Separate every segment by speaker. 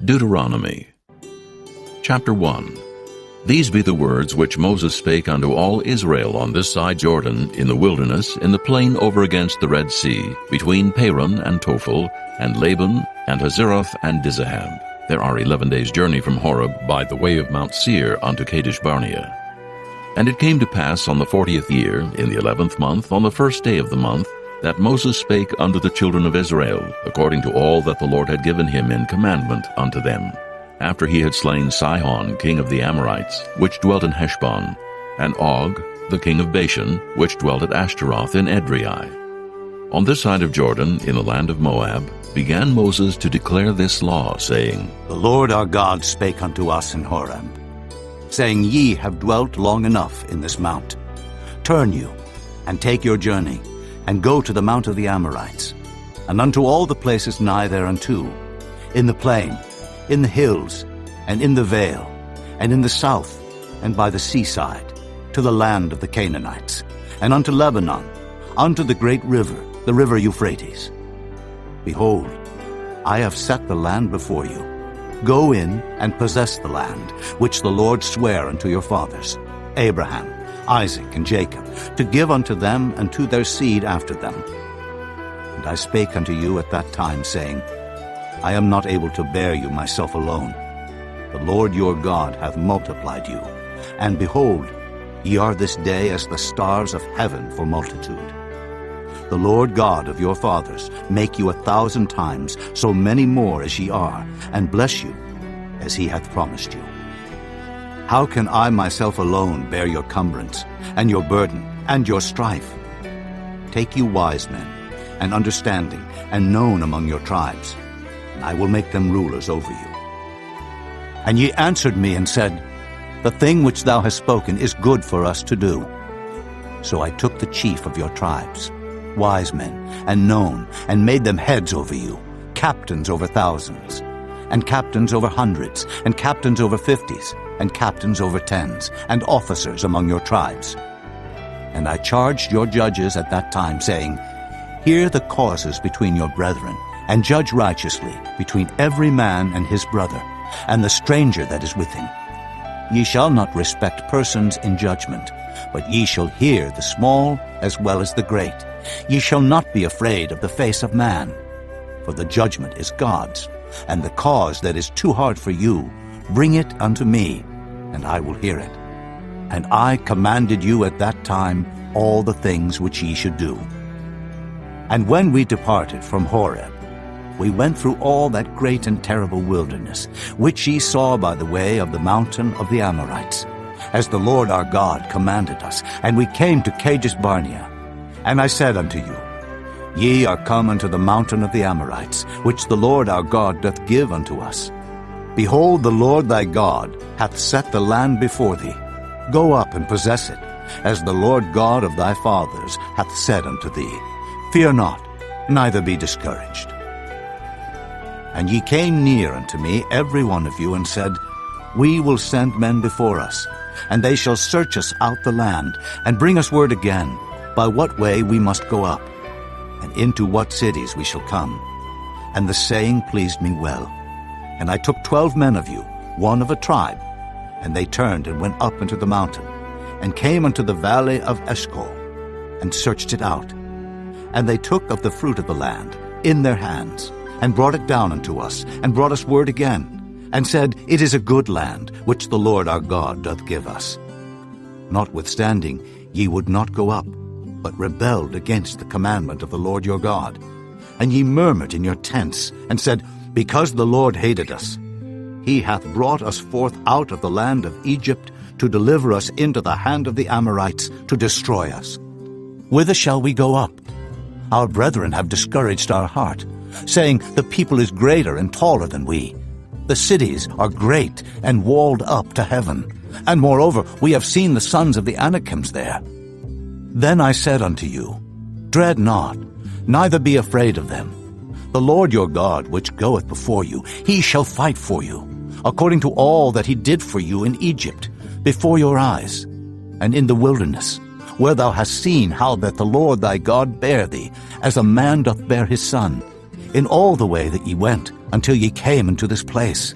Speaker 1: Deuteronomy Chapter 1. These be the words which Moses spake unto all Israel on this side Jordan, in the wilderness, in the plain over against the Red Sea, between Paran and Tophel, and Laban, and Hazeroth, and Dizahab. There are 11 days' journey from Horeb by the way of Mount Seir unto Kadesh Barnea. And it came to pass on the 40th year, in the 11th month, on the first day of the month, that Moses spake unto the children of Israel, according to all that the Lord had given him in commandment unto them, after he had slain Sihon king of the Amorites, which dwelt in Heshbon, and Og the king of Bashan, which dwelt at Ashtaroth in Edrei. On this side of Jordan, in the land of Moab, began Moses to declare this law, saying,
Speaker 2: The Lord our God spake unto us in Horeb, saying, Ye have dwelt long enough in this mount. Turn you, and take your journey, and go to the mount of the Amorites, and unto all the places nigh thereunto, in the plain, in the hills, and in the vale, and in the south, and by the seaside, to the land of the Canaanites, and unto Lebanon, unto the great river, the river Euphrates. Behold, I have set the land before you. Go in and possess the land, which the Lord sware unto your fathers, Abraham, Isaac, and Jacob, to give unto them and to their seed after them. And I spake unto you at that time, saying, I am not able to bear you myself alone. The Lord your God hath multiplied you, and behold, ye are this day as the stars of heaven for multitude. The Lord God of your fathers make you 1,000 times so many more as ye are, and bless you as he hath promised you. How can I myself alone bear your cumbrance, and your burden, and your strife? Take you wise men, and understanding, and known among your tribes, and I will make them rulers over you. And ye answered me and said, The thing which thou hast spoken is good for us to do. So I took the chief of your tribes, wise men, and known, and made them heads over you, captains over thousands, and captains over hundreds, and captains over 50s, and captains over 10s, and officers among your tribes. And I charged your judges at that time, saying, Hear the causes between your brethren, and judge righteously between every man and his brother, and the stranger that is with him. Ye shall not respect persons in judgment, but ye shall hear the small as well as the great. Ye shall not be afraid of the face of man, for the judgment is God's, and the cause that is too hard for you, bring it unto me, and I will hear it. And I commanded you at that time all the things which ye should do. And when we departed from Horeb, we went through all that great and terrible wilderness, which ye saw by the way of the mountain of the Amorites, as the Lord our God commanded us. And we came to Kadesh Barnea. And I said unto you, Ye are come unto the mountain of the Amorites, which the Lord our God doth give unto us. Behold, the Lord thy God hath set the land before thee. Go up and possess it, as the Lord God of thy fathers hath said unto thee. Fear not, neither be discouraged. And ye came near unto me, every one of you, and said, We will send men before us, and they shall search us out the land, and bring us word again, by what way we must go up, and into what cities we shall come. And the saying pleased me well. And I took 12 men of you, one of a tribe, and they turned and went up into the mountain, and came unto the valley of Eshcol, and searched it out. And they took of the fruit of the land in their hands, and brought it down unto us, and brought us word again, and said, It is a good land, which the Lord our God doth give us. Notwithstanding, ye would not go up, but rebelled against the commandment of the Lord your God. And ye murmured in your tents, and said, Because the Lord hated us, he hath brought us forth out of the land of Egypt, to deliver us into the hand of the Amorites, to destroy us. Whither shall we go up? Our brethren have discouraged our heart, saying, The people is greater and taller than we. The cities are great and walled up to heaven. And moreover, we have seen the sons of the Anakims there. Then I said unto you, Dread not, neither be afraid of them. The Lord your God, which goeth before you, he shall fight for you, according to all that he did for you in Egypt, before your eyes, and in the wilderness, where thou hast seen how that the Lord thy God bare thee, as a man doth bear his son. in all the way that ye went, until ye came into this place.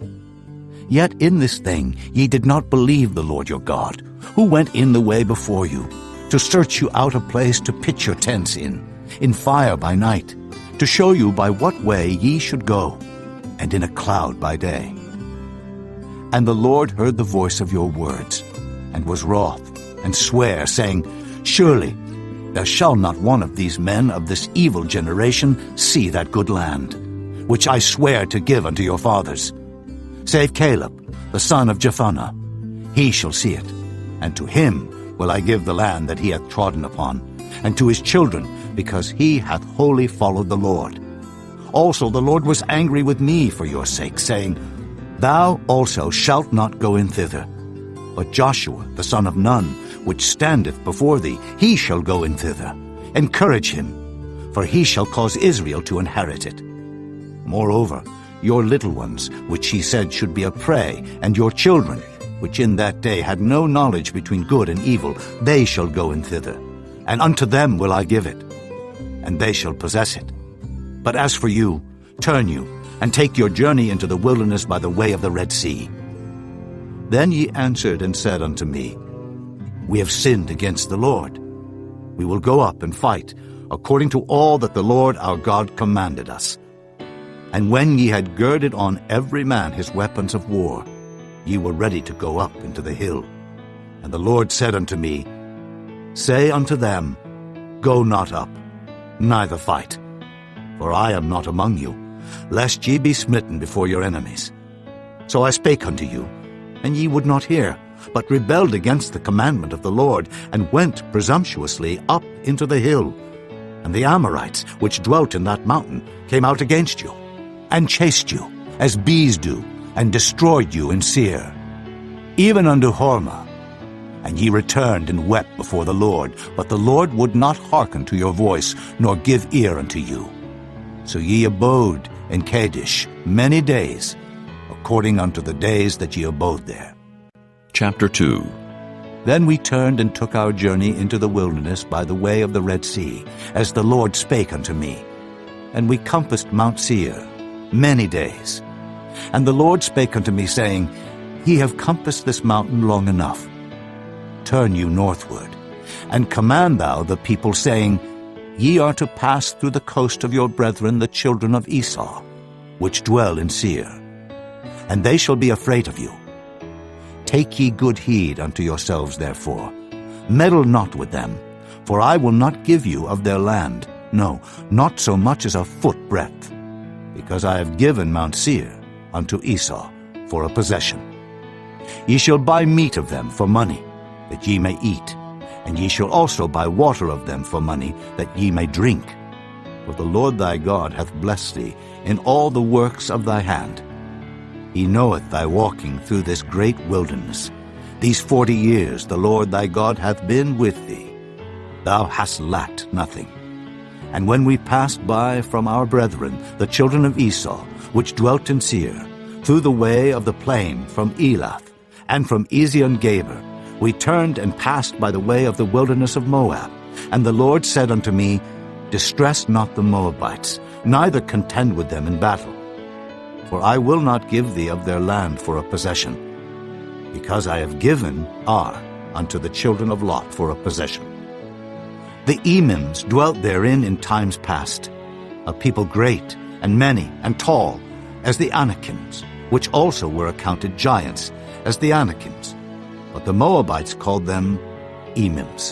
Speaker 2: Yet in this thing ye did not believe the Lord your God, who went in the way before you, to search you out a place to pitch your tents in fire by night, to show you by what way ye should go, and in a cloud by day. And the Lord heard the voice of your words, and was wroth, and sware, saying, Surely there shall not one of these men of this evil generation see that good land, which I swear to give unto your fathers, save Caleb, the son of Jephunneh. He shall see it, and to him will I give the land that he hath trodden upon, and to his children, because he hath wholly followed the Lord. Also the Lord was angry with me for your sake, saying, Thou also shalt not go in thither. But Joshua the son of Nun, which standeth before thee, he shall go in thither. Encourage him, for he shall cause Israel to inherit it. Moreover, your little ones, which he said should be a prey, and your children, which in that day had no knowledge between good and evil, they shall go in thither, and unto them will I give it, and they shall possess it. But as for you, turn you, and take your journey into the wilderness by the way of the Red Sea. Then ye answered and said unto me, We have sinned against the Lord. We will go up and fight, according to all that the Lord our God commanded us. And when ye had girded on every man his weapons of war, ye were ready to go up into the hill. And the Lord said unto me, Say unto them, Go not up, neither fight, for I am not among you, lest ye be smitten before your enemies. So I spake unto you, and ye would not hear, but rebelled against the commandment of the Lord, and went presumptuously up into the hill. And the Amorites, which dwelt in that mountain, came out against you, and chased you, as bees do, and destroyed you in Seir, even unto Hormah. And ye returned and wept before the Lord, but the Lord would not hearken to your voice, nor give ear unto you. So ye abode in Kadesh many days, according unto the days that ye abode there.
Speaker 1: Chapter 2.
Speaker 2: Then we turned and took our journey into the wilderness by the way of the Red Sea, as the Lord spake unto me. And we compassed Mount Seir many days. And the Lord spake unto me, saying, Ye have compassed this mountain long enough. Turn you northward, and command thou the people, saying, Ye are to pass through the coast of your brethren the children of Esau, which dwell in Seir, and they shall be afraid of you. Take ye good heed unto yourselves, therefore. Meddle not with them, for I will not give you of their land, no, not so much as a foot breadth, because I have given Mount Seir unto Esau for a possession. Ye shall buy meat of them for money, that ye may eat, and ye shall also buy water of them for money, that ye may drink. For the Lord thy God hath blessed thee in all the works of thy hand. He knoweth thy walking through this great wilderness. These 40 years the Lord thy God hath been with thee. Thou hast lacked nothing. And when we passed by from our brethren, the children of Esau, which dwelt in Seir, through the way of the plain from Elath, and from Ezion-Geber, we turned and passed by the way of the wilderness of Moab. And the Lord said unto me, Distress not the Moabites, neither contend with them in battle. For I will not give thee of their land for a possession, because I have given Ar unto the children of Lot for a possession. The Emims dwelt therein in times past, a people great and many and tall, as the Anakims, which also were accounted giants, as the Anakims. But the Moabites called them Emims.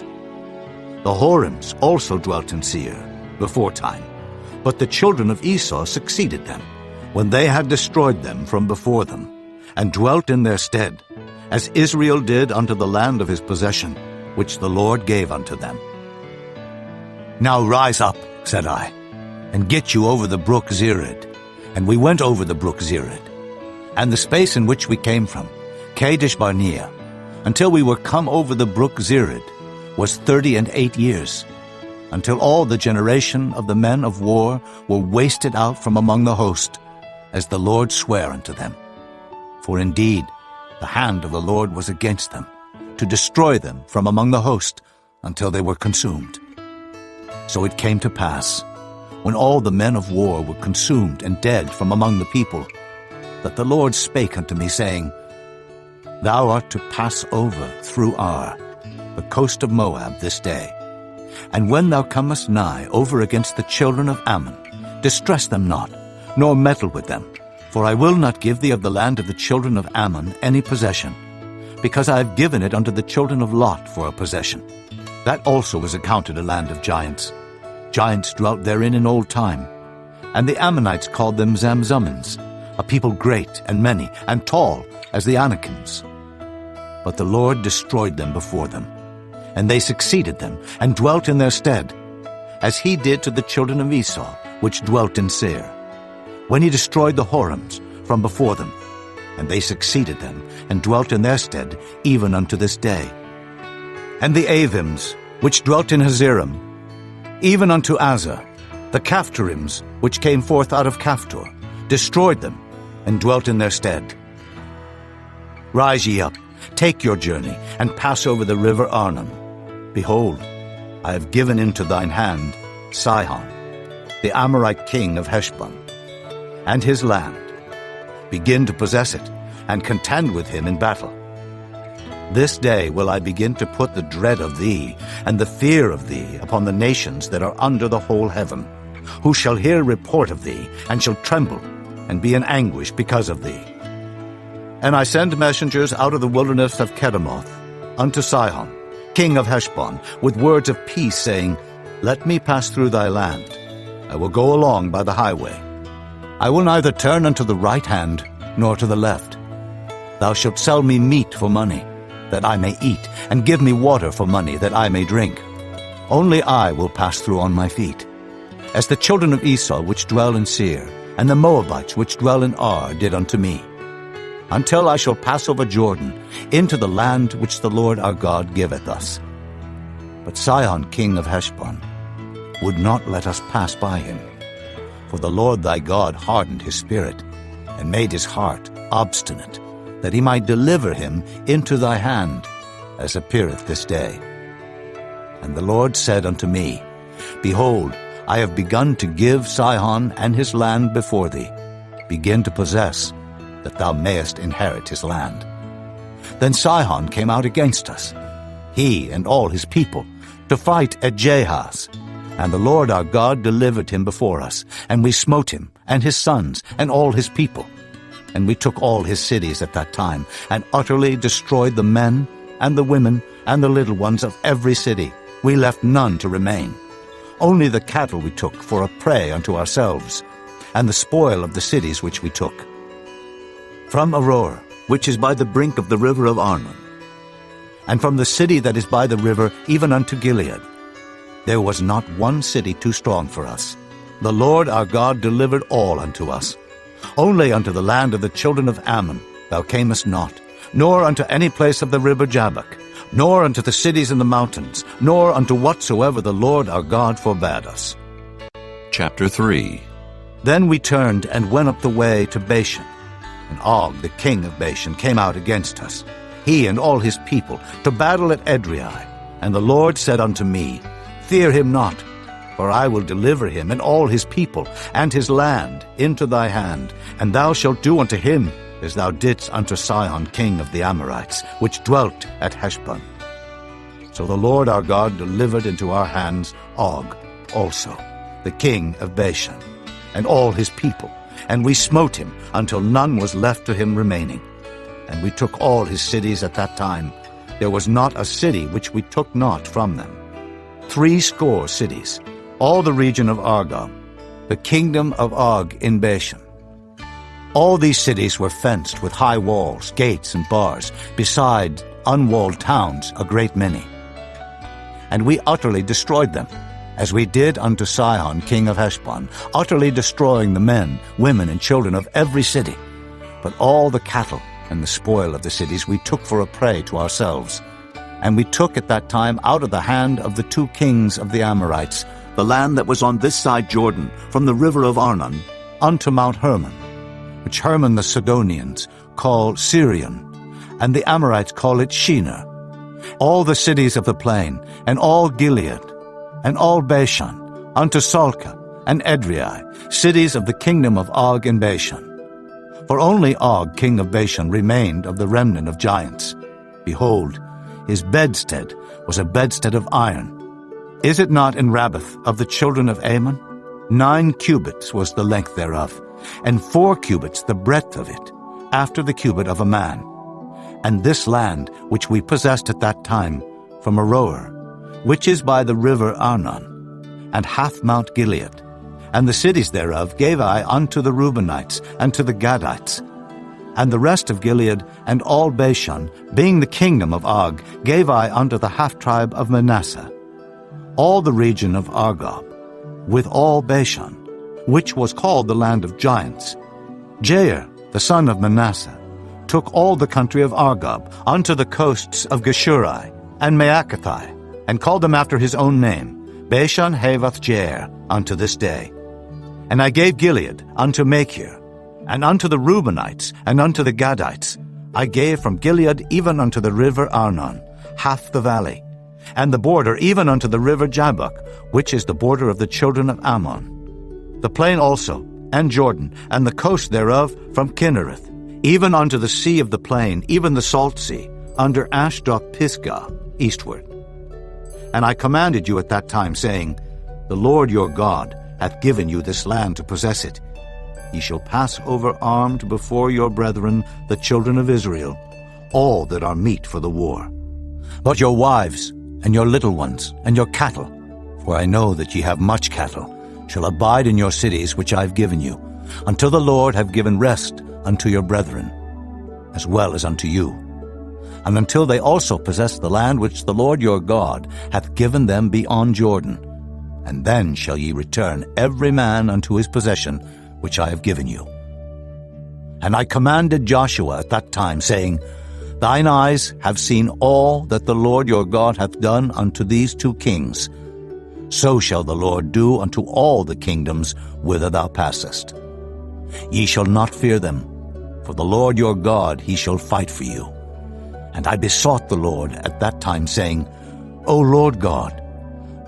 Speaker 2: The Horims also dwelt in Seir beforetime, but the children of Esau succeeded them, when they had destroyed them from before them, and dwelt in their stead, as Israel did unto the land of his possession, which the Lord gave unto them. Now rise up, said I, and get you over the brook Zered. And we went over the brook Zered, and the space in which we came from, Kadesh Barnea, until we were come over the brook Zered, was 38 years, until all the generation of the men of war were wasted out from among the host, as the Lord sware unto them. For indeed the hand of the Lord was against them, to destroy them from among the host, until they were consumed. So it came to pass, when all the men of war were consumed and dead from among the people, that the Lord spake unto me, saying, Thou art to pass over through Ar, the coast of Moab, this day. And when thou comest nigh over against the children of Ammon, distress them not, nor meddle with them, for I will not give thee of the land of the children of Ammon any possession, because I have given it unto the children of Lot for a possession. That also is accounted a land of giants. Giants dwelt therein in old time. And the Ammonites called them Zamzummins, a people great and many, and tall as the Anakims. But the Lord destroyed them before them, and they succeeded them, and dwelt in their stead, as he did to the children of Esau, which dwelt in Seir, when he destroyed the Horims from before them, and they succeeded them, and dwelt in their stead, even unto this day. And the Avims, which dwelt in Hazerim, even unto Azar, the Caphtorims, which came forth out of Caphtor, destroyed them, and dwelt in their stead. Rise ye up, take your journey, and pass over the river Arnon. Behold, I have given into thine hand Sihon, the Amorite king of Heshbon, and his land. Begin to possess it, and contend with him in battle. This day will I begin to put the dread of thee, and the fear of thee, upon the nations that are under the whole heaven, who shall hear report of thee, and shall tremble, and be in anguish because of thee. And I send messengers out of the wilderness of Kedemoth unto Sihon, king of Heshbon, with words of peace, saying, Let me pass through thy land. I will go along by the highway. I will neither turn unto the right hand, nor to the left. Thou shalt sell me meat for money, that I may eat, and give me water for money, that I may drink. Only I will pass through on my feet, as the children of Esau which dwell in Seir, and the Moabites which dwell in Ar did unto me, until I shall pass over Jordan, into the land which the Lord our God giveth us. But Sihon king of Heshbon would not let us pass by him, for the Lord thy God hardened his spirit, and made his heart obstinate, that he might deliver him into thy hand, as appeareth this day. And the Lord said unto me, Behold, I have begun to give Sihon and his land before thee. Begin to possess, that thou mayest inherit his land. Then Sihon came out against us, he and all his people, to fight at Jahaz. And the Lord our God delivered him before us, and we smote him, and his sons, and all his people. And we took all his cities at that time, and utterly destroyed the men, and the women, and the little ones of every city. We left none to remain. Only the cattle we took for a prey unto ourselves, and the spoil of the cities which we took. From Aroer, which is by the brink of the river of Arnon, and from the city that is by the river even unto Gilead, there was not one city too strong for us. The Lord our God delivered all unto us. Only unto the land of the children of Ammon thou camest not, nor unto any place of the river Jabbok, nor unto the cities in the mountains, nor unto whatsoever the Lord our God forbade us.
Speaker 1: Chapter 3.
Speaker 2: Then we turned and went up the way to Bashan. And Og, the king of Bashan, came out against us, he and all his people, to battle at Edrei. And the Lord said unto me, Fear him not, for I will deliver him and all his people and his land into thy hand, and thou shalt do unto him as thou didst unto Sihon king of the Amorites, which dwelt at Heshbon. So the Lord our God delivered into our hands Og also, the king of Bashan, and all his people, and we smote him until none was left to him remaining. And we took all his cities at that time. There was not a city which we took not from them. 70 cities, all the region of Argob, the kingdom of Og in Bashan. All these cities were fenced with high walls, gates, and bars, beside unwalled towns a great many. And we utterly destroyed them, as we did unto Sihon king of Heshbon, utterly destroying the men, women, and children of every city. But all the cattle and the spoil of the cities we took for a prey to ourselves. And we took at that time out of the hand of the 2 kings of the Amorites the land that was on this side Jordan, from the river of Arnon unto Mount Hermon, which Hermon the Sidonians call Syrian, and the Amorites call it Shinar, all the cities of the plain, and all Gilead, and all Bashan, unto Salcah, and Edrei, cities of the kingdom of Og in Bashan. For only Og, king of Bashan, remained of the remnant of giants. Behold, his bedstead was a bedstead of iron. Is it not in Rabbath of the children of Ammon? 9 cubits was the length thereof, and 4 cubits the breadth of it, after the cubit of a man. And this land which we possessed at that time, from Aroer, which is by the river Arnon, and hath Mount Gilead, and the cities thereof gave I unto the Reubenites and to the Gadites. And the rest of Gilead and all Bashan, being the kingdom of Og, gave I unto the half-tribe of Manasseh. All the region of Argob, with all Bashan, which was called the land of giants. Jair, the son of Manasseh, took all the country of Argob unto the coasts of Geshurai and Maacathai, and called them after his own name, Bashan Havoth Jair, unto this day. And I gave Gilead unto Machir, and unto the Reubenites, and unto the Gadites. I gave from Gilead even unto the river Arnon, half the valley, and the border even unto the river Jabbok, which is the border of the children of Ammon. The plain also, and Jordan, and the coast thereof from Kinnereth, even unto the sea of the plain, even the salt sea, under Ashdod Pisgah, eastward. And I commanded you at that time, saying, The Lord your God hath given you this land to possess it. Ye shall pass over armed before your brethren, the children of Israel, all that are meet for the war. But your wives, and your little ones, and your cattle, for I know that ye have much cattle, shall abide in your cities which I have given you, until the Lord have given rest unto your brethren, as well as unto you, and until they also possess the land which the Lord your God hath given them beyond Jordan. And then shall ye return every man unto his possession, which I have given you. And I commanded Joshua at that time, saying, Thine eyes have seen all that the Lord your God hath done unto these 2 kings. So shall the Lord do unto all the kingdoms whither thou passest. Ye shall not fear them, for the Lord your God he shall fight for you. And I besought the Lord at that time, saying, O Lord God,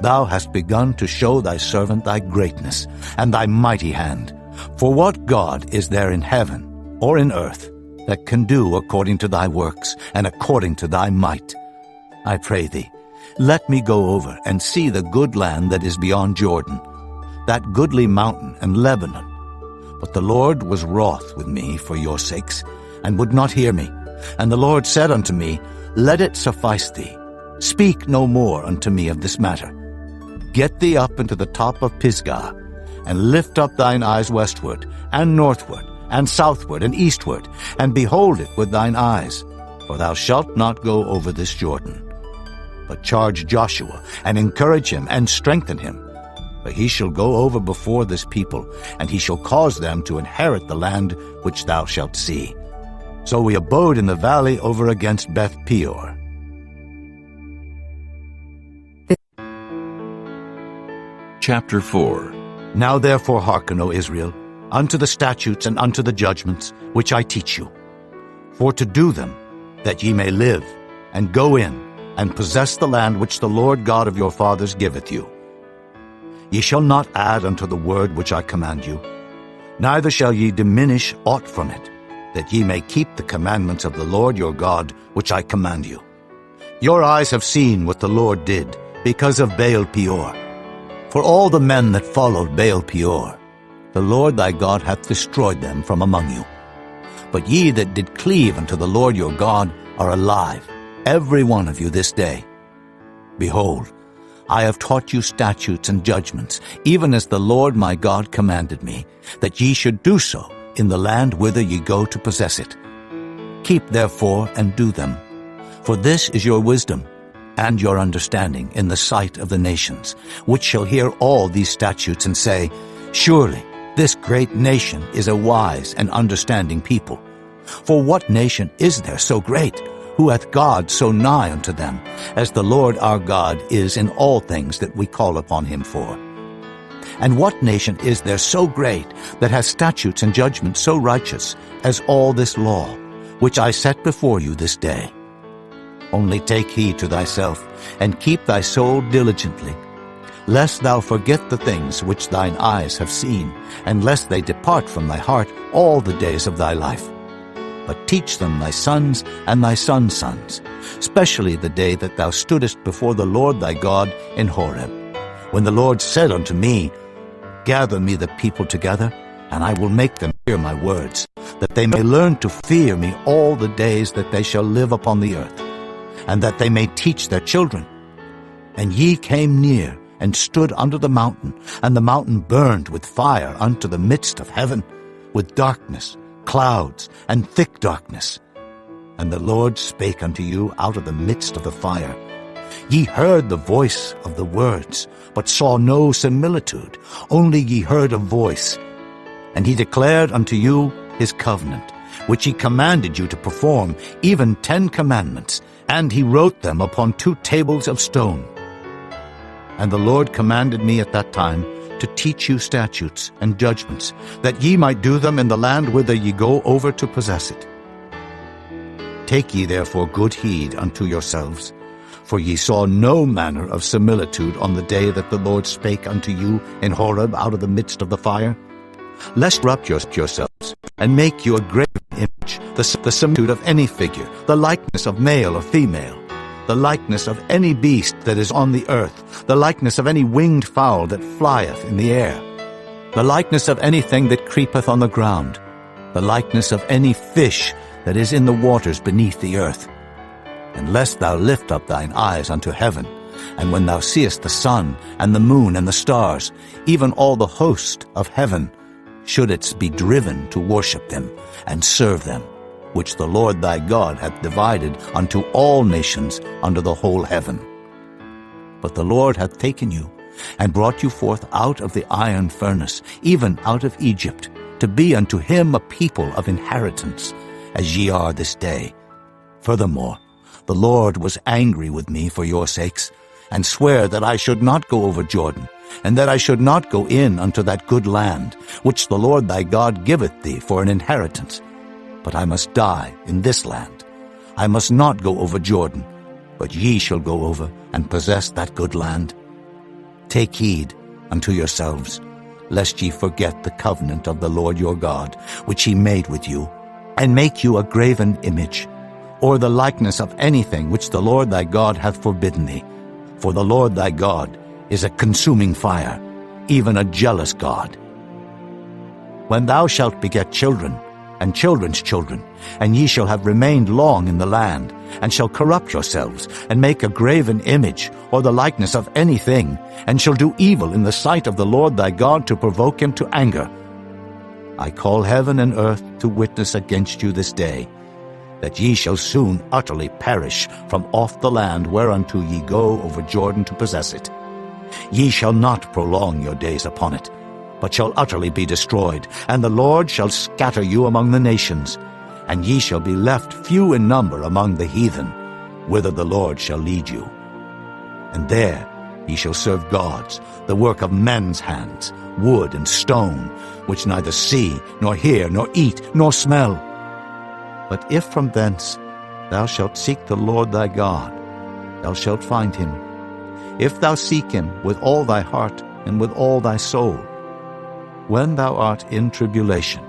Speaker 2: thou hast begun to show thy servant thy greatness, and thy mighty hand. For what God is there in heaven or in earth that can do according to thy works and according to thy might? I pray thee, let me go over and see the good land that is beyond Jordan, that goodly mountain and Lebanon. But the Lord was wroth with me for your sakes, and would not hear me. And the Lord said unto me, Let it suffice thee. Speak no more unto me of this matter. Get thee up into the top of Pisgah, and lift up thine eyes westward, and northward, and southward, and eastward, and behold it with thine eyes, for thou shalt not go over this Jordan. But charge Joshua, and encourage him, and strengthen him. For he shall go over before this people, and he shall cause them to inherit the land which thou shalt see. So we abode in the valley over against Beth Peor.
Speaker 1: Chapter 4.
Speaker 2: Now therefore hearken, O Israel, unto the statutes and unto the judgments which I teach you, for to do them, that ye may live, and go in, and possess the land which the Lord God of your fathers giveth you. Ye shall not add unto the word which I command you, neither shall ye diminish aught from it, that ye may keep the commandments of the Lord your God which I command you. Your eyes have seen what the Lord did, because of Baal Peor. For all the men that followed Baal Peor, the Lord thy God hath destroyed them from among you. But ye that did cleave unto the Lord your God are alive, every one of you this day. Behold, I have taught you statutes and judgments, even as the Lord my God commanded me, that ye should do so in the land whither ye go to possess it. Keep therefore and do them, for this is your wisdom and your understanding in the sight of the nations, which shall hear all these statutes and say, Surely this great nation is a wise and understanding people. For what nation is there so great, who hath God so nigh unto them, as the Lord our God is in all things that we call upon him for? And what nation is there so great, that has statutes and judgments so righteous, as all this law, which I set before you this day? Only take heed to thyself, and keep thy soul diligently, lest thou forget the things which thine eyes have seen, and lest they depart from thy heart all the days of thy life. But teach them thy sons and thy sons' sons, especially the day that thou stoodest before the Lord thy God in Horeb, when the Lord said unto me, Gather me the people together, and I will make them hear my words, that they may learn to fear me all the days that they shall live upon the earth, and that they may teach their children. And ye came near, and stood under the mountain, and the mountain burned with fire unto the midst of heaven, with darkness, clouds, and thick darkness. And the Lord spake unto you out of the midst of the fire. Ye heard the voice of the words, but saw no similitude, only ye heard a voice. And he declared unto you his covenant, which he commanded you to perform, even 10 commandments, and he wrote them upon 2 tables of stone. And the Lord commanded me at that time to teach you statutes and judgments, that ye might do them in the land whither ye go over to possess it. Take ye therefore good heed unto yourselves, for ye saw no manner of similitude on the day that the Lord spake unto you in Horeb out of the midst of the fire, lest corrupt yourselves, and make you a graven image, the similitude of any figure, the likeness of male or female, the likeness of any beast that is on the earth, the likeness of any winged fowl that flieth in the air, the likeness of anything that creepeth on the ground, the likeness of any fish that is in the waters beneath the earth. And lest thou lift up thine eyes unto heaven, and when thou seest the sun and the moon and the stars, even all the host of heaven, shouldest be driven to worship them and serve them, which the Lord thy God hath divided unto all nations under the whole heaven. But the Lord hath taken you, and brought you forth out of the iron furnace, even out of Egypt, to be unto him a people of inheritance, as ye are this day. Furthermore, the Lord was angry with me for your sakes, and sware that I should not go over Jordan, and that I should not go in unto that good land, which the Lord thy God giveth thee for an inheritance. But I must die in this land. I must not go over Jordan, but ye shall go over and possess that good land. Take heed unto yourselves, lest ye forget the covenant of the Lord your God, which he made with you, and make you a graven image, or the likeness of anything which the Lord thy God hath forbidden thee. For the Lord thy God is a consuming fire, even a jealous God. When thou shalt beget children, and children's children, and ye shall have remained long in the land, and shall corrupt yourselves, and make a graven image, or the likeness of anything, and shall do evil in the sight of the Lord thy God to provoke him to anger, I call heaven and earth to witness against you this day, that ye shall soon utterly perish from off the land whereunto ye go over Jordan to possess it. Ye shall not prolong your days upon it, but shall utterly be destroyed, and the Lord shall scatter you among the nations, and ye shall be left few in number among the heathen, whither the Lord shall lead you. And there ye shall serve gods, the work of men's hands, wood and stone, which neither see, nor hear, nor eat, nor smell. But if from thence thou shalt seek the Lord thy God, thou shalt find him, if thou seek him with all thy heart and with all thy soul. When thou art in tribulation,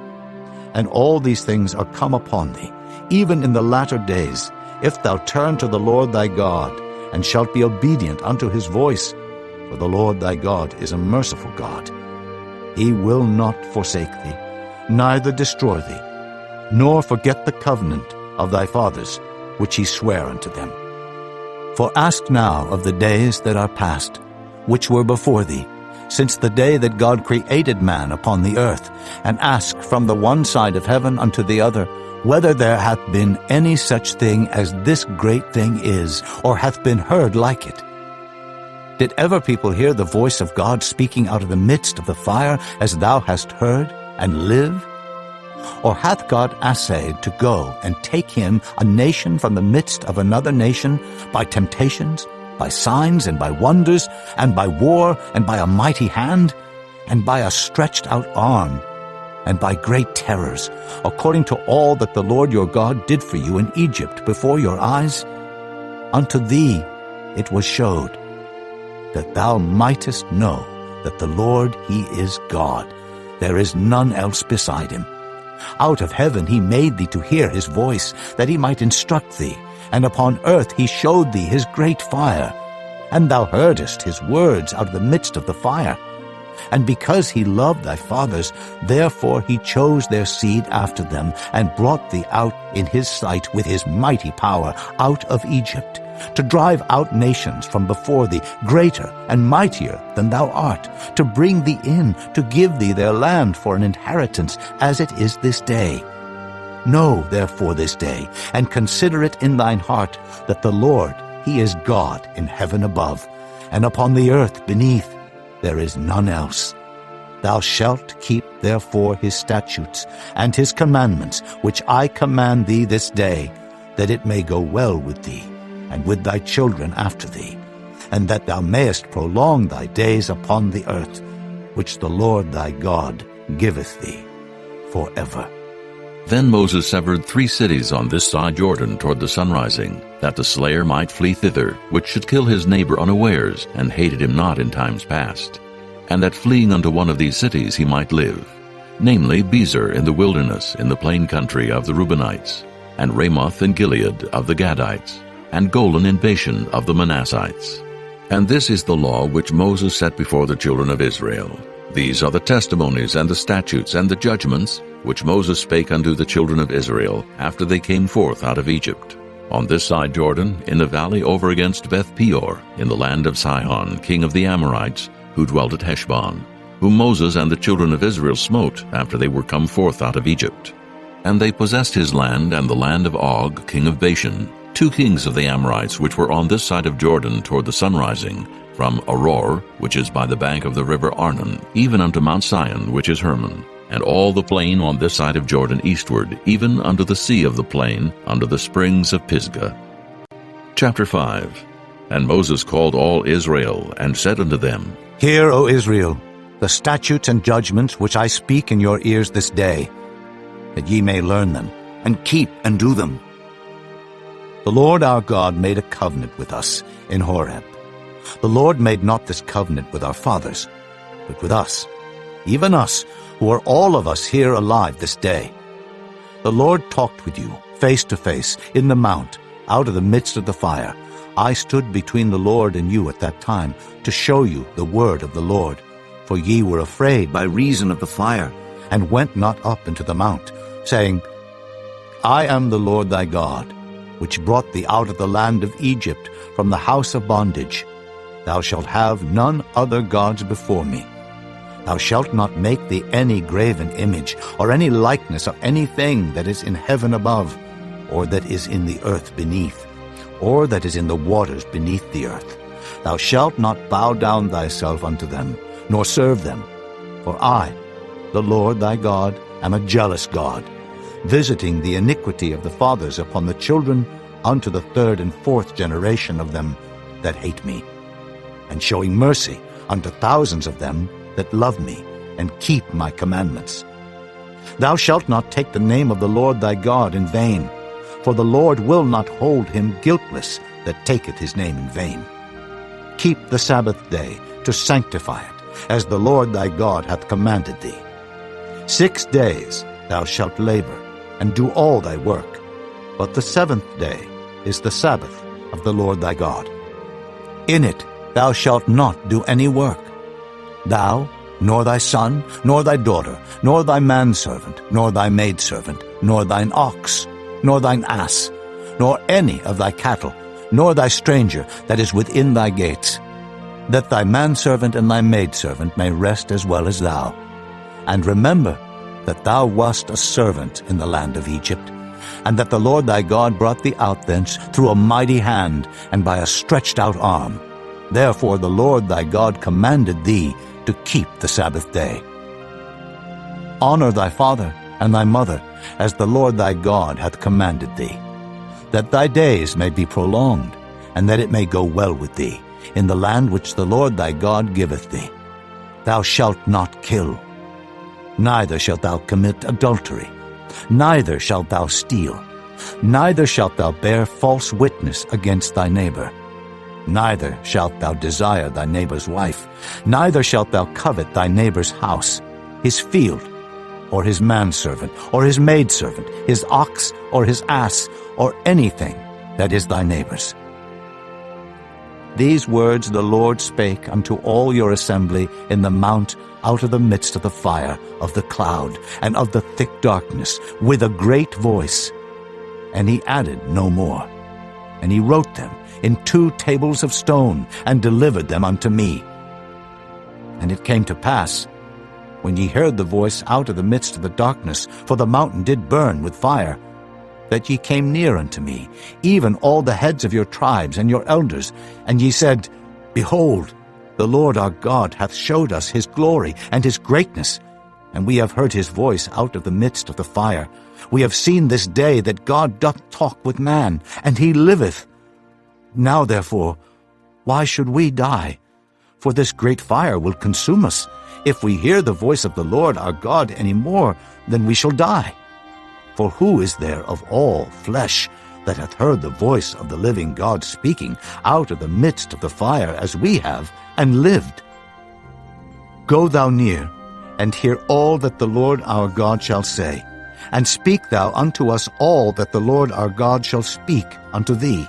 Speaker 2: and all these things are come upon thee, even in the latter days, if thou turn to the Lord thy God, and shalt be obedient unto his voice, for the Lord thy God is a merciful God. He will not forsake thee, neither destroy thee, nor forget the covenant of thy fathers, which he sware unto them. For ask now of the days that are past, which were before thee, since the day that God created man upon the earth, and ask from the one side of heaven unto the other, whether there hath been any such thing as this great thing is, or hath been heard like it. Did ever people hear the voice of God speaking out of the midst of the fire, as thou hast heard, and live? Or hath God assayed to go and take him, a nation from the midst of another nation, by temptations, by signs and by wonders, and by war, and by a mighty hand, and by a stretched out arm, and by great terrors, according to all that the Lord your God did for you in Egypt before your eyes? Unto thee it was showed. that thou mightest know that the Lord, he is God. There is none else beside him. Out of heaven he made thee to hear his voice, that he might instruct thee, and upon earth he showed thee his great fire. And thou heardest his words out of the midst of the fire. And because he loved thy fathers, therefore he chose their seed after them, and brought thee out in his sight with his mighty power out of Egypt, to drive out nations from before thee, greater and mightier than thou art, to bring thee in, to give thee their land for an inheritance, as it is this day. Know therefore this day, and consider it in thine heart, that the Lord, he is God in heaven above, and upon the earth beneath. There is none else. Thou shalt keep therefore his statutes and his commandments, which I command thee this day, that it may go well with thee, and with thy children after thee, and that thou mayest prolong thy days upon the earth, which the Lord thy God giveth thee forever.
Speaker 1: Then Moses severed 3 cities on this side Jordan toward the sunrising, that the slayer might flee thither, which should kill his neighbor unawares, and hated him not in times past, and that fleeing unto one of these cities he might live, namely Bezer in the wilderness, in the plain country of the Reubenites, and Ramoth in Gilead of the Gadites, and Golan in Bashan of the Manassites. And this is the law which Moses set before the children of Israel. These are the testimonies and the statutes and the judgments which Moses spake unto the children of Israel after they came forth out of Egypt, on this side Jordan, in the valley over against Beth-peor, in the land of Sihon, king of the Amorites, who dwelt at Heshbon, whom Moses and the children of Israel smote after they were come forth out of Egypt. And they possessed his land and the land of Og, king of Bashan, 2 kings of the Amorites which were on this side of Jordan toward the sunrising, from Aroer, which is by the bank of the river Arnon, even unto Mount Sion, which is Hermon, and all the plain on this side of Jordan eastward, even unto the sea of the plain, unto the springs of Pisgah. Chapter 5. And Moses called all Israel, and said unto them,
Speaker 2: Hear, O Israel, the statutes and judgments which I speak in your ears this day, that ye may learn them, and keep and do them. The Lord our God made a covenant with us in Horeb. The Lord made not this covenant with our fathers, but with us, even us, who are all of us here alive this day. The Lord talked with you face to face in the mount, out of the midst of the fire. I stood between the Lord and you at that time, to show you the word of the Lord. For ye were afraid by reason of the fire, and went not up into the mount, saying, I am the Lord thy God, which brought thee out of the land of Egypt, from the house of bondage. Thou shalt have none other gods before me. Thou shalt not make thee any graven image, or any likeness of anything that is in heaven above, or that is in the earth beneath, or that is in the waters beneath the earth. Thou shalt not bow down thyself unto them, nor serve them. For I, the Lord thy God, am a jealous God, visiting the iniquity of the fathers upon the children unto the 3rd and 4th generation of them that hate me, and showing mercy unto thousands of them that love me and keep my commandments. Thou shalt not take the name of the Lord thy God in vain, for the Lord will not hold him guiltless that taketh his name in vain. Keep the Sabbath day to sanctify it, as the Lord thy God hath commanded thee. 6 days thou shalt labor, and do all thy work, but the 7th day is the Sabbath of the Lord thy God. In it thou shalt not do any work, thou, nor thy son, nor thy daughter, nor thy manservant, nor thy maidservant, nor thine ox, nor thine ass, nor any of thy cattle, nor thy stranger that is within thy gates, that thy manservant and thy maidservant may rest as well as thou. And remember that thou wast a servant in the land of Egypt, and that the Lord thy God brought thee out thence through a mighty hand and by a stretched out arm. Therefore the Lord thy God commanded thee to keep the Sabbath day. Honor thy father and thy mother, as the Lord thy God hath commanded thee, that thy days may be prolonged, and that it may go well with thee, in the land which the Lord thy God giveth thee. Thou shalt not kill, neither shalt thou commit adultery, neither shalt thou steal, neither shalt thou bear false witness against thy neighbor. Neither shalt thou desire thy neighbor's wife, neither shalt thou covet thy neighbor's house, his field, or his manservant, or his maidservant, his ox, or his ass, or anything that is thy neighbor's. These words the Lord spake unto all your assembly in the mount out of the midst of the fire, of the cloud, and of the thick darkness, with a great voice. And he added no more. And he wrote them in 2 tables of stone, and delivered them unto me. And it came to pass, when ye heard the voice out of the midst of the darkness, for the mountain did burn with fire, that ye came near unto me, even all the heads of your tribes and your elders, and ye said, Behold, the Lord our God hath showed us his glory and his greatness, and we have heard his voice out of the midst of the fire. We have seen this day that God doth talk with man, and he liveth. Now therefore, why should we die? For this great fire will consume us. If we hear the voice of the Lord our God any more, then we shall die. For who is there of all flesh that hath heard the voice of the living God speaking out of the midst of the fire as we have, and lived? Go thou near, and hear all that the Lord our God shall say, and speak thou unto us all that the Lord our God shall speak unto thee.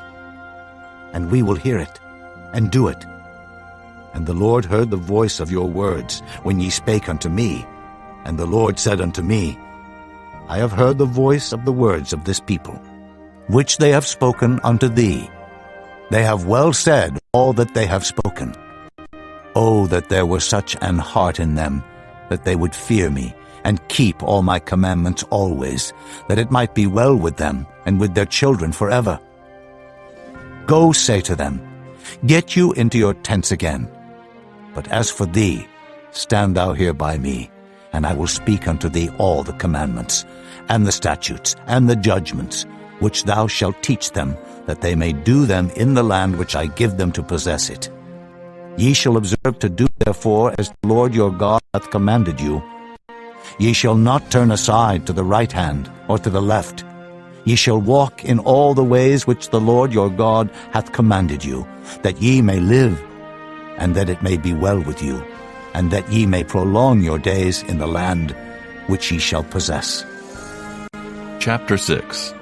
Speaker 2: And we will hear it, and do it. And the Lord heard the voice of your words when ye spake unto me. And the Lord said unto me, I have heard the voice of the words of this people, which they have spoken unto thee. They have well said all that they have spoken. Oh, that there were such an heart in them, that they would fear me, and keep all my commandments always, that it might be well with them, and with their children forever. Go say to them, Get you into your tents again. But as for thee, stand thou here by me, and I will speak unto thee all the commandments, and the statutes, and the judgments, which thou shalt teach them, that they may do them in the land which I give them to possess it. Ye shall observe to do therefore as the Lord your God hath commanded you. Ye shall not turn aside to the right hand or to the left. Ye shall walk in all the ways which the Lord your God hath commanded you, that ye may live, and that it may be well with you, and that ye may prolong your days in the land which ye shall possess.
Speaker 1: Chapter 6.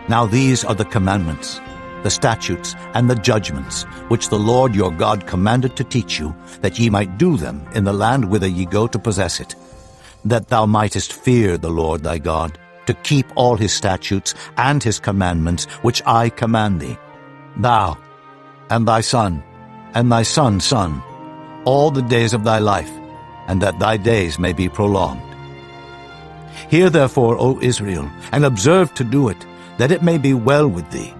Speaker 2: Now these are the commandments, the statutes, and the judgments, which the Lord your God commanded to teach you, that ye might do them in the land whither ye go to possess it, that thou mightest fear the Lord thy God, to keep all his statutes and his commandments, which I command thee, thou, and thy son, and thy son's son, all the days of thy life, and that thy days may be prolonged. Hear therefore, O Israel, and observe to do it, that it may be well with thee,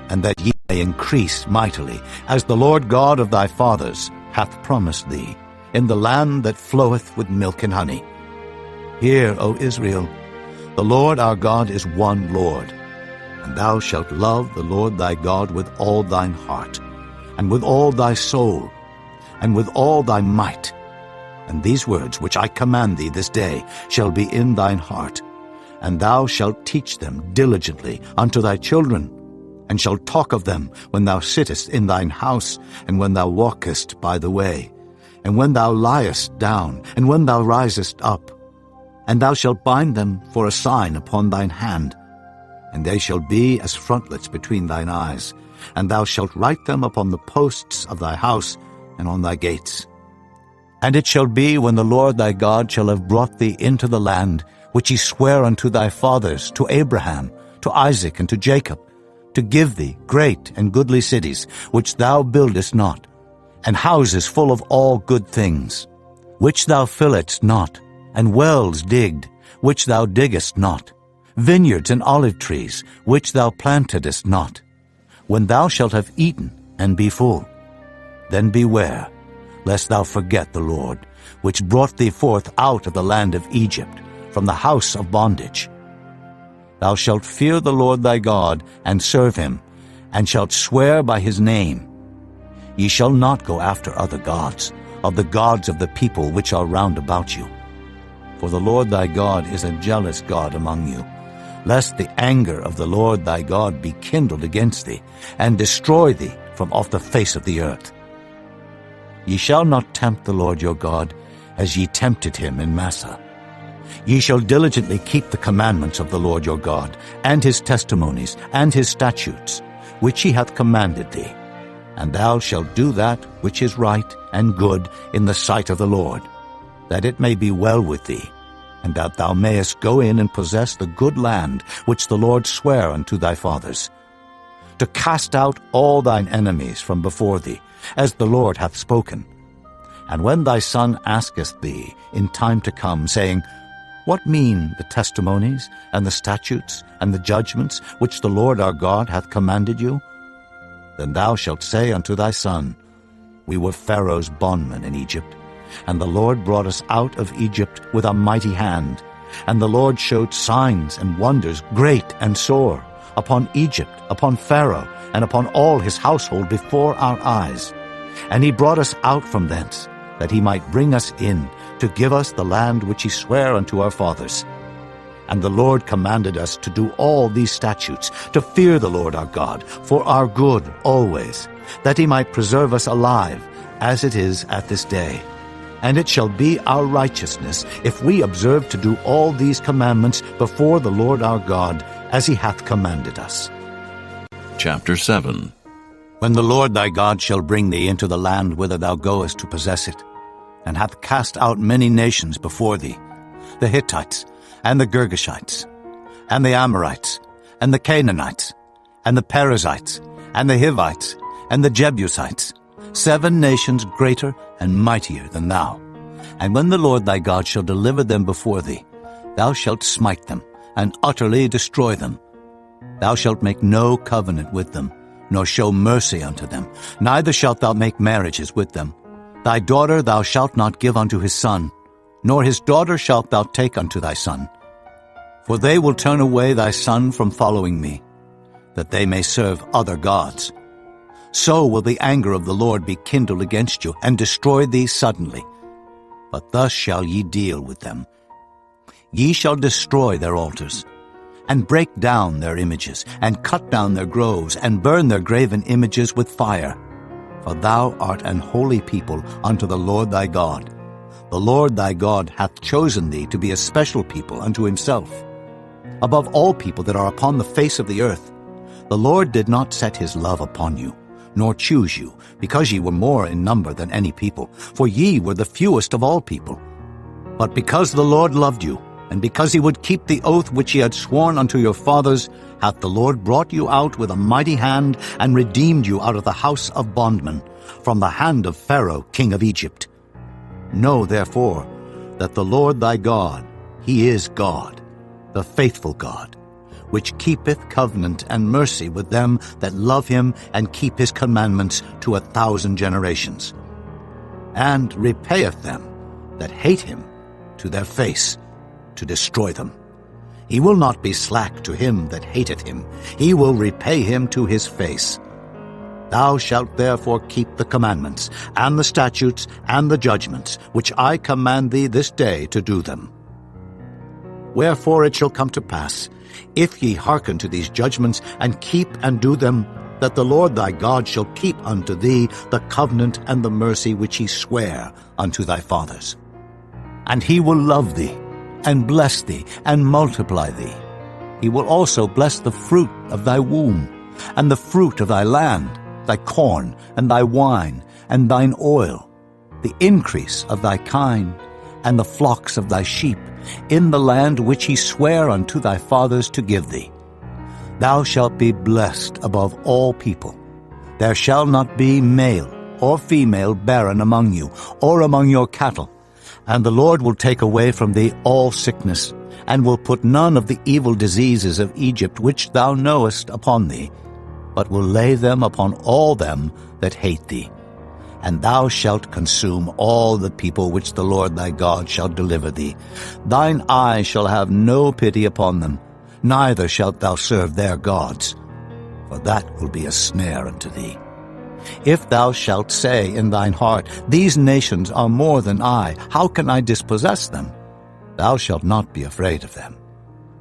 Speaker 2: and that ye may increase mightily, as the Lord God of thy fathers hath promised thee, in the land that floweth with milk and honey. Hear, O Israel, the Lord our God is one Lord, and thou shalt love the Lord thy God with all thine heart, and with all thy soul, and with all thy might. And these words which I command thee this day shall be in thine heart, and thou shalt teach them diligently unto thy children, and shalt talk of them when thou sittest in thine house, and when thou walkest by the way, and when thou liest down, and when thou risest up. And thou shalt bind them for a sign upon thine hand, and they shall be as frontlets between thine eyes, and thou shalt write them upon the posts of thy house and on thy gates. And it shall be, when the Lord thy God shall have brought thee into the land, which he sware unto thy fathers, to Abraham, to Isaac, and to Jacob, to give thee great and goodly cities, which thou buildest not, and houses full of all good things, which thou filledst not, and wells digged, which thou diggest not, vineyards and olive trees, which thou plantedest not. When thou shalt have eaten and be full, then beware, lest thou forget the Lord, which brought thee forth out of the land of Egypt, from the house of bondage. Thou shalt fear the Lord thy God, and serve him, and shalt swear by his name. Ye shall not go after other gods, of the gods of the people which are round about you. For the Lord thy God is a jealous God among you, lest the anger of the Lord thy God be kindled against thee, and destroy thee from off the face of the earth. Ye shall not tempt the Lord your God, as ye tempted him in Massah. Ye shall diligently keep the commandments of the Lord your God, and his testimonies, and his statutes, which he hath commanded thee. And thou shalt do that which is right and good in the sight of the Lord, that it may be well with thee, and that thou mayest go in and possess the good land which the Lord sware unto thy fathers, to cast out all thine enemies from before thee, as the Lord hath spoken. And when thy son asketh thee in time to come, saying, What mean the testimonies, and the statutes, and the judgments, which the Lord our God hath commanded you? Then thou shalt say unto thy son, We were Pharaoh's bondmen in Egypt, and the Lord brought us out of Egypt with a mighty hand. And the Lord showed signs and wonders great and sore upon Egypt, upon Pharaoh, and upon all his household before our eyes. And he brought us out from thence, that he might bring us in, to give us the land which he sware unto our fathers. And the Lord commanded us to do all these statutes, to fear the Lord our God, for our good always, that he might preserve us alive, as it is at this day. And it shall be our righteousness, if we observe to do all these commandments before the Lord our God, as he hath commanded us.
Speaker 1: Chapter 7.
Speaker 2: When the Lord thy God shall bring thee into the land whither thou goest to possess it, and hath cast out many nations before thee, the Hittites, and the Girgashites, and the Amorites, and the Canaanites, and the Perizzites, and the Hivites, and the Jebusites, 7 nations greater and mightier than thou. And when the Lord thy God shall deliver them before thee, thou shalt smite them, and utterly destroy them. Thou shalt make no covenant with them, nor show mercy unto them, neither shalt thou make marriages with them. Thy daughter thou shalt not give unto his son, nor his daughter shalt thou take unto thy son. For they will turn away thy son from following me, that they may serve other gods. So will the anger of the Lord be kindled against you, and destroy thee suddenly. But thus shall ye deal with them. Ye shall destroy their altars, and break down their images, and cut down their groves, and burn their graven images with fire. For thou art an holy people unto the Lord thy God. The Lord thy God hath chosen thee to be a special people unto himself. Above all people that are upon the face of the earth, the Lord did not set his love upon you, nor choose you, because ye were more in number than any people, for ye were the fewest of all people. But because the Lord loved you, and because he would keep the oath which he had sworn unto your fathers, hath the Lord brought you out with a mighty hand, and redeemed you out of the house of bondmen, from the hand of Pharaoh king of Egypt. Know therefore that the Lord thy God, he is God, the faithful God, which keepeth covenant and mercy with them that love him and keep his commandments to 1,000 generations, and repayeth them that hate him to their face, to destroy them. He will not be slack to him that hateth him. He will repay him to his face. Thou shalt therefore keep the commandments, and the statutes, and the judgments, which I command thee this day to do them. Wherefore it shall come to pass, if ye hearken to these judgments, and keep and do them, that the Lord thy God shall keep unto thee the covenant and the mercy which he sware unto thy fathers. And he will love thee, and bless thee, and multiply thee. He will also bless the fruit of thy womb, and the fruit of thy land, thy corn, and thy wine, and thine oil, the increase of thy kine, and the flocks of thy sheep, in the land which he sware unto thy fathers to give thee. Thou shalt be blessed above all people. There shall not be male or female barren among you, or among your cattle. And the Lord will take away from thee all sickness, and will put none of the evil diseases of Egypt which thou knowest upon thee, but will lay them upon all them that hate thee. And thou shalt consume all the people which the Lord thy God shall deliver thee. Thine eye shall have no pity upon them, neither shalt thou serve their gods, for that will be a snare unto thee. If thou shalt say in thine heart, These nations are more than I, how can I dispossess them? Thou shalt not be afraid of them,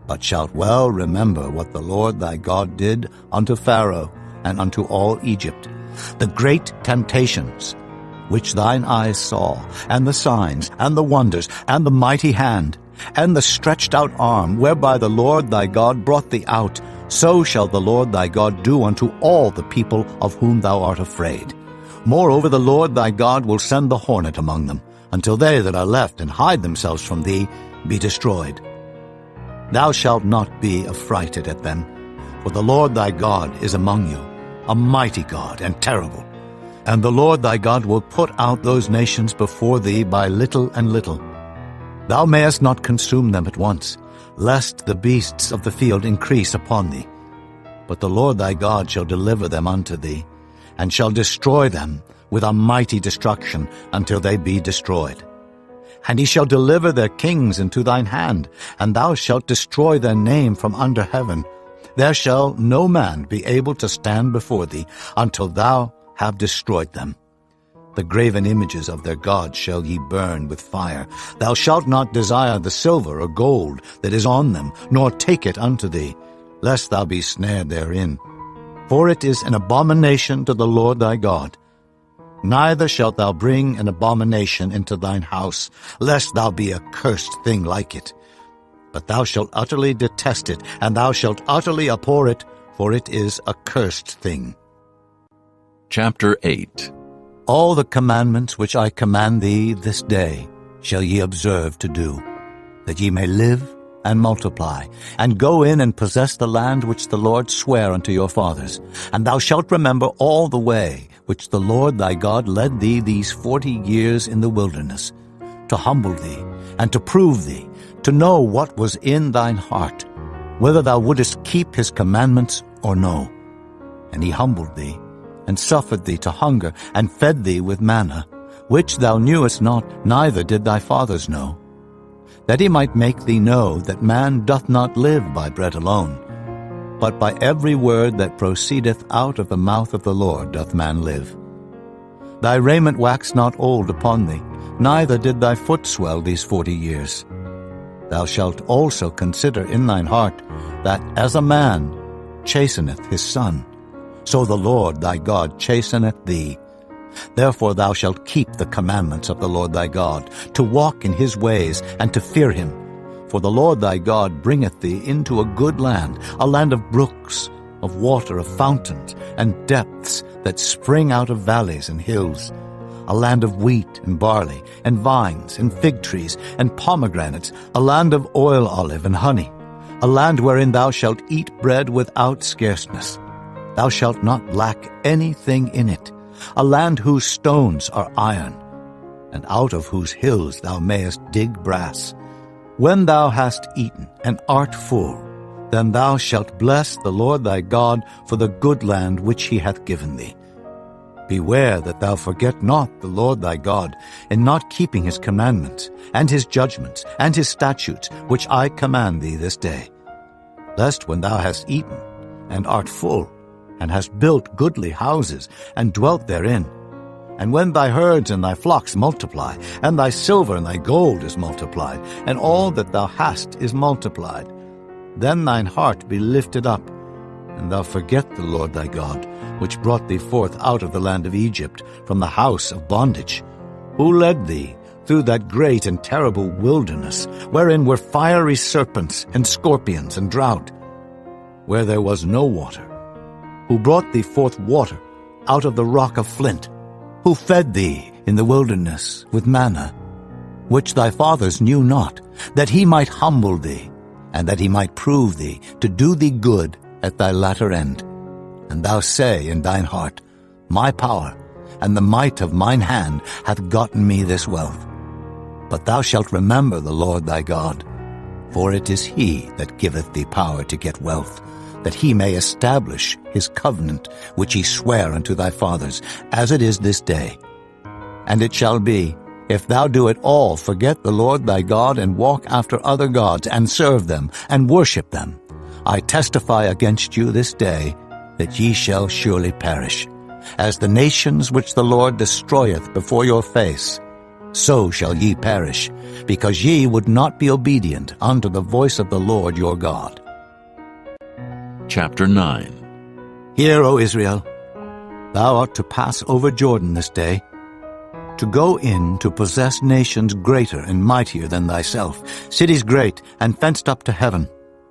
Speaker 2: but shalt well remember what the Lord thy God did unto Pharaoh and unto all Egypt, the great temptations, which thine eyes saw, and the signs, and the wonders, and the mighty hand, and the stretched out arm, whereby the Lord thy God brought thee out, so shall the Lord thy God do unto all the people of whom thou art afraid. Moreover, the Lord thy God will send the hornet among them, until they that are left and hide themselves from thee be destroyed. Thou shalt not be affrighted at them, for the Lord thy God is among you, a mighty God and terrible. And the Lord thy God will put out those nations before thee by little and little. Thou mayest not consume them at once, lest the beasts of the field increase upon thee. But the Lord thy God shall deliver them unto thee, and shall destroy them with a mighty destruction until they be destroyed. And he shall deliver their kings into thine hand, and thou shalt destroy their name from under heaven. There shall no man be able to stand before thee until thou have destroyed them. The graven images of their gods shall ye burn with fire. Thou shalt not desire the silver or gold that is on them, nor take it unto thee, lest thou be snared therein. For it is an abomination to the Lord thy God. Neither shalt thou bring an abomination into thine house, lest thou be a cursed thing like it. But thou shalt utterly detest it, and thou shalt utterly abhor it, for it is a cursed thing.
Speaker 1: Chapter 8.
Speaker 2: All the commandments which I command thee this day shall ye observe to do, that ye may live and multiply, and go in and possess the land which the Lord sware unto your fathers. And thou shalt remember all the way which the Lord thy God led thee these 40 years in the wilderness, to humble thee, and to prove thee, to know what was in thine heart, whether thou wouldest keep his commandments or no. And he humbled thee, and suffered thee to hunger, and fed thee with manna, which thou knewest not, neither did thy fathers know, that he might make thee know that man doth not live by bread alone, but by every word that proceedeth out of the mouth of the Lord doth man live. Thy raiment waxed not old upon thee, neither did thy foot swell these 40 years. Thou shalt also consider in thine heart that as a man chasteneth his son, so the Lord thy God chasteneth thee. Therefore thou shalt keep the commandments of the Lord thy God, to walk in his ways, and to fear him. For the Lord thy God bringeth thee into a good land, a land of brooks, of water, of fountains, and depths that spring out of valleys and hills, a land of wheat and barley, and vines, and fig trees, and pomegranates, a land of oil olive and honey, a land wherein thou shalt eat bread without scarceness. Thou shalt not lack anything in it, a land whose stones are iron, and out of whose hills thou mayest dig brass. When thou hast eaten and art full, then thou shalt bless the Lord thy God for the good land which he hath given thee. Beware that thou forget not the Lord thy God in not keeping his commandments, and his judgments, and his statutes, which I command thee this day. Lest when thou hast eaten and art full, and hast built goodly houses, and dwelt therein, and when thy herds and thy flocks multiply, and thy silver and thy gold is multiplied, and all that thou hast is multiplied, then thine heart be lifted up, and thou forget the Lord thy God, which brought thee forth out of the land of Egypt, from the house of bondage, who led thee through that great and terrible wilderness, wherein were fiery serpents and scorpions and drought, where there was no water, who brought thee forth water out of the rock of flint, who fed thee in the wilderness with manna, which thy fathers knew not, that he might humble thee, and that he might prove thee, to do thee good at thy latter end. And thou say in thine heart, My power and the might of mine hand hath gotten me this wealth. But thou shalt remember the Lord thy God, for it is he that giveth thee power to get wealth, that he may establish his covenant which he sware unto thy fathers, as it is this day. And it shall be, if thou do at all forget the Lord thy God, and walk after other gods, and serve them, and worship them, I testify against you this day, that ye shall surely perish. As the nations which the Lord destroyeth before your face, so shall ye perish, because ye would not be obedient unto the voice of the Lord your God.
Speaker 1: Chapter 9.
Speaker 2: Hear, O Israel, Thou art to pass over Jordan this day, to go in to possess nations greater and mightier than thyself, cities great and fenced up to heaven,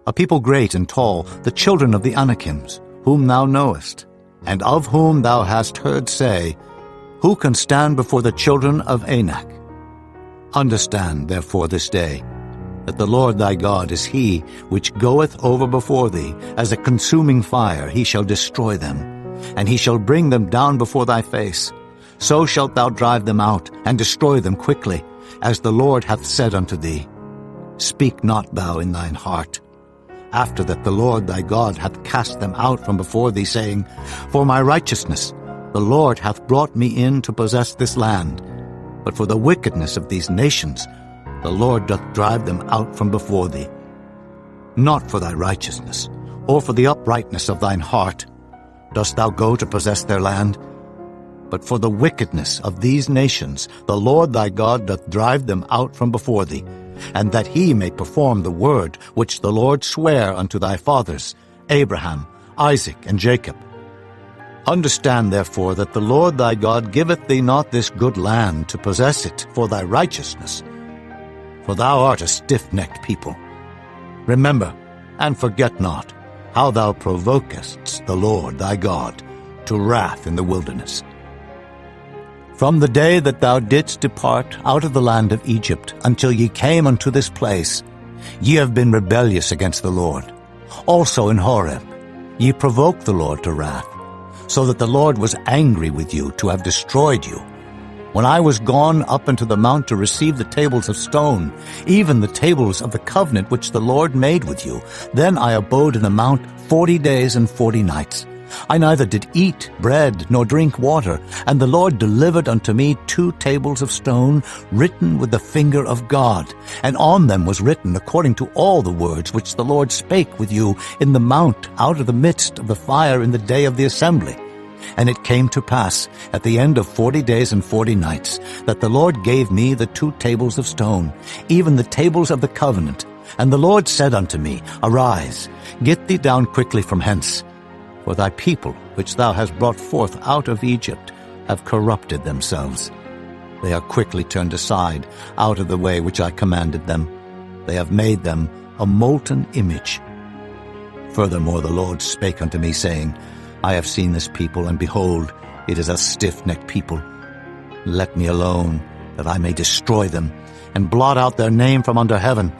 Speaker 2: a people great and tall, the children of the Anakims, whom thou knowest, and of whom thou hast heard say, Who can stand before the children of Anak? Understand, therefore, this day, that the Lord thy God is he which goeth over before thee as a consuming fire. He shall destroy them, and he shall bring them down before thy face. So shalt thou drive them out, and destroy them quickly, as the Lord hath said unto thee. Speak not thou in thine heart, after that the Lord thy God hath cast them out from before thee, saying, For my righteousness the Lord hath brought me in to possess this land. But for the wickedness of these nations the Lord doth drive them out from before thee. Not for thy righteousness, or for the uprightness of thine heart, dost thou go to possess their land, but for the wickedness of these nations the Lord thy God doth drive them out from before thee, and that he may perform the word which the Lord sware unto thy fathers, Abraham, Isaac, and Jacob. Understand therefore that the Lord thy God giveth thee not this good land to possess it for thy righteousness, for thou art a stiff-necked people. Remember, and forget not, how thou provokest the Lord thy God to wrath in the wilderness. From the day that thou didst depart out of the land of Egypt until ye came unto this place, ye have been rebellious against the Lord. Also in Horeb ye provoked the Lord to wrath, so that the Lord was angry with you to have destroyed you. When I was gone up into the mount to receive the tables of stone, even the tables of the covenant which the Lord made with you, then I abode in the mount 40 days and 40 nights. I neither did eat bread nor drink water, and the Lord delivered unto me 2 tables of stone, written with the finger of God, and on them was written according to all the words which the Lord spake with you in the mount out of the midst of the fire in the day of the assembly. And it came to pass, at the end of 40 days and 40 nights, that the Lord gave me the 2 tables of stone, even the tables of the covenant. And the Lord said unto me, Arise, get thee down quickly from hence. For thy people, which thou hast brought forth out of Egypt, have corrupted themselves. They are quickly turned aside out of the way which I commanded them. They have made them a molten image. Furthermore the Lord spake unto me, saying, I have seen this people, and behold, it is a stiff-necked people. Let me alone, that I may destroy them, and blot out their name from under heaven.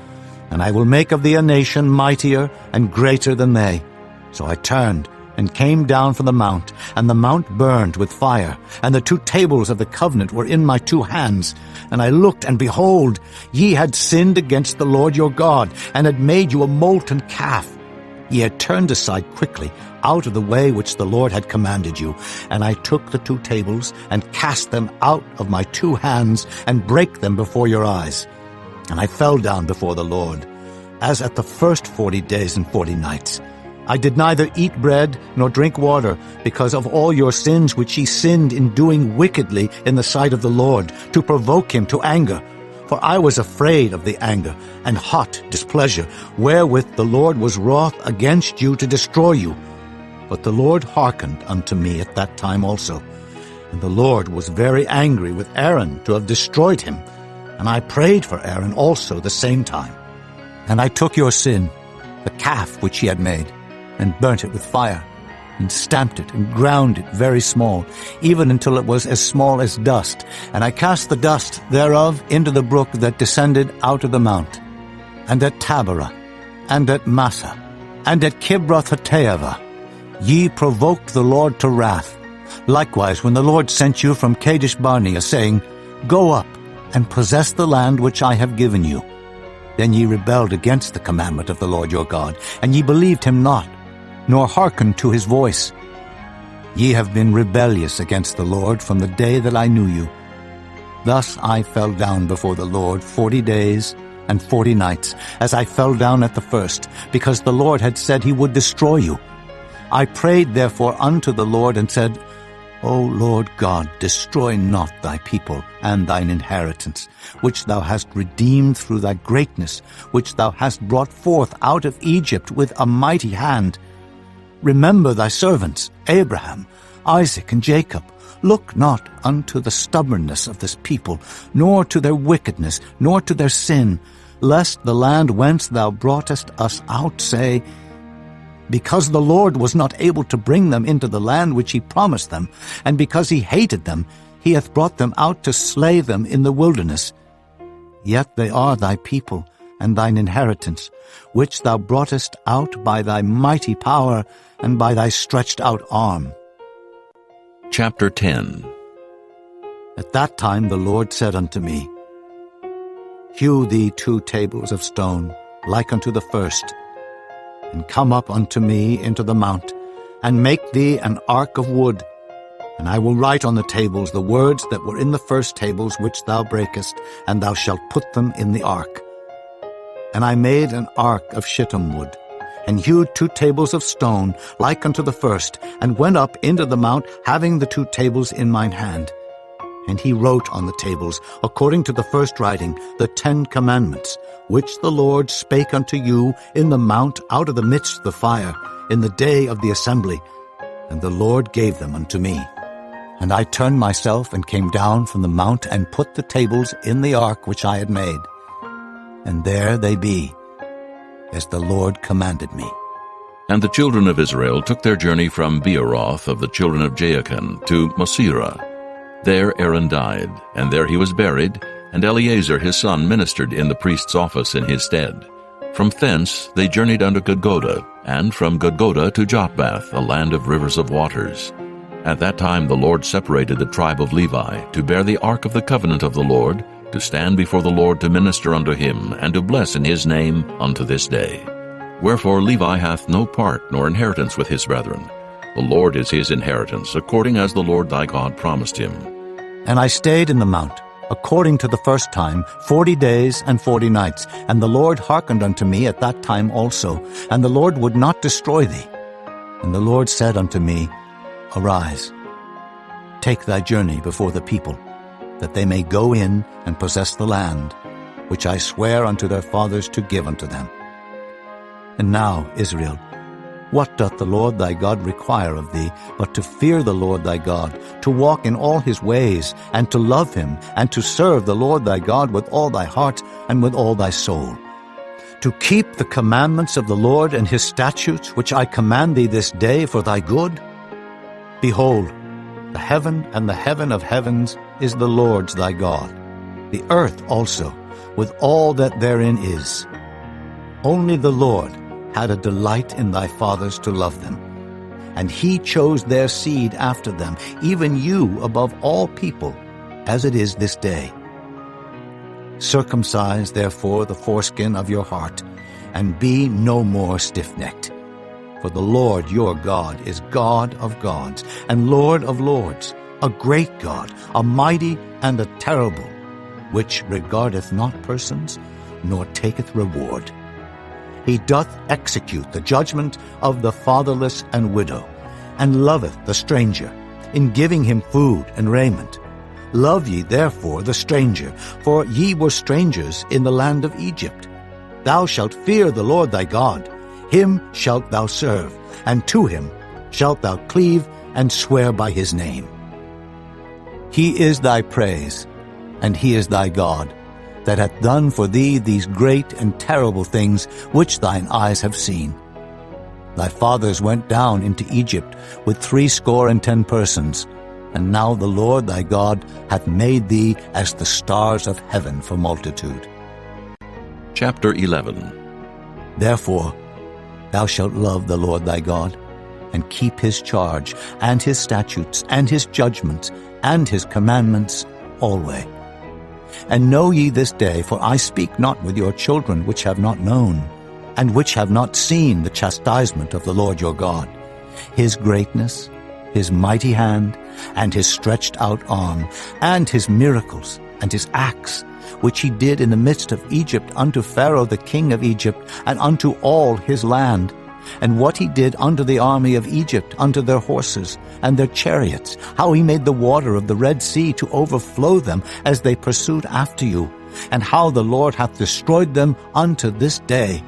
Speaker 2: And I will make of thee a nation mightier and greater than they. So I turned, and came down from the mount, and the mount burned with fire, and the 2 tables of the covenant were in my 2 hands. And I looked, and behold, ye had sinned against the Lord your God, and had made you a molten calf. Ye had turned aside quickly out of the way which the Lord had commanded you. And I took the 2 tables, and cast them out of my 2 hands, and brake them before your eyes. And I fell down before the Lord, as at the first 40 days and 40 nights. I did neither eat bread nor drink water, because of all your sins which ye sinned in doing wickedly in the sight of the Lord, to provoke him to anger. For I was afraid of the anger and hot displeasure, wherewith the Lord was wroth against you to destroy you. But the Lord hearkened unto me at that time also. And the Lord was very angry with Aaron to have destroyed him. And I prayed for Aaron also the same time. And I took your sin, the calf which ye had made, and burnt it with fire, and stamped it, and ground it very small, even until it was as small as dust. And I cast the dust thereof into the brook that descended out of the mount. And at Taberah, and at Massa, and at Kibroth-hattaavah, ye provoked the Lord to wrath. Likewise, when the Lord sent you from Kadesh-barnea, saying, Go up, and possess the land which I have given you. Then ye rebelled against the commandment of the Lord your God, and ye believed him not, nor hearkened to his voice. Ye have been rebellious against the Lord from the day that I knew you. Thus I fell down before the Lord 40 days and 40 nights, as I fell down at the first, because the Lord had said he would destroy you. I prayed therefore unto the Lord, and said, O Lord God, destroy not thy people and thine inheritance, which thou hast redeemed through thy greatness, which thou hast brought forth out of Egypt with a mighty hand. Remember thy servants, Abraham, Isaac and Jacob. Look not unto the stubbornness of this people, nor to their wickedness, nor to their sin, lest the land whence thou broughtest us out say, because the Lord was not able to bring them into the land which he promised them, and because he hated them, he hath brought them out to slay them in the wilderness. Yet they are thy people, and thine inheritance, which thou broughtest out by thy mighty power, and by thy stretched out arm.
Speaker 1: Chapter 10.
Speaker 2: At that time the Lord said unto me, Hew thee 2 tables of stone, like unto the first, and come up unto me into the mount, and make thee an ark of wood. And I will write on the tables the words that were in the first tables which thou breakest, and thou shalt put them in the ark. And I made an ark of shittim wood, and hewed 2 tables of stone, like unto the first, and went up into the mount, having the 2 tables in mine hand. And he wrote on the tables, according to the first writing, the 10 commandments, which the Lord spake unto you in the mount out of the midst of the fire, in the day of the assembly. And the Lord gave them unto me. And I turned myself and came down from the mount, and put the tables in the ark which I had made. And there they be, as the Lord commanded me.
Speaker 1: And the children of Israel took their journey from Beeroth of the children of Jaachan to Mosera. There Aaron died, and there he was buried, and Eleazar his son ministered in the priest's office in his stead. From thence they journeyed unto Gudgoda, and from Gudgoda to Jotbath, a land of rivers of waters. At that time the Lord separated the tribe of Levi, to bear the ark of the covenant of the Lord, to stand before the Lord to minister unto him, and to bless in his name unto this day. Wherefore Levi hath no part nor inheritance with his brethren. The Lord is his inheritance, according as the Lord thy God promised him.
Speaker 2: And I stayed in the mount, according to the first time, 40 days and 40 nights. And the Lord hearkened unto me at that time also, and the Lord would not destroy thee. And the Lord said unto me, Arise, take thy journey before the people, that they may go in and possess the land, which I swear unto their fathers to give unto them. And now, Israel, what doth the Lord thy God require of thee, but to fear the Lord thy God, to walk in all his ways, and to love him, and to serve the Lord thy God with all thy heart and with all thy soul, to keep the commandments of the Lord and his statutes, which I command thee this day for thy good? Behold, the heaven and the heaven of heavens is the Lord's thy God, the earth also, with all that therein is. Only the Lord had a delight in thy fathers to love them, and he chose their seed after them, even you above all people, as it is this day. Circumcise therefore the foreskin of your heart, and be no more stiff-necked. For the Lord your God is God of gods, and Lord of lords, a great God, a mighty and a terrible, which regardeth not persons, nor taketh reward. He doth execute the judgment of the fatherless and widow, and loveth the stranger, in giving him food and raiment. Love ye therefore the stranger, for ye were strangers in the land of Egypt. Thou shalt fear the Lord thy God, him shalt thou serve, and to him shalt thou cleave and swear by his name. He is thy praise, and he is thy God, that hath done for thee these great and terrible things which thine eyes have seen. Thy fathers went down into Egypt with 70 persons, and now the Lord thy God hath made thee as the stars of heaven for multitude.
Speaker 1: Chapter 11.
Speaker 2: Therefore thou shalt love the Lord thy God, and keep his charge, and his statutes, and his judgments, and his commandments alway. And know ye this day, for I speak not with your children which have not known, and which have not seen the chastisement of the Lord your God, his greatness, his mighty hand, and his stretched out arm, and his miracles, and his acts, which he did in the midst of Egypt unto Pharaoh the king of Egypt, and unto all his land, and what he did unto the army of Egypt, unto their horses and their chariots, how he made the water of the Red Sea to overflow them as they pursued after you, and how the Lord hath destroyed them unto this day,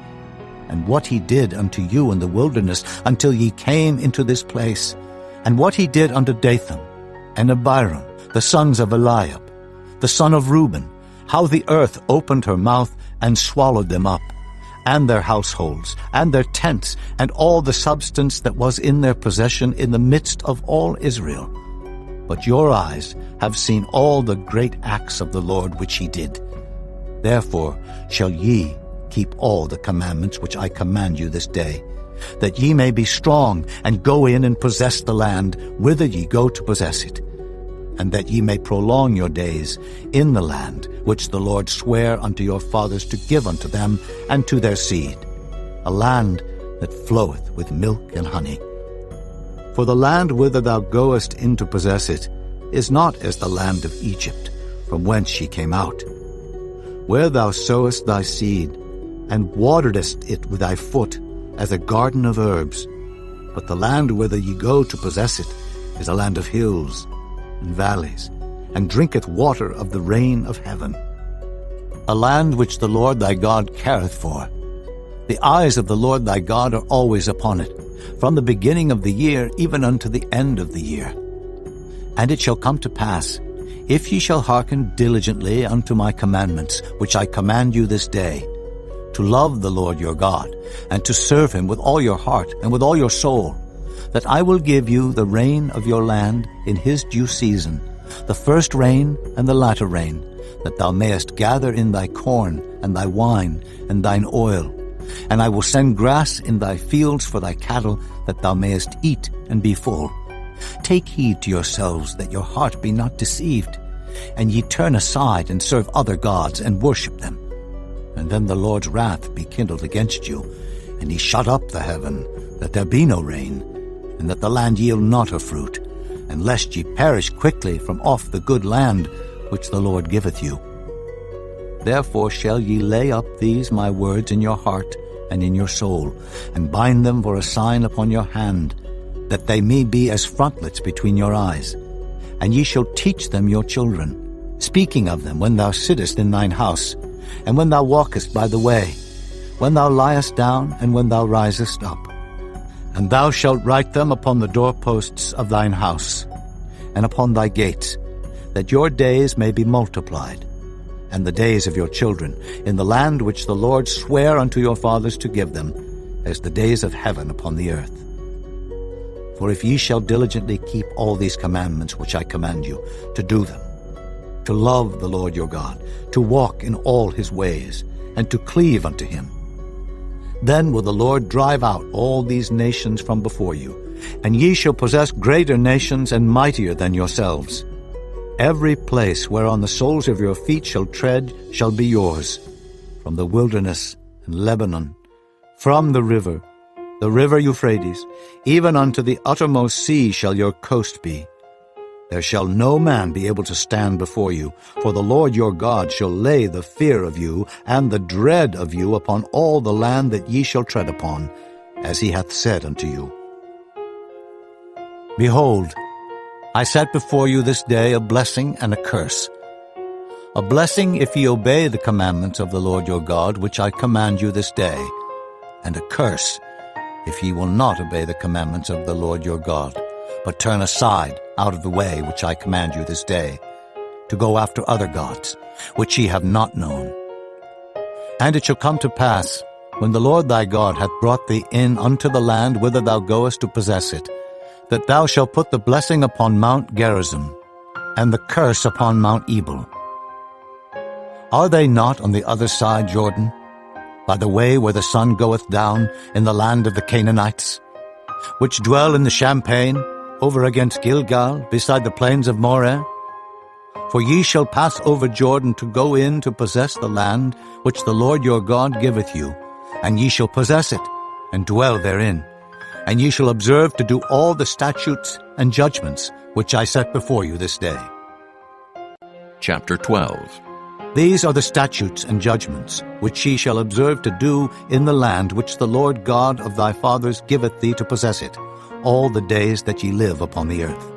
Speaker 2: and what he did unto you in the wilderness until ye came into this place, and what he did unto Dathan and Abiram, the sons of Eliab, the son of Reuben, how the earth opened her mouth and swallowed them up, and their households, and their tents, and all the substance that was in their possession in the midst of all Israel. But your eyes have seen all the great acts of the Lord which he did. Therefore shall ye keep all the commandments which I command you this day, that ye may be strong, and go in and possess the land whither ye go to possess it, and that ye may prolong your days in the land which the Lord sware unto your fathers to give unto them and to their seed, a land that floweth with milk and honey. For the land whither thou goest in to possess it is not as the land of Egypt, from whence ye came out, where thou sowest thy seed, and waterest it with thy foot, as a garden of herbs. But the land whither ye go to possess it is a land of hills and valleys, and drinketh water of the rain of heaven, a land which the Lord thy God careth for. The eyes of the Lord thy God are always upon it, from the beginning of the year even unto the end of the year. And it shall come to pass, if ye shall hearken diligently unto my commandments, which I command you this day, to love the Lord your God, and to serve him with all your heart and with all your soul, that I will give you the rain of your land in his due season, the first rain and the latter rain, that thou mayest gather in thy corn and thy wine and thine oil. And I will send grass in thy fields for thy cattle, that thou mayest eat and be full. Take heed to yourselves that your heart be not deceived, and ye turn aside and serve other gods and worship them. And then the Lord's wrath be kindled against you, and he shut up the heaven, that there be no rain, and that the land yield not her fruit, and lest ye perish quickly from off the good land which the Lord giveth you. Therefore shall ye lay up these my words in your heart and in your soul, and bind them for a sign upon your hand, that they may be as frontlets between your eyes. And ye shall teach them your children, speaking of them when thou sittest in thine house, and when thou walkest by the way, when thou liest down, and when thou risest up. And thou shalt write them upon the doorposts of thine house, and upon thy gates, that your days may be multiplied, and the days of your children, in the land which the Lord sware unto your fathers to give them, as the days of heaven upon the earth. For if ye shall diligently keep all these commandments which I command you, to do them, to love the Lord your God, to walk in all his ways, and to cleave unto him, then will the Lord drive out all these nations from before you, and ye shall possess greater nations and mightier than yourselves. Every place whereon the soles of your feet shall tread shall be yours, from the wilderness and Lebanon, from the river Euphrates, even unto the uttermost sea shall your coast be. There shall no man be able to stand before you, for the Lord your God shall lay the fear of you and the dread of you upon all the land that ye shall tread upon, as he hath said unto you. Behold, I set before you this day a blessing and a curse. A blessing if ye obey the commandments of the Lord your God, which I command you this day, and a curse if ye will not obey the commandments of the Lord your God, but turn aside out of the way which I command you this day, to go after other gods, which ye have not known. And it shall come to pass, when the Lord thy God hath brought thee in unto the land whither thou goest to possess it, that thou shalt put the blessing upon Mount Gerizim, and the curse upon Mount Ebal. Are they not on the other side Jordan, by the way where the sun goeth down, in the land of the Canaanites, which dwell in the champaign, over against Gilgal, beside the plains of Moreh? For ye shall pass over Jordan to go in to possess the land which the Lord your God giveth you, and ye shall possess it, and dwell therein. And ye shall observe to do all the statutes and judgments which I set before you this day.
Speaker 1: Chapter 12.
Speaker 2: These are the statutes and judgments which ye shall observe to do in the land which the Lord God of thy fathers giveth thee to possess it, all the days that ye live upon the earth.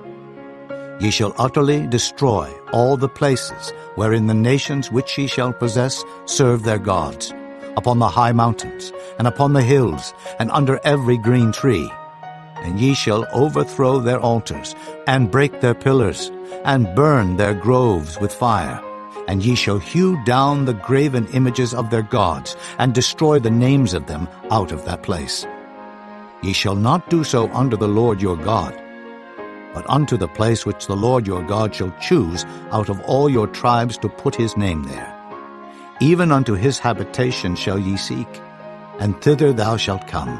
Speaker 2: Ye shall utterly destroy all the places wherein the nations which ye shall possess serve their gods, upon the high mountains, and upon the hills, and under every green tree. and ye shall overthrow their altars, and break their pillars, and burn their groves with fire. And ye shall hew down the graven images of their gods, and destroy the names of them out of that place. Ye shall not do so unto the Lord your God, but unto the place which the Lord your God shall choose out of all your tribes to put his name there. Even unto his habitation shall ye seek, and thither thou shalt come.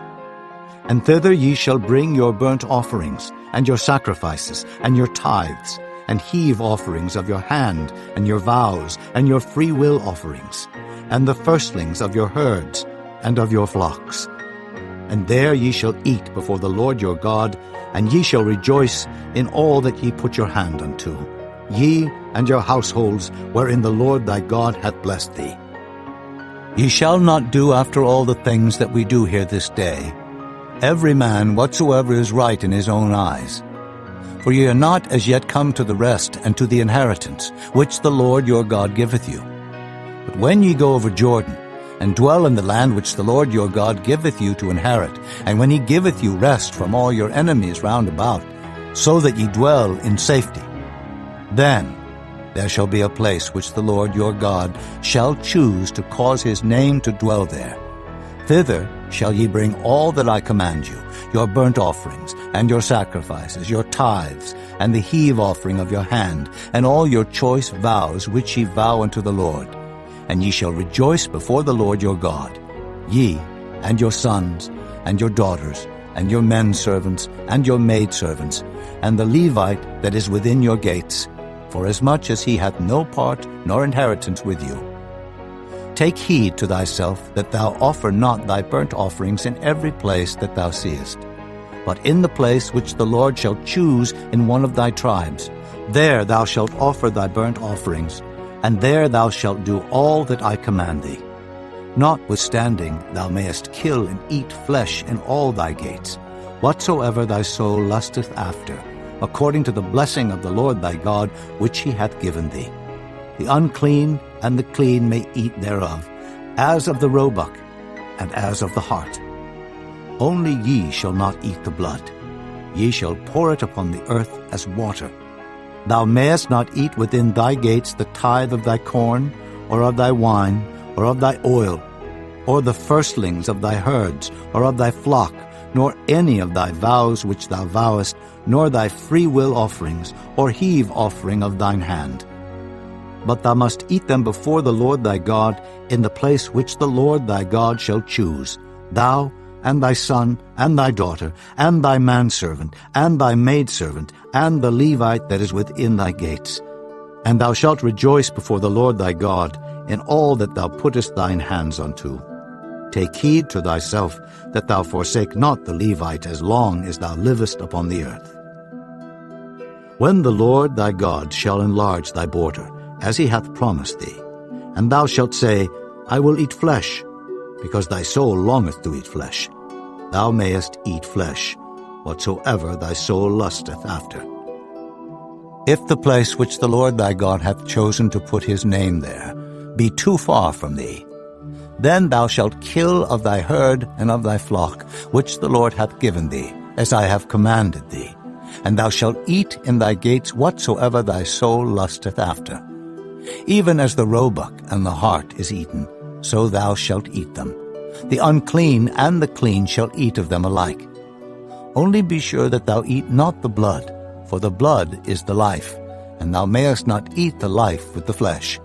Speaker 2: And thither ye shall bring your burnt offerings, and your sacrifices, and your tithes, and heave offerings of your hand, and your vows, and your freewill offerings, and the firstlings of your herds, and of your flocks. And there ye shall eat before the Lord your God, and ye shall rejoice in all that ye put your hand unto, ye and your households wherein the Lord thy God hath blessed thee. Ye shall not do after all the things that we do here this day, every man whatsoever is right in his own eyes. For ye are not as yet come to the rest and to the inheritance, which the Lord your God giveth you. But when ye go over Jordan, and dwell in the land which the Lord your God giveth you to inherit, and when he giveth you rest from all your enemies round about, so that ye dwell in safety, then there shall be a place which the Lord your God shall choose to cause his name to dwell there. Thither shall ye bring all that I command you, your burnt offerings, and your sacrifices, your tithes, and the heave offering of your hand, and all your choice vows which ye vow unto the Lord. And ye shall rejoice before the Lord your God, ye, and your sons, and your daughters, and your men servants, and your maidservants, and the Levite that is within your gates, forasmuch as he hath no part nor inheritance with you. Take heed to thyself that thou offer not thy burnt offerings in every place that thou seest, but in the place which the Lord shall choose in one of thy tribes. There thou shalt offer thy burnt offerings, and there thou shalt do all that I command thee. Notwithstanding, thou mayest kill and eat flesh in all thy gates, whatsoever thy soul lusteth after, according to the blessing of the Lord thy God, which he hath given thee. The unclean and the clean may eat thereof, as of the roebuck, and as of the hart. Only ye shall not eat the blood. Ye shall pour it upon the earth as water. Thou mayest not eat within thy gates the tithe of thy corn, or of thy wine, or of thy oil, or the firstlings of thy herds, or of thy flock, nor any of thy vows which thou vowest, nor thy freewill offerings, or heave offering of thine hand. But thou must eat them before the Lord thy God in the place which the Lord thy God shall choose, thou, and thy son, and thy daughter, and thy manservant, and thy maidservant, and the Levite that is within thy gates. And thou shalt rejoice before the Lord thy God in all that thou puttest thine hands unto. Take heed to thyself that thou forsake not the Levite as long as thou livest upon the earth. When the Lord thy God shall enlarge thy border, as he hath promised thee, and thou shalt say, I will eat flesh, because thy soul longeth to eat flesh, thou mayest eat flesh, whatsoever thy soul lusteth after. If the place which the Lord thy God hath chosen to put his name there be too far from thee, then thou shalt kill of thy herd and of thy flock, which the Lord hath given thee, as I have commanded thee, and thou shalt eat in thy gates whatsoever thy soul lusteth after. Even as the roebuck and the hart is eaten, so thou shalt eat them. The unclean and the clean shall eat of them alike. Only be sure that thou eat not the blood, for the blood is the life, and thou mayest not eat the life with the flesh.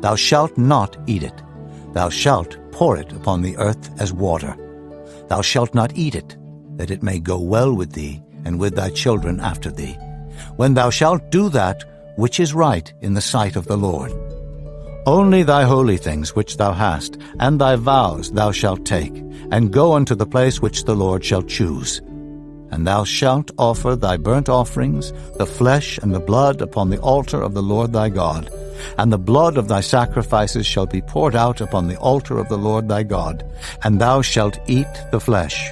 Speaker 2: Thou shalt not eat it. Thou shalt pour it upon the earth as water. Thou shalt not eat it, that it may go well with thee and with thy children after thee, when thou shalt do that which is right in the sight of the Lord. Only thy holy things which thou hast, and thy vows thou shalt take, and go unto the place which the Lord shall choose. And thou shalt offer thy burnt offerings, the flesh and the blood upon the altar of the Lord thy God, and the blood of thy sacrifices shall be poured out upon the altar of the Lord thy God, and thou shalt eat the flesh.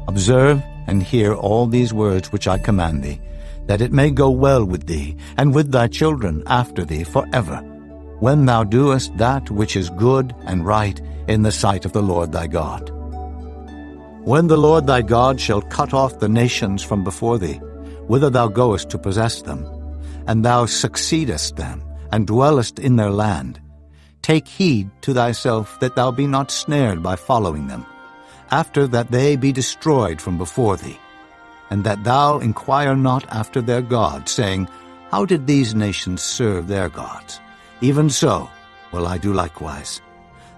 Speaker 2: Observe and hear all these words which I command thee, that it may go well with thee, and with thy children after thee forever, when thou doest that which is good and right in the sight of the Lord thy God. When the Lord thy God shall cut off the nations from before thee, whither thou goest to possess them, and thou succeedest them, and dwellest in their land, take heed to thyself that thou be not snared by following them, after that they be destroyed from before thee, and that thou inquire not after their gods, saying, How did these nations serve their gods? Even so will I do likewise.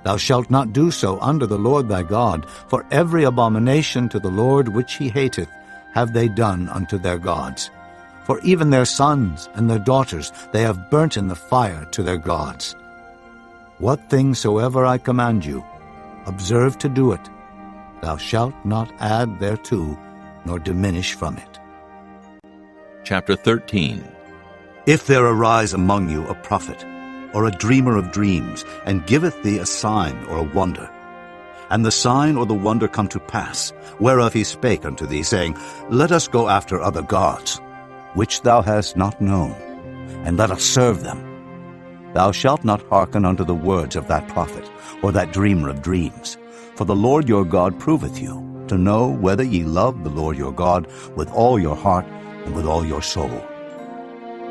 Speaker 2: Thou shalt not do so under the Lord thy God, for every abomination to the Lord which he hateth have they done unto their gods. For even their sons and their daughters they have burnt in the fire to their gods. What thing soever I command you, observe to do it. Thou shalt not add thereto, nor diminish from it.
Speaker 1: Chapter 13.
Speaker 2: If there arise among you a prophet, or a dreamer of dreams, and giveth thee a sign or a wonder, and the sign or the wonder come to pass, whereof he spake unto thee, saying, Let us go after other gods, which thou hast not known, and let us serve them. Thou shalt not hearken unto the words of that prophet, or that dreamer of dreams. For the Lord your God proveth you, to know whether ye love the Lord your God with all your heart and with all your soul.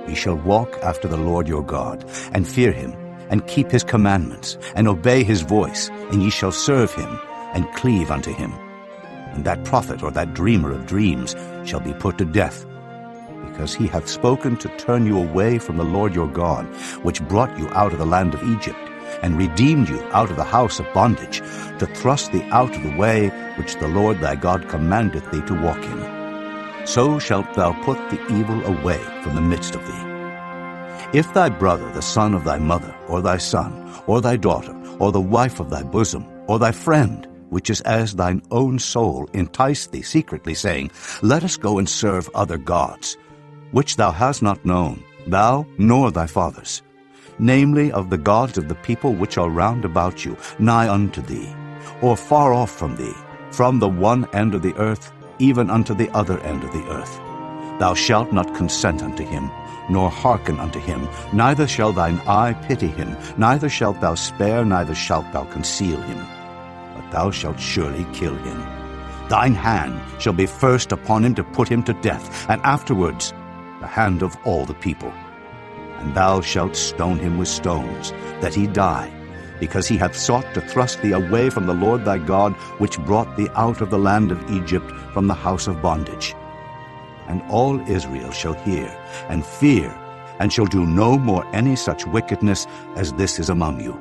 Speaker 2: Ye shall walk after the Lord your God, and fear him, and keep his commandments, and obey his voice, and ye shall serve him, and cleave unto him. And that prophet or that dreamer of dreams shall be put to death, because he hath spoken to turn you away from the Lord your God, which brought you out of the land of Egypt, and redeemed you out of the house of bondage, to thrust thee out of the way which the Lord thy God commandeth thee to walk in. So shalt thou put the evil away from the midst of thee. If thy brother, the son of thy mother, or thy son, or thy daughter, or the wife of thy bosom, or thy friend, which is as thine own soul, entice thee secretly, saying, Let us go and serve other gods, which thou hast not known, thou nor thy fathers, namely of the gods of the people which are round about you, nigh unto thee, or far off from thee, from the one end of the earth even unto the other end of the earth. Thou shalt not consent unto him, nor hearken unto him, neither shall thine eye pity him, neither shalt thou spare, neither shalt thou conceal him. But thou shalt surely kill him. Thine hand shall be first upon him to put him to death, and afterwards the hand of all the people. And thou shalt stone him with stones, that he die, because he hath sought to thrust thee away from the Lord thy God, which brought thee out of the land of Egypt, from the house of bondage. And all Israel shall hear, and fear, and shall do no more any such wickedness as this is among you.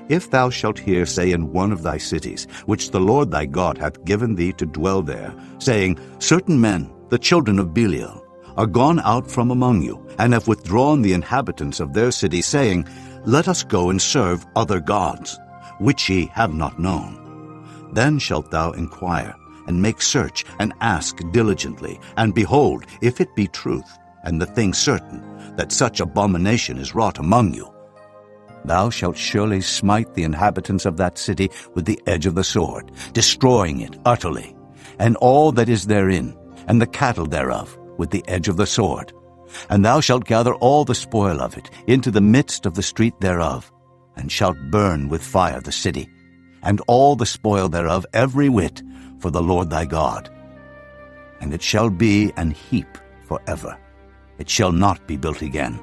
Speaker 2: If thou shalt hear say in one of thy cities, which the Lord thy God hath given thee to dwell there, saying, Certain men, the children of Belial, are gone out from among you, and have withdrawn the inhabitants of their city, saying, Let us go and serve other gods, which ye have not known. Then shalt thou inquire, and make search, and ask diligently, and behold, if it be truth, and the thing certain, that such abomination is wrought among you, thou shalt surely smite the inhabitants of that city with the edge of the sword, destroying it utterly, and all that is therein, and the cattle thereof, with the edge of the sword. And thou shalt gather all the spoil of it into the midst of the street thereof, and shalt burn with fire the city, and all the spoil thereof every whit, for the Lord thy God. And it shall be an heap forever. It shall not be built again.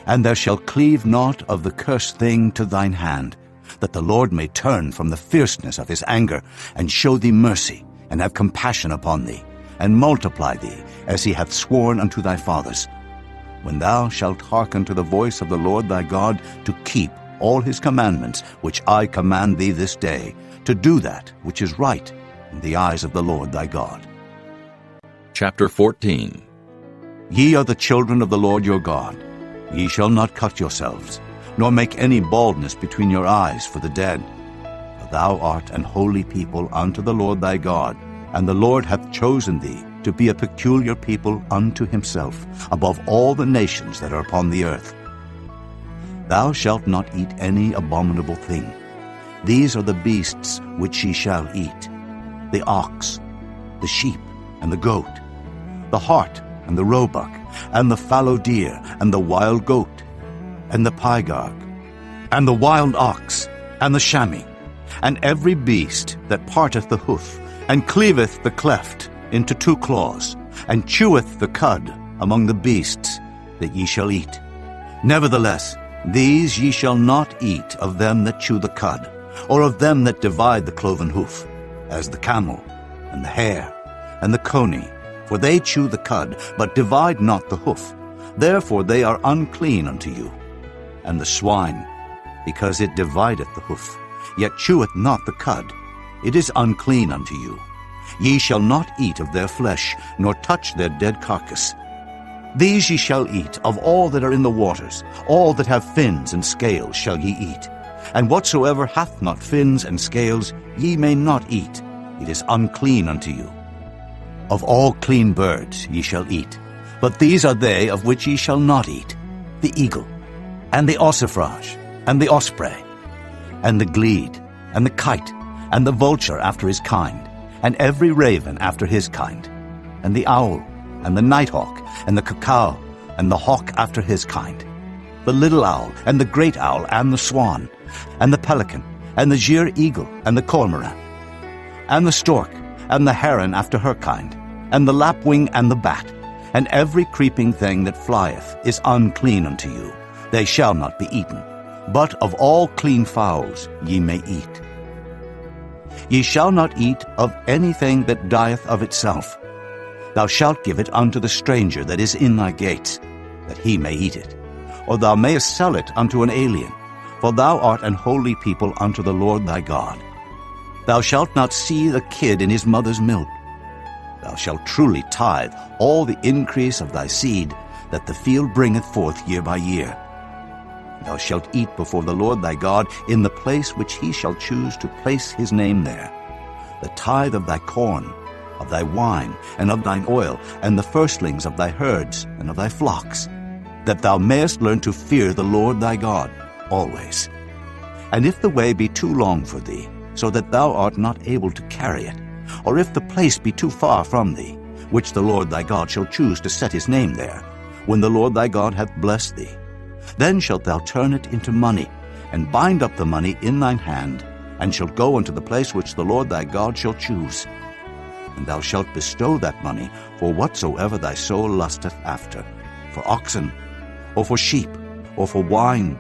Speaker 2: And there shall cleave naught of the cursed thing to thine hand, that the Lord may turn from the fierceness of his anger, and show thee mercy, and have compassion upon thee, and multiply thee, as he hath sworn unto thy fathers, when thou shalt hearken to the voice of the Lord thy God, to keep all his commandments which I command thee this day, to do that which is right in the eyes of the Lord thy God.
Speaker 1: Chapter 14.
Speaker 2: Ye are the children of the Lord your God. Ye shall not cut yourselves, nor make any baldness between your eyes for the dead. For thou art an holy people unto the Lord thy God, and the Lord hath chosen thee to be a peculiar people unto himself, above all the nations that are upon the earth. Thou shalt not eat any abominable thing. These are the beasts which ye shall eat: the ox, the sheep, and the goat, the hart, and the roebuck, and the fallow deer, and the wild goat, and the pygarg, and the wild ox, and the chamois, and every beast that parteth the hoof, and cleaveth the cleft into 2 claws, and cheweth the cud among the beasts that ye shall eat. Nevertheless, these ye shall not eat of them that chew the cud, or of them that divide the cloven hoof, as the camel, and the hare, and the coney, for they chew the cud, but divide not the hoof. Therefore they are unclean unto you. And the swine, because it divideth the hoof, yet cheweth not the cud, it is unclean unto you. Ye shall not eat of their flesh, nor touch their dead carcass. These ye shall eat of all that are in the waters, all that have fins and scales shall ye eat. And whatsoever hath not fins and scales ye may not eat, it is unclean unto you. Of all clean birds ye shall eat, but these are they of which ye shall not eat: the eagle, and the ossifrage, and the osprey, and the glede, and the kite, and the vulture after his kind, and every raven after his kind, and the owl, and the nighthawk, and the cuckoo, and the hawk after his kind, the little owl, and the great owl, and the swan, and the pelican, and the gier eagle, and the cormorant, and the stork, and the heron after her kind, and the lapwing, and the bat, and every creeping thing that flieth is unclean unto you. They shall not be eaten. But of all clean fowls ye may eat. Ye shall not eat of anything that dieth of itself. Thou shalt give it unto the stranger that is in thy gates, that he may eat it. Or thou mayest sell it unto an alien, for thou art an holy people unto the Lord thy God. Thou shalt not see the kid in his mother's milk. Thou shalt truly tithe all the increase of thy seed, that the field bringeth forth year by year. Thou shalt eat before the Lord thy God in the place which he shall choose to place his name there. The tithe of thy corn, of thy wine, and of thine oil, and the firstlings of thy herds and of thy flocks, that thou mayest learn to fear the Lord thy God always. And if the way be too long for thee, so that thou art not able to carry it, or if the place be too far from thee, which the Lord thy God shall choose to set his name there, when the Lord thy God hath blessed thee, then shalt thou turn it into money, and bind up the money in thine hand, and shalt go unto the place which the Lord thy God shall choose. And thou shalt bestow that money for whatsoever thy soul lusteth after, for oxen, or for sheep, or for wine,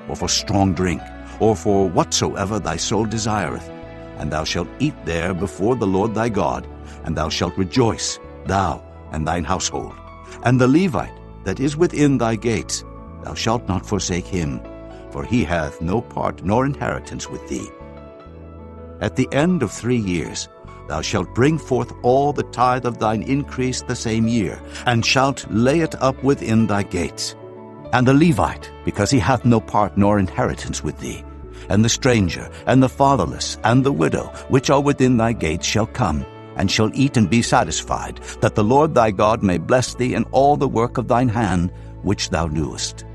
Speaker 2: or for strong drink, or for whatsoever thy soul desireth. And thou shalt eat there before the Lord thy God, and thou shalt rejoice, thou and thine household. And the Levite that is within thy gates, thou shalt not forsake him, for he hath no part nor inheritance with thee. At the end of 3 years thou shalt bring forth all the tithe of thine increase the same year, and shalt lay it up within thy gates. And the Levite, because he hath no part nor inheritance with thee, and the stranger, and the fatherless, and the widow, which are within thy gates, shall come, and shall eat and be satisfied, that the Lord thy God may bless thee in all the work of thine hand, which thou doest.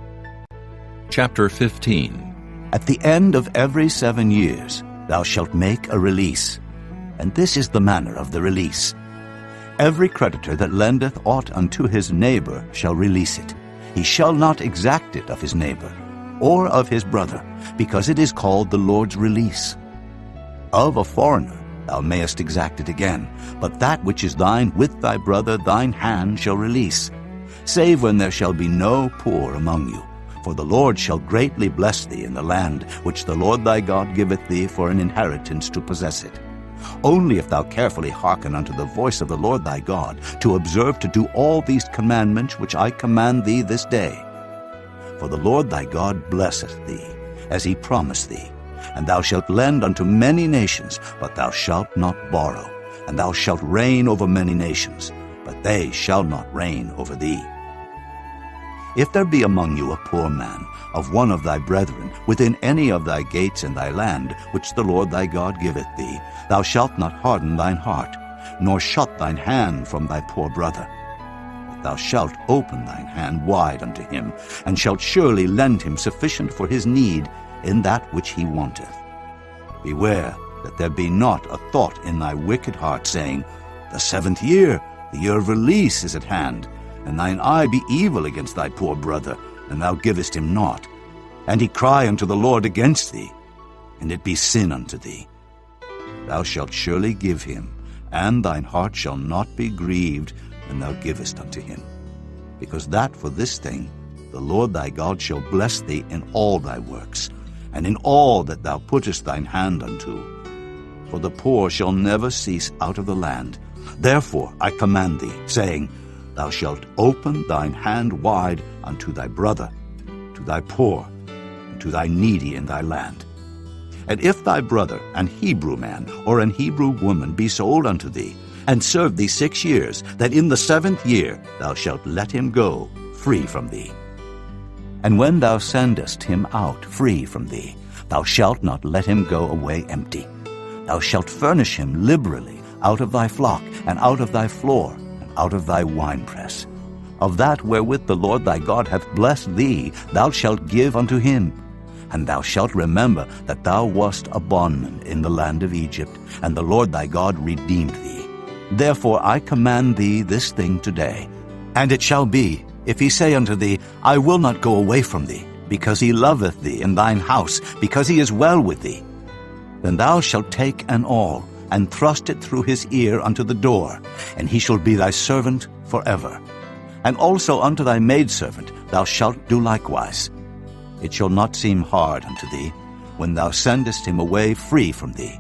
Speaker 1: Chapter 15.
Speaker 2: At the end of every 7 years thou shalt make a release. And this is the manner of the release. Every creditor that lendeth aught unto his neighbor shall release it. He shall not exact it of his neighbor, or of his brother, because it is called the Lord's release. Of a foreigner thou mayest exact it again, but that which is thine with thy brother thine hand shall release, save when there shall be no poor among you. For the Lord shall greatly bless thee in the land which the Lord thy God giveth thee for an inheritance to possess it. Only if thou carefully hearken unto the voice of the Lord thy God, to observe to do all these commandments which I command thee this day. For the Lord thy God blesseth thee, as he promised thee. And thou shalt lend unto many nations, but thou shalt not borrow. And thou shalt reign over many nations, but they shall not reign over thee. If there be among you a poor man, of one of thy brethren, within any of thy gates in thy land, which the Lord thy God giveth thee, thou shalt not harden thine heart, nor shut thine hand from thy poor brother. But thou shalt open thine hand wide unto him, and shalt surely lend him sufficient for his need in that which he wanteth. Beware that there be not a thought in thy wicked heart, saying, The 7th year, the year of release, is at hand, and thine eye be evil against thy poor brother, and thou givest him naught. And he cry unto the Lord against thee, and it be sin unto thee. Thou shalt surely give him, and thine heart shall not be grieved when thou givest unto him. Because that for this thing the Lord thy God shall bless thee in all thy works, and in all that thou puttest thine hand unto. For the poor shall never cease out of the land. Therefore I command thee, saying, Thou shalt open thine hand wide unto thy brother, to thy poor, and to thy needy in thy land. And if thy brother, an Hebrew man or an Hebrew woman, be sold unto thee, and serve thee 6 years, that in the 7th year thou shalt let him go free from thee. And when thou sendest him out free from thee, thou shalt not let him go away empty. Thou shalt furnish him liberally out of thy flock, and out of thy floor, and out of thy winepress. Of that wherewith the Lord thy God hath blessed thee, thou shalt give unto him. And thou shalt remember that thou wast a bondman in the land of Egypt, and the Lord thy God redeemed thee. Therefore I command thee this thing today. And it shall be, if he say unto thee, I will not go away from thee, because he loveth thee and thine house, because he is well with thee, then thou shalt take an awl, and thrust it through his ear unto the door, and he shall be thy servant forever. And also unto thy maidservant thou shalt do likewise. It shall not seem hard unto thee, when thou sendest him away free from thee.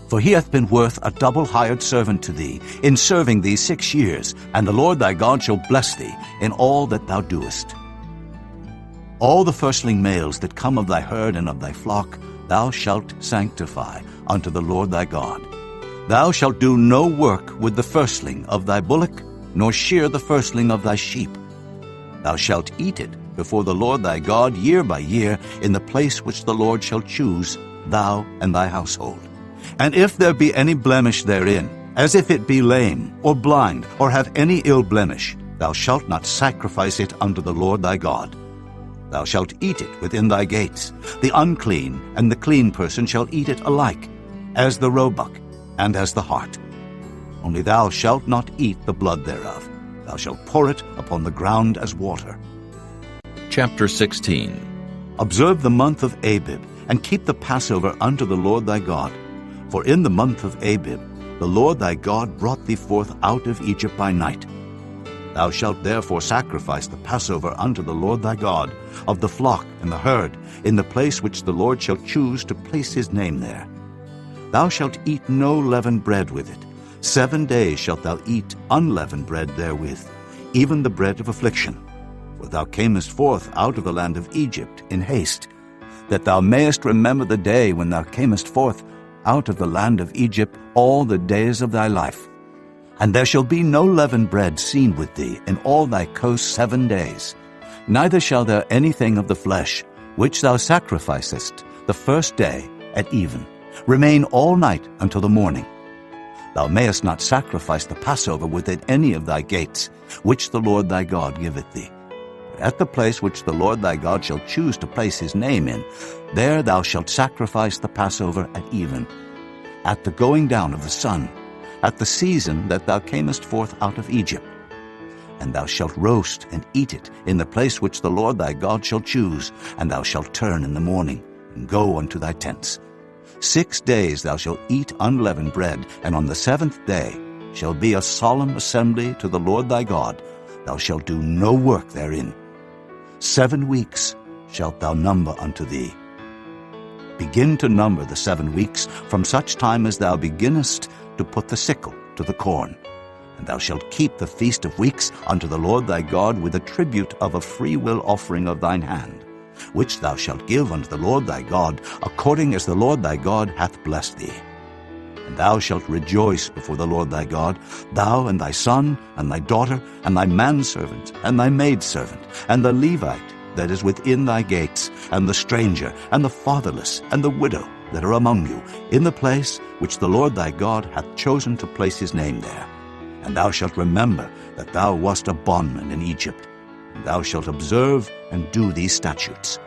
Speaker 2: For he hath been worth a double hired servant to thee, in serving thee 6 years, and the Lord thy God shall bless thee in all that thou doest. All the firstling males that come of thy herd and of thy flock thou shalt sanctify unto the Lord thy God. Thou shalt do no work with the firstling of thy bullock, nor shear the firstling of thy sheep. Thou shalt eat it before the Lord thy God year by year in the place which the Lord shall choose, thou and thy household. And if there be any blemish therein, as if it be lame, or blind, or have any ill blemish, thou shalt not sacrifice it unto the Lord thy God. Thou shalt eat it within thy gates. The unclean and the clean person shall eat it alike, as the roebuck and as the hart. Only thou shalt not eat the blood thereof. Thou shalt pour it upon the ground as water.
Speaker 1: Chapter 16.
Speaker 2: Observe the month of Abib, and keep the Passover unto the Lord thy God. For in the month of Abib the Lord thy God brought thee forth out of Egypt by night. Thou shalt therefore sacrifice the Passover unto the Lord thy God, of the flock and the herd, in the place which the Lord shall choose to place his name there. Thou shalt eat no leavened bread with it. 7 days shalt thou eat unleavened bread therewith, even the bread of affliction. For thou camest forth out of the land of Egypt in haste, that thou mayest remember the day when thou camest forth out of the land of Egypt all the days of thy life. And there shall be no leavened bread seen with thee in all thy coast 7 days. Neither shall there anything of the flesh, which thou sacrificest the first day at even, remain all night until the morning. Thou mayest not sacrifice the Passover within any of thy gates, which the Lord thy God giveth thee. But at the place which the Lord thy God shall choose to place his name in, there thou shalt sacrifice the Passover at even, at the going down of the sun, at the season that thou camest forth out of Egypt. And thou shalt roast and eat it in the place which the Lord thy God shall choose, and thou shalt turn in the morning, and go unto thy tents. 6 days thou shalt eat unleavened bread, and on the 7th day shall be a solemn assembly to the Lord thy God. Thou shalt do no work therein. 7 weeks shalt thou number unto thee. Begin to number the 7 weeks from such time as thou beginnest to put the sickle to the corn. And thou shalt keep the feast of weeks unto the Lord thy God with a tribute of a freewill offering of thine hand, which thou shalt give unto the Lord thy God, according as the Lord thy God hath blessed thee. And thou shalt rejoice before the Lord thy God, thou and thy son, and thy daughter, and thy manservant, and thy maidservant, and the Levite that is within thy gates, and the stranger, and the fatherless, and the widow that are among you, in the place which the Lord thy God hath chosen to place his name there. And thou shalt remember that thou wast a bondman in Egypt. And thou shalt observe and do these statutes.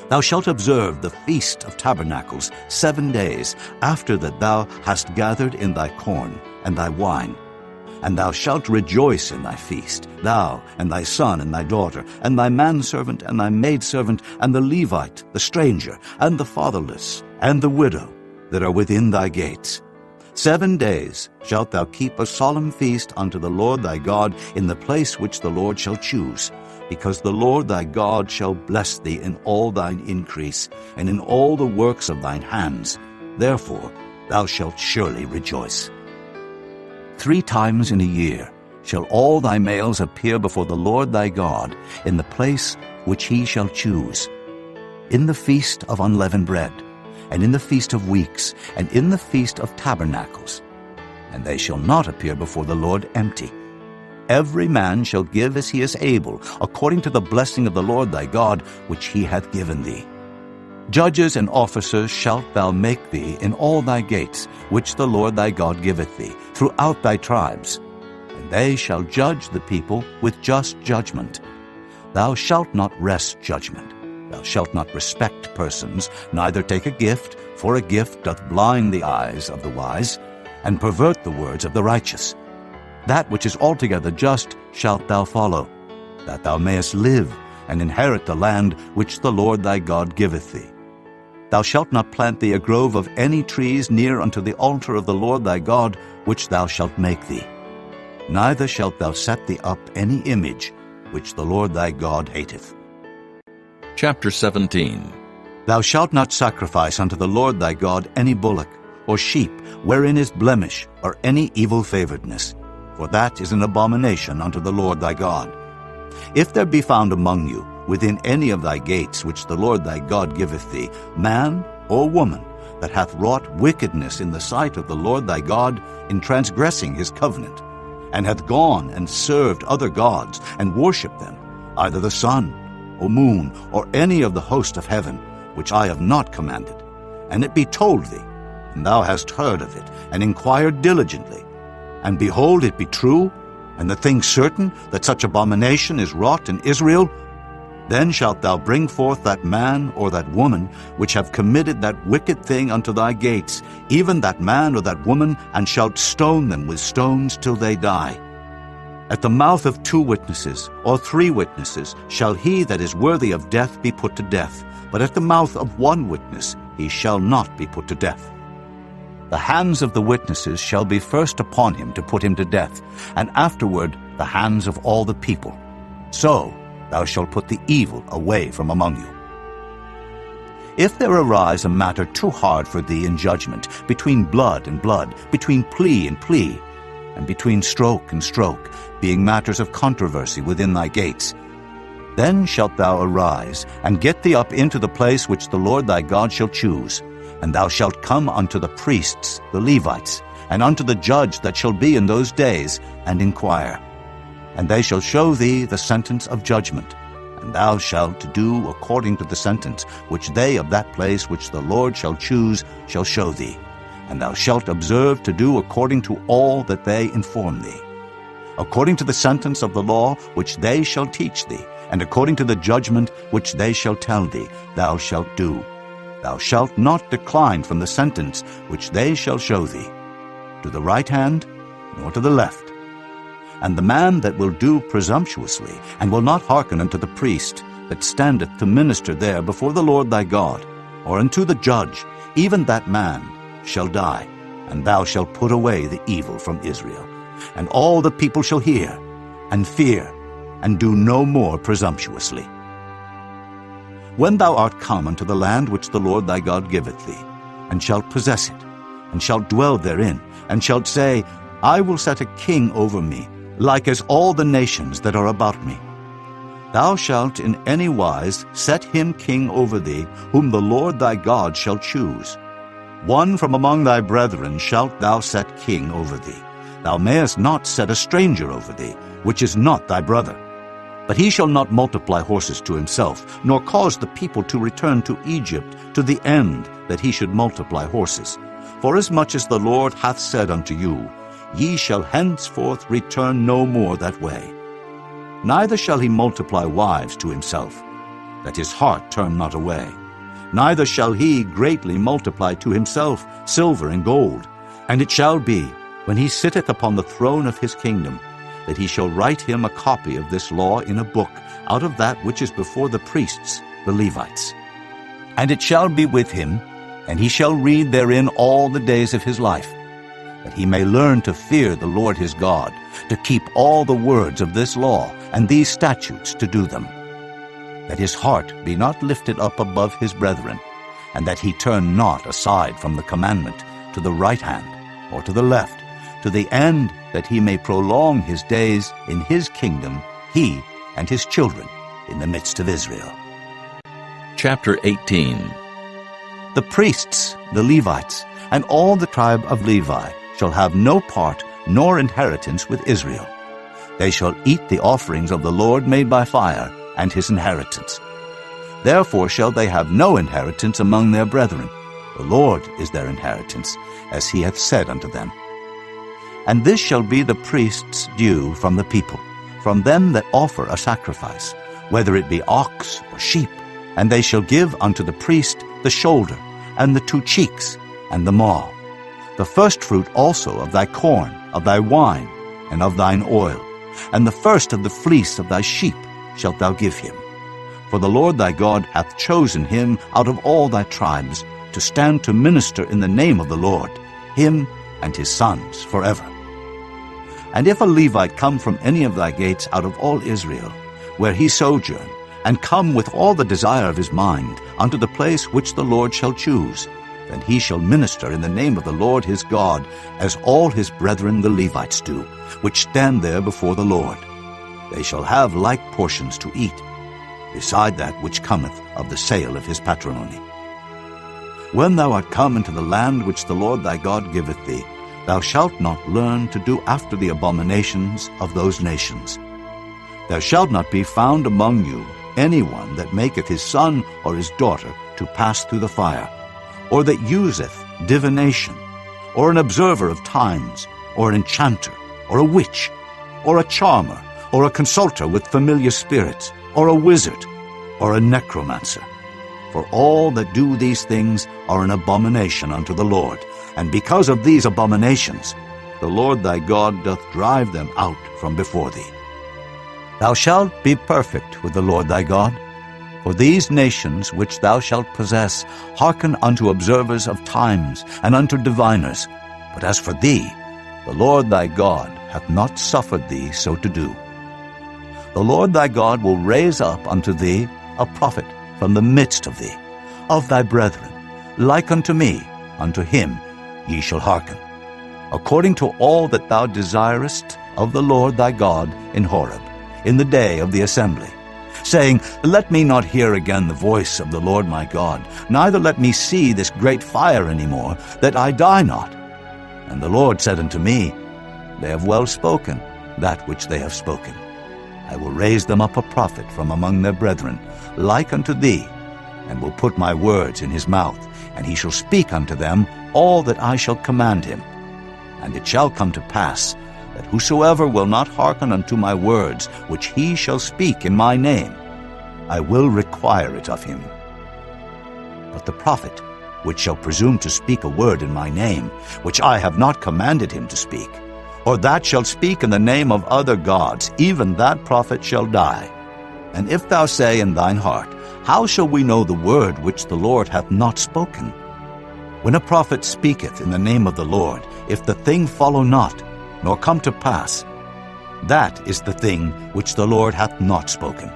Speaker 2: Thou shalt observe the Feast of Tabernacles 7 days after that thou hast gathered in thy corn and thy wine. And thou shalt rejoice in thy feast, thou and thy son and thy daughter, and thy manservant and thy maidservant, and the Levite, the stranger, and the fatherless, and the widow that are within thy gates. 7 days shalt thou keep a solemn feast unto the Lord thy God in the place which the Lord shall choose, because the Lord thy God shall bless thee in all thine increase, and in all the works of thine hands. Therefore thou shalt surely rejoice. 3 times in a year shall all thy males appear before the Lord thy God in the place which he shall choose, in the feast of unleavened bread, and in the feast of weeks, and in the feast of tabernacles. And they shall not appear before the Lord empty. Every man shall give as he is able, according to the blessing of the Lord thy God, which he hath given thee. Judges and officers shalt thou make thee in all thy gates, which the Lord thy God giveth thee, throughout thy tribes. And they shall judge the people with just judgment. Thou shalt not wrest judgment. Thou shalt not respect persons, neither take a gift, for a gift doth blind the eyes of the wise, and pervert the words of the righteous. That which is altogether just shalt thou follow, that thou mayest live, and inherit the land which the Lord thy God giveth thee. Thou shalt not plant thee a grove of any trees near unto the altar of the Lord thy God, which thou shalt make thee. Neither shalt thou set thee up any image, which the Lord thy God hateth.
Speaker 1: Chapter 17.
Speaker 2: Thou shalt not sacrifice unto the Lord thy God any bullock, or sheep, wherein is blemish, or any evil favoredness, for that is an abomination unto the Lord thy God. If there be found among you, within any of thy gates which the Lord thy God giveth thee, man or woman, that hath wrought wickedness in the sight of the Lord thy God, in transgressing his covenant, and hath gone and served other gods, and worshipped them, either the sun, or moon, or any of the host of heaven, which I have not commanded, and it be told thee, and thou hast heard of it, and inquired diligently, and behold, it be true, and the thing certain, that such abomination is wrought in Israel, then shalt thou bring forth that man or that woman which have committed that wicked thing unto thy gates, even that man or that woman, and shalt stone them with stones till they die. At the mouth of 2 witnesses or 3 witnesses shall he that is worthy of death be put to death, but at the mouth of 1 witness he shall not be put to death. The hands of the witnesses shall be first upon him to put him to death, and afterward the hands of all the people. So thou shalt put the evil away from among you. If there arise a matter too hard for thee in judgment, between blood and blood, between plea and plea, and between stroke and stroke, being matters of controversy within thy gates, then shalt thou arise, and get thee up into the place which the Lord thy God shall choose, and thou shalt come unto the priests, the Levites, and unto the judge that shall be in those days, and inquire. And they shall show thee the sentence of judgment, and thou shalt do according to the sentence which they of that place which the Lord shall choose shall show thee. And thou shalt observe to do according to all that they inform thee. According to the sentence of the law which they shall teach thee, and according to the judgment which they shall tell thee, thou shalt do. Thou shalt not decline from the sentence which they shall show thee, to the right hand, nor to the left. And the man that will do presumptuously, and will not hearken unto the priest that standeth to minister there before the Lord thy God, or unto the judge, even that man shall die, and thou shalt put away the evil from Israel. And all the people shall hear, and fear, and do no more presumptuously. When thou art come unto the land which the Lord thy God giveth thee, and shalt possess it, and shalt dwell therein, and shalt say, I will set a king over me, like as all the nations that are about me. Thou shalt in any wise set him king over thee, whom the Lord thy God shall choose. One from among thy brethren shalt thou set king over thee. Thou mayest not set a stranger over thee, which is not thy brother. But he shall not multiply horses to himself, nor cause the people to return to Egypt, to the end that he should multiply horses. Forasmuch as the Lord hath said unto you, Ye shall henceforth return no more that way. Neither shall he multiply wives to himself, that his heart turn not away. Neither shall he greatly multiply to himself silver and gold. And it shall be, when he sitteth upon the throne of his kingdom, that he shall write him a copy of this law in a book, out of that which is before the priests, the Levites. And it shall be with him, and he shall read therein all the days of his life. that he may learn to fear the Lord his God, to keep all the words of this law and these statutes to do them, that his heart be not lifted up above his brethren, and that he turn not aside from the commandment to the right hand or to the left, to the end that he may prolong his days in his kingdom, he and his children in the midst of Israel.
Speaker 1: Chapter 18.
Speaker 2: The priests, the Levites, and all the tribe of Levi shall have no part nor inheritance with Israel. They shall eat the offerings of the Lord made by fire, and his inheritance. Therefore shall they have no inheritance among their brethren. The Lord is their inheritance, as he hath said unto them. And this shall be the priest's due from the people, from them that offer a sacrifice, whether it be ox or sheep, and they shall give unto the priest the shoulder, and the 2 cheeks, and the maw, the firstfruit also of thy corn, of thy wine, and of thine oil, and the first of the fleece of thy sheep shalt thou give him. For the Lord thy God hath chosen him out of all thy tribes to stand to minister in the name of the Lord, him and his sons forever. And if a Levite come from any of thy gates out of all Israel, where he sojourn, and come with all the desire of his mind unto the place which the Lord shall choose, then he shall minister in the name of the Lord his God, as all his brethren the Levites do, which stand there before the Lord. They shall have like portions to eat, beside that which cometh of the sale of his patrimony. When thou art come into the land which the Lord thy God giveth thee, thou shalt not learn to do after the abominations of those nations. There shall not be found among you any one that maketh his son or his daughter to pass through the fire, or that useth divination, or an observer of times, or an enchanter, or a witch, or a charmer, or a consulter with familiar spirits, or a wizard, or a necromancer. For all that do these things are an abomination unto the Lord, and because of these abominations the Lord thy God doth drive them out from before thee. Thou shalt be perfect with the Lord thy God, for these nations which thou shalt possess hearken unto observers of times and unto diviners. But as for thee, the Lord thy God hath not suffered thee so to do. The Lord thy God will raise up unto thee a prophet from the midst of thee, of thy brethren, like unto me, unto him ye shall hearken, according to all that thou desirest of the Lord thy God in Horeb, in the day of the assembly, saying, Let me not hear again the voice of the Lord my God, neither let me see this great fire any more, that I die not. And the Lord said unto me, They have well spoken that which they have spoken. I will raise them up a prophet from among their brethren, like unto thee, and will put my words in his mouth, and he shall speak unto them all that I shall command him. And it shall come to pass, that whosoever will not hearken unto my words, which he shall speak in my name, I will require it of him. But the prophet, which shall presume to speak a word in my name, which I have not commanded him to speak, or that shall speak in the name of other gods, even that prophet shall die. And if thou say in thine heart, How shall we know the word which the Lord hath not spoken? When a prophet speaketh in the name of the Lord, if the thing follow not, nor come to pass, that is the thing which the Lord hath not spoken.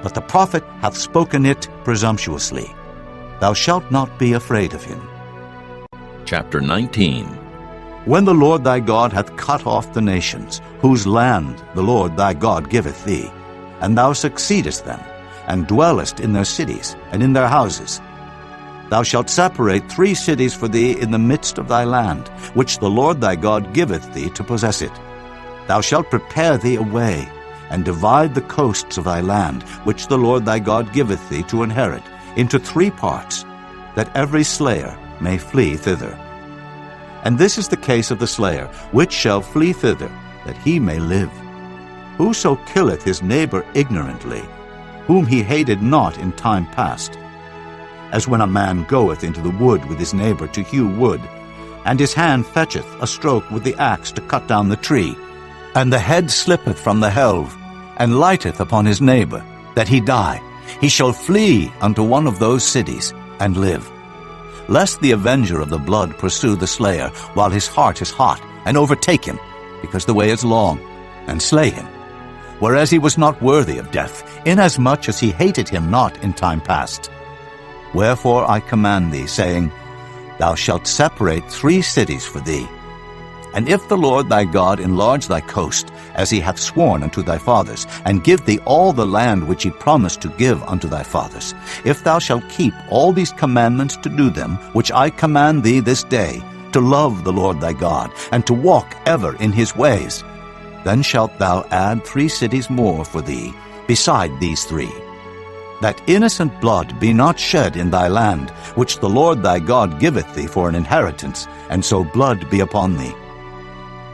Speaker 2: But the prophet hath spoken it presumptuously. Thou shalt not be afraid of him.
Speaker 1: Chapter 19.
Speaker 2: When the Lord thy God hath cut off the nations, whose land the Lord thy God giveth thee, and thou succeedest them, and dwellest in their cities and in their houses, thou shalt separate 3 cities for thee in the midst of thy land, which the Lord thy God giveth thee to possess it. Thou shalt prepare thee a way, and divide the coasts of thy land, which the Lord thy God giveth thee to inherit, into 3 parts, that every slayer may flee thither. And this is the case of the slayer, which shall flee thither, that he may live. Whoso killeth his neighbor ignorantly, whom he hated not in time past, as when a man goeth into the wood with his neighbor to hew wood, and his hand fetcheth a stroke with the axe to cut down the tree, and the head slippeth from the helve, and lighteth upon his neighbor, that he die, he shall flee unto one of those cities, and live. Lest the avenger of the blood pursue the slayer, while his heart is hot, and overtake him, because the way is long, and slay him, whereas he was not worthy of death, inasmuch as he hated him not in time past. Wherefore I command thee, saying, Thou shalt separate 3 cities for thee. And if the Lord thy God enlarge thy coast, as he hath sworn unto thy fathers, and give thee all the land which he promised to give unto thy fathers, if thou shalt keep all these commandments to do them, which I command thee this day, to love the Lord thy God, and to walk ever in his ways, then shalt thou add 3 cities more for thee, beside these 3, that innocent blood be not shed in thy land, which the Lord thy God giveth thee for an inheritance, and so blood be upon thee.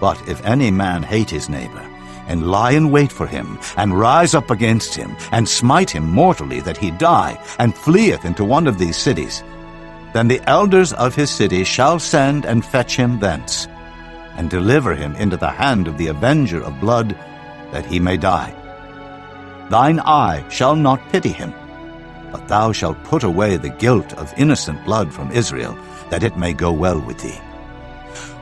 Speaker 2: But if any man hate his neighbor, and lie in wait for him, and rise up against him, and smite him mortally that he die, and fleeth into one of these cities, then the elders of his city shall send and fetch him thence, and deliver him into the hand of the avenger of blood, that he may die. Thine eye shall not pity him, but thou shalt put away the guilt of innocent blood from Israel, that it may go well with thee.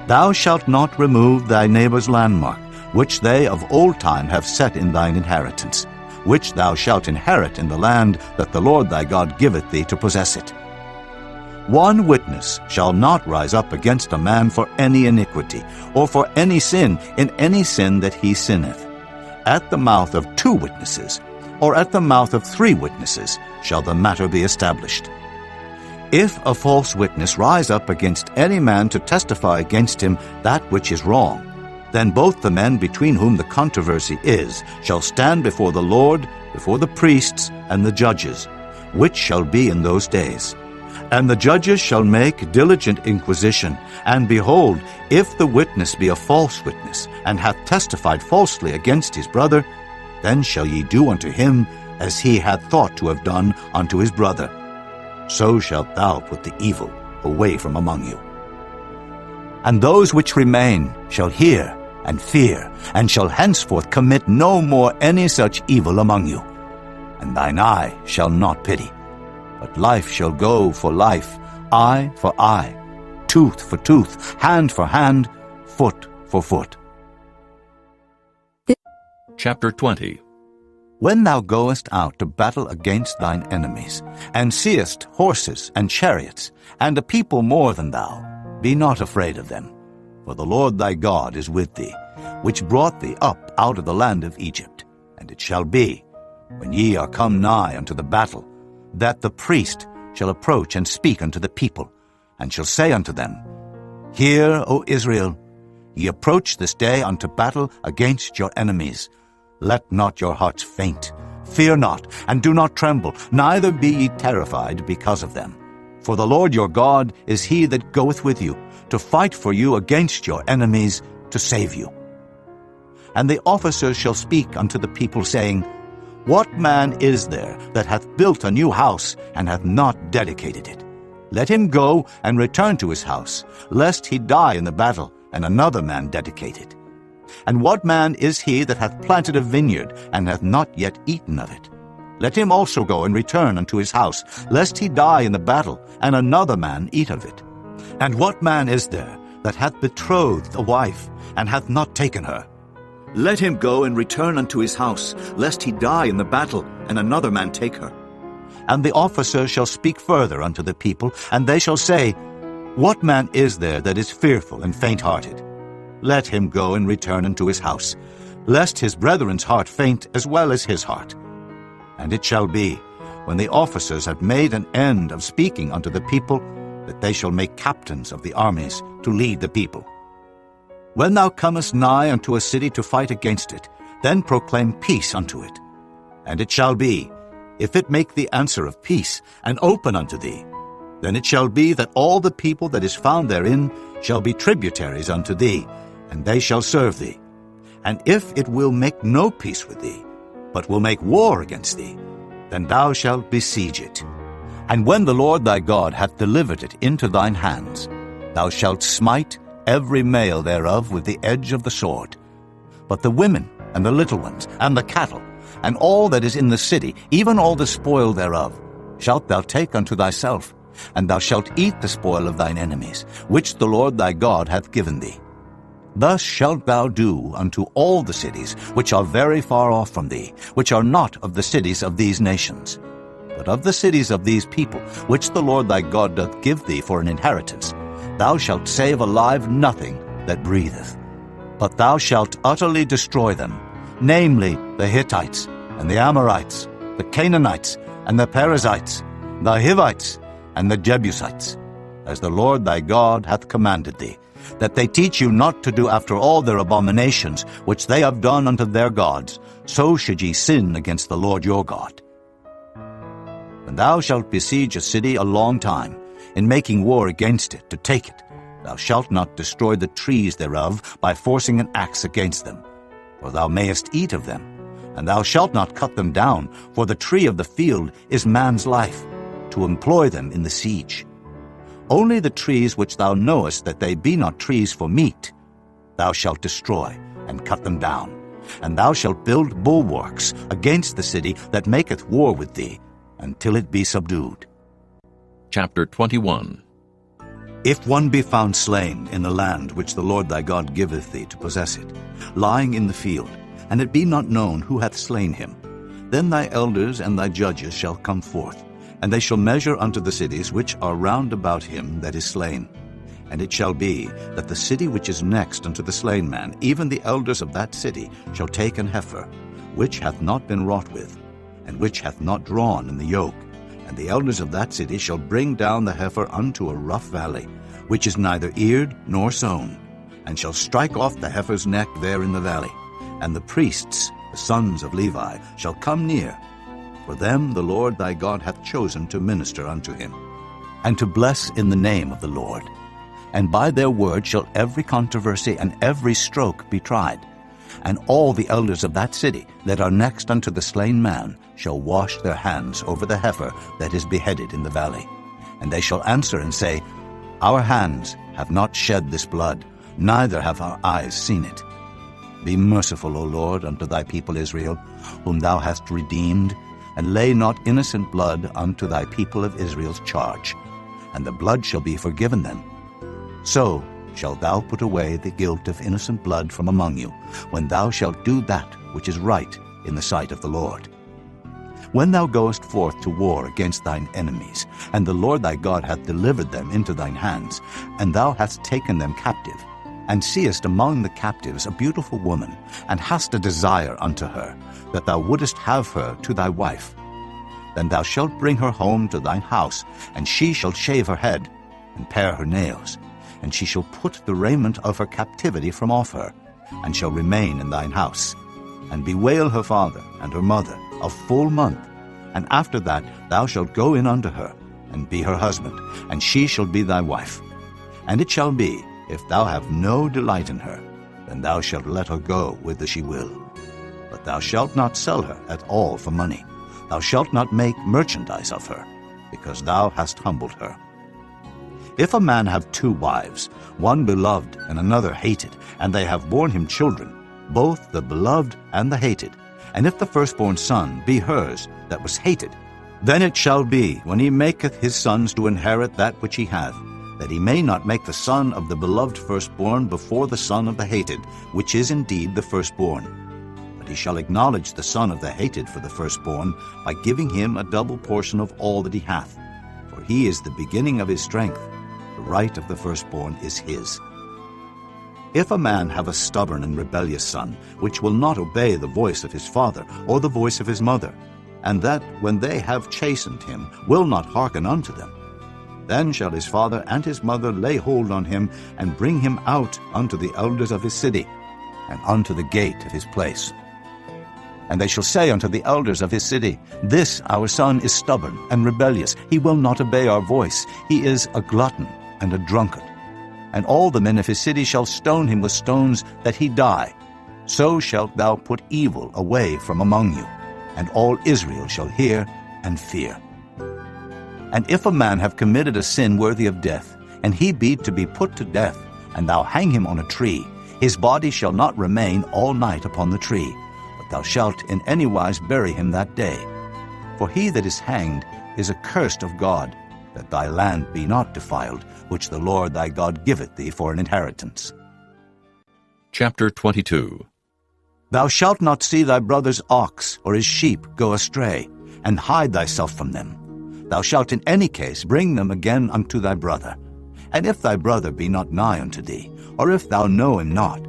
Speaker 2: Thou shalt not remove thy neighbor's landmark, which they of old time have set in thine inheritance, which thou shalt inherit in the land that the Lord thy God giveth thee to possess it. One witness shall not rise up against a man for any iniquity, or for any sin in any sin that he sinneth. At the mouth of 2 witnesses, or at the mouth of 3 witnesses, shall the matter be established. If a false witness rise up against any man to testify against him that which is wrong, then both the men between whom the controversy is shall stand before the Lord, before the priests and the judges, which shall be in those days. And the judges shall make diligent inquisition, and behold, if the witness be a false witness, and hath testified falsely against his brother, then shall ye do unto him as he had thought to have done unto his brother. So shalt thou put the evil away from among you. And those which remain shall hear and fear, and shall henceforth commit no more any such evil among you. And thine eye shall not pity, but life shall go for life, eye for eye, tooth for tooth, hand for hand, foot for foot.
Speaker 1: Chapter 20.
Speaker 2: When thou goest out to battle against thine enemies, and seest horses and chariots, and a people more than thou, be not afraid of them. For the Lord thy God is with thee, which brought thee up out of the land of Egypt. And it shall be, when ye are come nigh unto the battle, that the priest shall approach and speak unto the people, and shall say unto them, Hear, O Israel, ye approach this day unto battle against your enemies. Let not your hearts faint. Fear not, and do not tremble, neither be ye terrified because of them. For the Lord your God is he that goeth with you, to fight for you against your enemies, to save you. And the officers shall speak unto the people, saying, What man is there that hath built a new house, and hath not dedicated it? Let him go and return to his house, lest he die in the battle, and another man dedicate it. And what man is he that hath planted a vineyard, and hath not yet eaten of it? Let him also go and return unto his house, lest he die in the battle, and another man eat of it. And what man is there that hath betrothed a wife, and hath not taken her? Let him go and return unto his house, lest he die in the battle, and another man take her. And the officers shall speak further unto the people, and they shall say, What man is there that is fearful and faint-hearted? Let him go and return unto his house, lest his brethren's heart faint as well as his heart. And it shall be, when the officers have made an end of speaking unto the people, that they shall make captains of the armies to lead the people. When thou comest nigh unto a city to fight against it, then proclaim peace unto it. And it shall be, if it make thee answer of peace, and open unto thee, then it shall be that all the people that is found therein shall be tributaries unto thee, and they shall serve thee. And if it will make no peace with thee, but will make war against thee, then thou shalt besiege it. And when the Lord thy God hath delivered it into thine hands, thou shalt smite every male thereof with the edge of the sword. But the women, and the little ones, and the cattle, and all that is in the city, even all the spoil thereof, shalt thou take unto thyself, and thou shalt eat the spoil of thine enemies, which the Lord thy God hath given thee. Thus shalt thou do unto all the cities which are very far off from thee, which are not of the cities of these nations. But of the cities of these people, which the Lord thy God doth give thee for an inheritance, thou shalt save alive nothing that breatheth. But thou shalt utterly destroy them, namely the Hittites, and the Amorites, the Canaanites, and the Perizzites, the Hivites, and the Jebusites, as the Lord thy God hath commanded thee, that they teach you not to do after all their abominations which they have done unto their gods, so should ye sin against the Lord your God. When thou shalt besiege a city a long time, in making war against it to take it, thou shalt not destroy the trees thereof by forcing an axe against them, for thou mayest eat of them, and thou shalt not cut them down, for the tree of the field is man's life, to employ them in the siege. Only the trees which thou knowest that they be not trees for meat, thou shalt destroy and cut them down, and thou shalt build bulwarks against the city that maketh war with thee, until it be subdued.
Speaker 1: Chapter 21.
Speaker 2: If one be found slain in the land which the Lord thy God giveth thee to possess it, lying in the field, and it be not known who hath slain him, then thy elders and thy judges shall come forth, and they shall measure unto the cities which are round about him that is slain. And it shall be that the city which is next unto the slain man, even the elders of that city, shall take an heifer, which hath not been wrought with, and which hath not drawn in the yoke. And the elders of that city shall bring down the heifer unto a rough valley, which is neither eared nor sown, and shall strike off the heifer's neck there in the valley. And the priests, the sons of Levi, shall come near, for them the Lord thy God hath chosen to minister unto him, and to bless in the name of the Lord. And by their word shall every controversy and every stroke be tried. And all the elders of that city that are next unto the slain man shall wash their hands over the heifer that is beheaded in the valley. And they shall answer and say, Our hands have not shed this blood, neither have our eyes seen it. Be merciful, O Lord, unto thy people Israel, whom thou hast redeemed, and lay not innocent blood unto thy people of Israel's charge, and the blood shall be forgiven them. So shalt thou put away the guilt of innocent blood from among you, when thou shalt do that which is right in the sight of the Lord. When thou goest forth to war against thine enemies, and the Lord thy God hath delivered them into thine hands, and thou hast taken them captive, and seest among the captives a beautiful woman, and hast a desire unto her, that thou wouldest have her to thy wife, then thou shalt bring her home to thine house, and she shall shave her head, and pare her nails, and she shall put the raiment of her captivity from off her, and shall remain in thine house, and bewail her father and her mother a full month, and after that thou shalt go in unto her, and be her husband, and she shall be thy wife. And it shall be, if thou have no delight in her, then thou shalt let her go whither she will. But thou shalt not sell her at all for money. Thou shalt not make merchandise of her, because thou hast humbled her. If a man have 2 wives, one beloved and another hated, and they have borne him children, both the beloved and the hated, and if the firstborn son be hers that was hated, then it shall be, when he maketh his sons to inherit that which he hath, that he may not make the son of the beloved firstborn before the son of the hated, which is indeed the firstborn. But he shall acknowledge the son of the hated for the firstborn, by giving him a double portion of all that he hath. For he is the beginning of his strength, the right of the firstborn is his. If a man have a stubborn and rebellious son, which will not obey the voice of his father or the voice of his mother, and that, when they have chastened him, will not hearken unto them, then shall his father and his mother lay hold on him, and bring him out unto the elders of his city, and unto the gate of his place. And they shall say unto the elders of his city, This our son is stubborn and rebellious, he will not obey our voice, he is a glutton and a drunkard. And all the men of his city shall stone him with stones, that he die. So shalt thou put evil away from among you, and all Israel shall hear and fear. And if a man have committed a sin worthy of death, and he be to be put to death, and thou hang him on a tree, his body shall not remain all night upon the tree, but thou shalt in any wise bury him that day. For he that is hanged is accursed of God, that thy land be not defiled, which the Lord thy God giveth thee for an inheritance.
Speaker 1: Chapter 22.
Speaker 2: Thou shalt not see thy brother's ox or his sheep go astray, and hide thyself from them. Thou shalt in any case bring them again unto thy brother. And if thy brother be not nigh unto thee, or if thou know him not,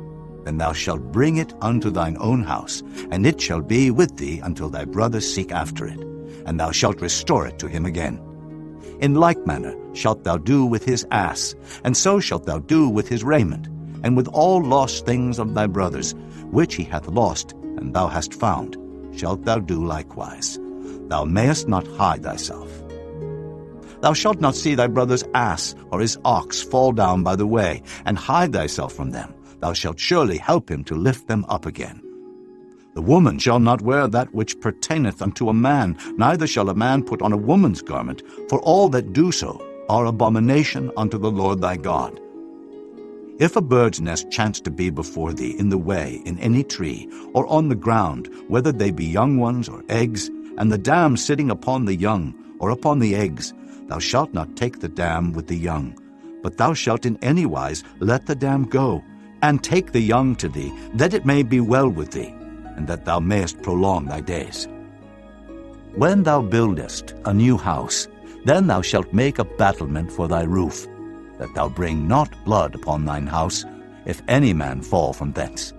Speaker 2: then thou shalt bring it unto thine own house, and it shall be with thee until thy brother seek after it, and thou shalt restore it to him again. In like manner shalt thou do with his ass, and so shalt thou do with his raiment, and with all lost things of thy brothers, which he hath lost, and thou hast found, shalt thou do likewise. Thou mayest not hide thyself. Thou shalt not see thy brother's ass or his ox fall down by the way, and hide thyself from them. Thou shalt surely help him to lift them up again. The woman shall not wear that which pertaineth unto a man, neither shall a man put on a woman's garment, for all that do so are abomination unto the Lord thy God. If a bird's nest chance to be before thee in the way, in any tree, or on the ground, whether they be young ones or eggs, and the dam sitting upon the young, or upon the eggs, thou shalt not take the dam with the young, but thou shalt in any wise let the dam go, and take the young to thee, that it may be well with thee, and that thou mayest prolong thy days. When thou buildest a new house, then thou shalt make a battlement for thy roof, that thou bring not blood upon thine house, if any man fall from thence.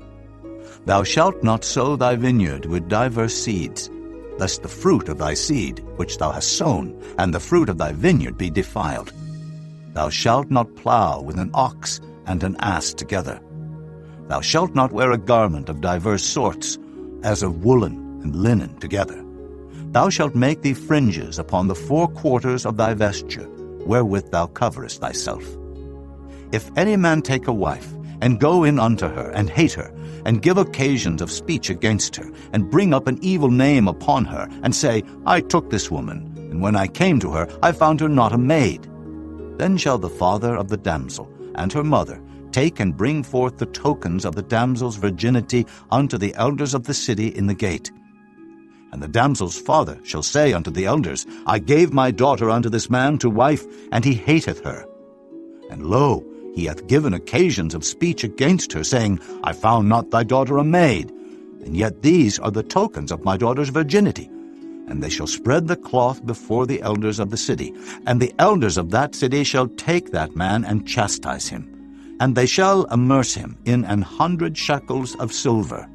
Speaker 2: Thou shalt not sow thy vineyard with diverse seeds, lest the fruit of thy seed which thou hast sown, and the fruit of thy vineyard be defiled. Thou shalt not plow with an ox and an ass together. Thou shalt not wear a garment of diverse sorts, as of woolen and linen together. Thou shalt make thee fringes upon the four quarters of thy vesture, wherewith thou coverest thyself. If any man take a wife, and go in unto her, and hate her, and give occasions of speech against her, and bring up an evil name upon her, and say, I took this woman, and when I came to her, I found her not a maid, then shall the father of the damsel and her mother take and bring forth the tokens of the damsel's virginity unto the elders of the city in the gate. And the damsel's father shall say unto the elders, I gave my daughter unto this man to wife, and he hateth her. And lo, he hath given occasions of speech against her, saying, I found not thy daughter a maid, and yet these are the tokens of my daughter's virginity. And they shall spread the cloth before the elders of the city, and the elders of that city shall take that man and chastise him. And they shall immerse him in 100 shekels of silver,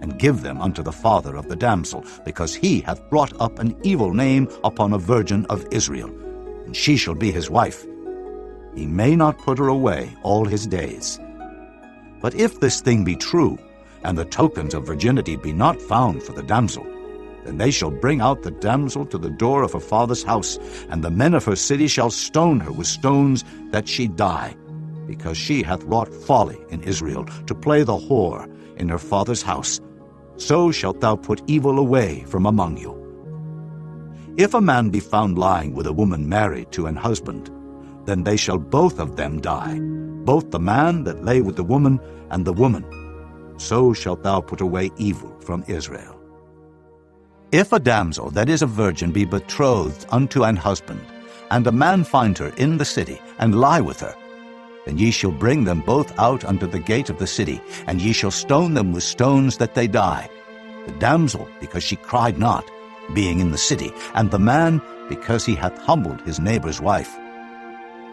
Speaker 2: and give them unto the father of the damsel, because he hath brought up an evil name upon a virgin of Israel, and she shall be his wife. He may not put her away all his days. But if this thing be true, and the tokens of virginity be not found for the damsel, then they shall bring out the damsel to the door of her father's house, and the men of her city shall stone her with stones, that she die, because she hath wrought folly in Israel, to play the whore in her father's house. So shalt thou put evil away from among you. If a man be found lying with a woman married to an husband, then they shall both of them die, both the man that lay with the woman, and the woman. So shalt thou put away evil from Israel. If a damsel that is a virgin be betrothed unto an husband, and a man find her in the city, and lie with her, then ye shall bring them both out unto the gate of the city, and ye shall stone them with stones that they die, the damsel because she cried not, being in the city, and the man because he hath humbled his neighbor's wife.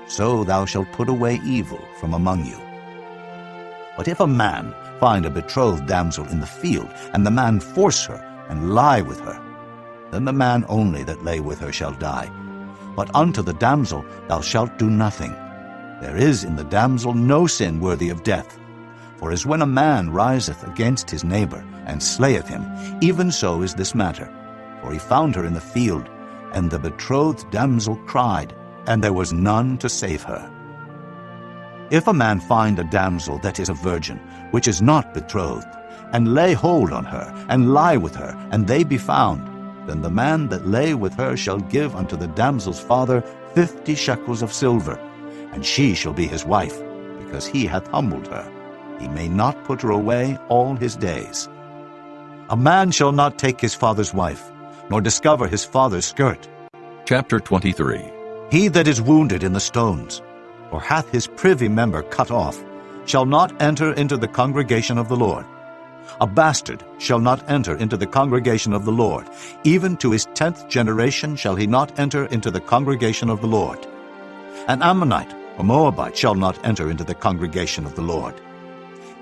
Speaker 2: So thou shalt put away evil from among you. But if a man find a betrothed damsel in the field, and the man force her, and lie with her, then the man only that lay with her shall die. But unto the damsel thou shalt do nothing. There is in the damsel no sin worthy of death. For as when a man riseth against his neighbor, and slayeth him, even so is this matter. For he found her in the field, and the betrothed damsel cried, and there was none to save her. If a man find a damsel that is a virgin, which is not betrothed, and lay hold on her, and lie with her, and they be found, then the man that lay with her shall give unto the damsel's father 50 shekels of silver, and she shall be his wife, because he hath humbled her. He may not put her away all his days. A man shall not take his father's wife, nor discover his father's skirt.
Speaker 1: Chapter 23.
Speaker 2: He that is wounded in the stones, or hath his privy member cut off, shall not enter into the congregation of the Lord. A bastard shall not enter into the congregation of the Lord. Even to his 10th generation shall he not enter into the congregation of the Lord. An Ammonite or Moabite shall not enter into the congregation of the Lord.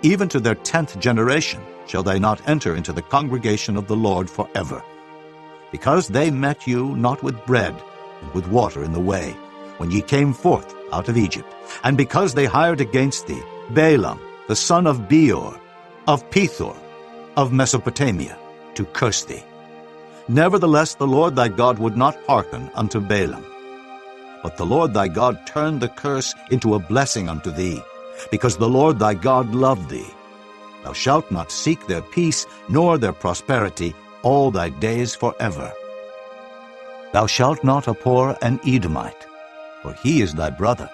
Speaker 2: Even to their 10th generation shall they not enter into the congregation of the Lord forever. Because they met you not with bread and with water in the way, when ye came forth out of Egypt, and because they hired against thee Balaam, the son of Beor, of Pethor, of Mesopotamia, to curse thee. Nevertheless the Lord thy God would not hearken unto Balaam. But the Lord thy God turned the curse into a blessing unto thee, because the Lord thy God loved thee. Thou shalt not seek their peace, nor their prosperity, all thy days forever. Thou shalt not abhor an Edomite, for he is thy brother.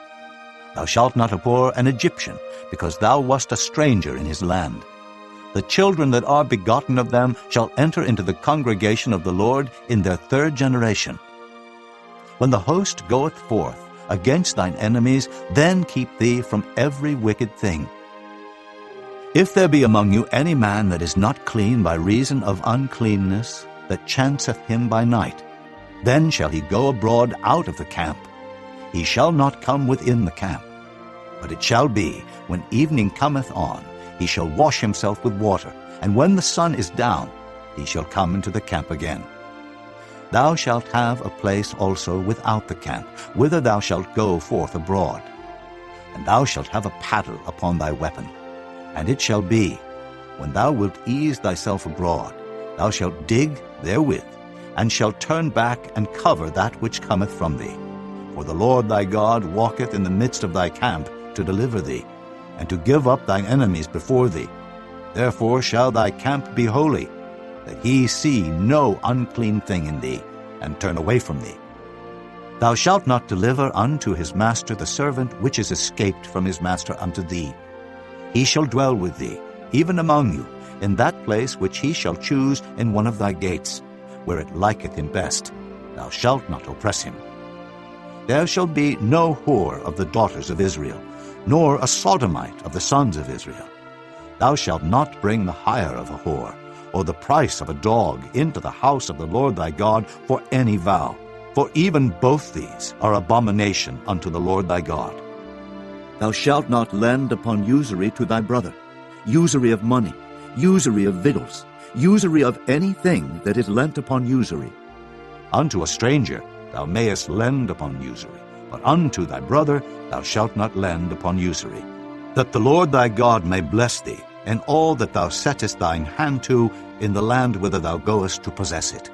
Speaker 2: Thou shalt not abhor an Egyptian, because thou wast a stranger in his land. The children that are begotten of them shall enter into the congregation of the Lord in their 3rd generation. When the host goeth forth against thine enemies, then keep thee from every wicked thing. If there be among you any man that is not clean by reason of uncleanness, that chanceth him by night, then shall he go abroad out of the camp. He shall not come within the camp. But it shall be, when evening cometh on, he shall wash himself with water, and when the sun is down, he shall come into the camp again. Thou shalt have a place also without the camp, whither thou shalt go forth abroad. And thou shalt have a paddle upon thy weapon. And it shall be, when thou wilt ease thyself abroad, thou shalt dig therewith, and shalt turn back and cover that which cometh from thee. For the Lord thy God walketh in the midst of thy camp to deliver thee, and to give up thine enemies before thee. Therefore shall thy camp be holy, that he see no unclean thing in thee, and turn away from thee. Thou shalt not deliver unto his master the servant which is escaped from his master unto thee. He shall dwell with thee, even among you, in that place which he shall choose in one of thy gates, where it liketh him best. Thou shalt not oppress him. There shall be no whore of the daughters of Israel, nor a sodomite of the sons of Israel. Thou shalt not bring the hire of a whore, or the price of a dog into the house of the Lord thy God for any vow, for even both these are abomination unto the Lord thy God. Thou shalt not lend upon usury to thy brother, usury of money, usury of victuals, usury of anything that is lent upon usury. Unto a stranger thou mayest lend upon usury, but unto thy brother thou shalt not lend upon usury, that the Lord thy God may bless thee in all that thou settest thine hand to in the land whither thou goest to possess it.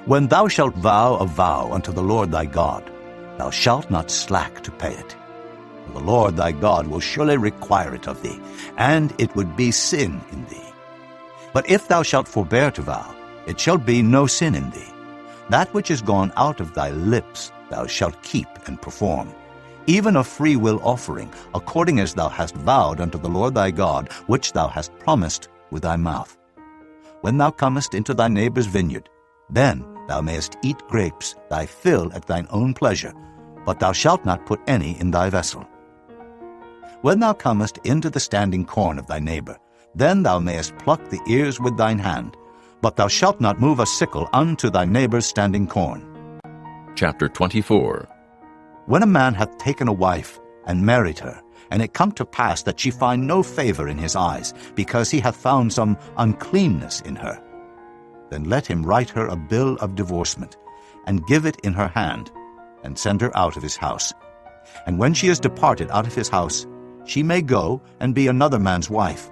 Speaker 2: When thou shalt vow a vow unto the Lord thy God, thou shalt not slack to pay it. For the Lord thy God will surely require it of thee, and it would be sin in thee. But if thou shalt forbear to vow, it shall be no sin in thee. That which is gone out of thy lips thou shalt keep and perform, even a free will offering, according as thou hast vowed unto the Lord thy God, which thou hast promised with thy mouth. When thou comest into thy neighbor's vineyard, then thou mayest eat grapes thy fill at thine own pleasure, but thou shalt not put any in thy vessel. When thou comest into the standing corn of thy neighbor, then thou mayest pluck the ears with thine hand, but thou shalt not move a sickle unto thy neighbor's standing corn.
Speaker 1: Chapter 24.
Speaker 2: When a man hath taken a wife, and married her, and it come to pass that she find no favor in his eyes, because he hath found some uncleanness in her, then let him write her a bill of divorcement, and give it in her hand, and send her out of his house. And when she is departed out of his house, she may go and be another man's wife.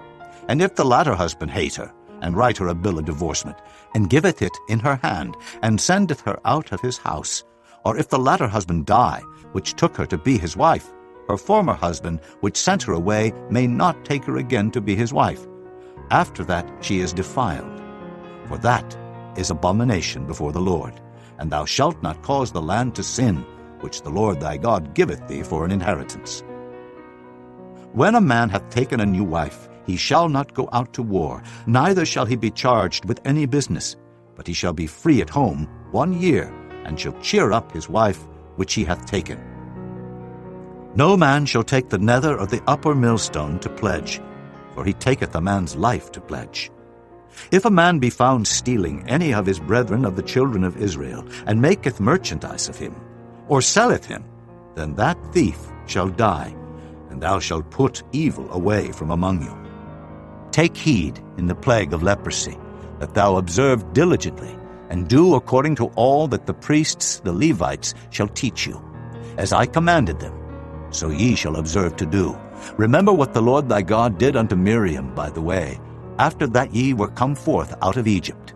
Speaker 2: And if the latter husband hate her, and write her a bill of divorcement, and giveth it in her hand, and sendeth her out of his house, or if the latter husband die, which took her to be his wife, her former husband, which sent her away, may not take her again to be his wife. After that she is defiled. For that is abomination before the Lord, and thou shalt not cause the land to sin, which the Lord thy God giveth thee for an inheritance. When a man hath taken a new wife, he shall not go out to war, neither shall he be charged with any business, but he shall be free at home 1 year, and shall cheer up his wife which he hath taken. No man shall take the nether of the upper millstone to pledge, for he taketh a man's life to pledge. If a man be found stealing any of his brethren of the children of Israel, and maketh merchandise of him, or selleth him, then that thief shall die, and thou shalt put evil away from among you. Take heed in the plague of leprosy, that thou observe diligently, and do according to all that the priests, the Levites, shall teach you. As I commanded them, so ye shall observe to do. Remember what the Lord thy God did unto Miriam by the way, after that ye were come forth out of Egypt.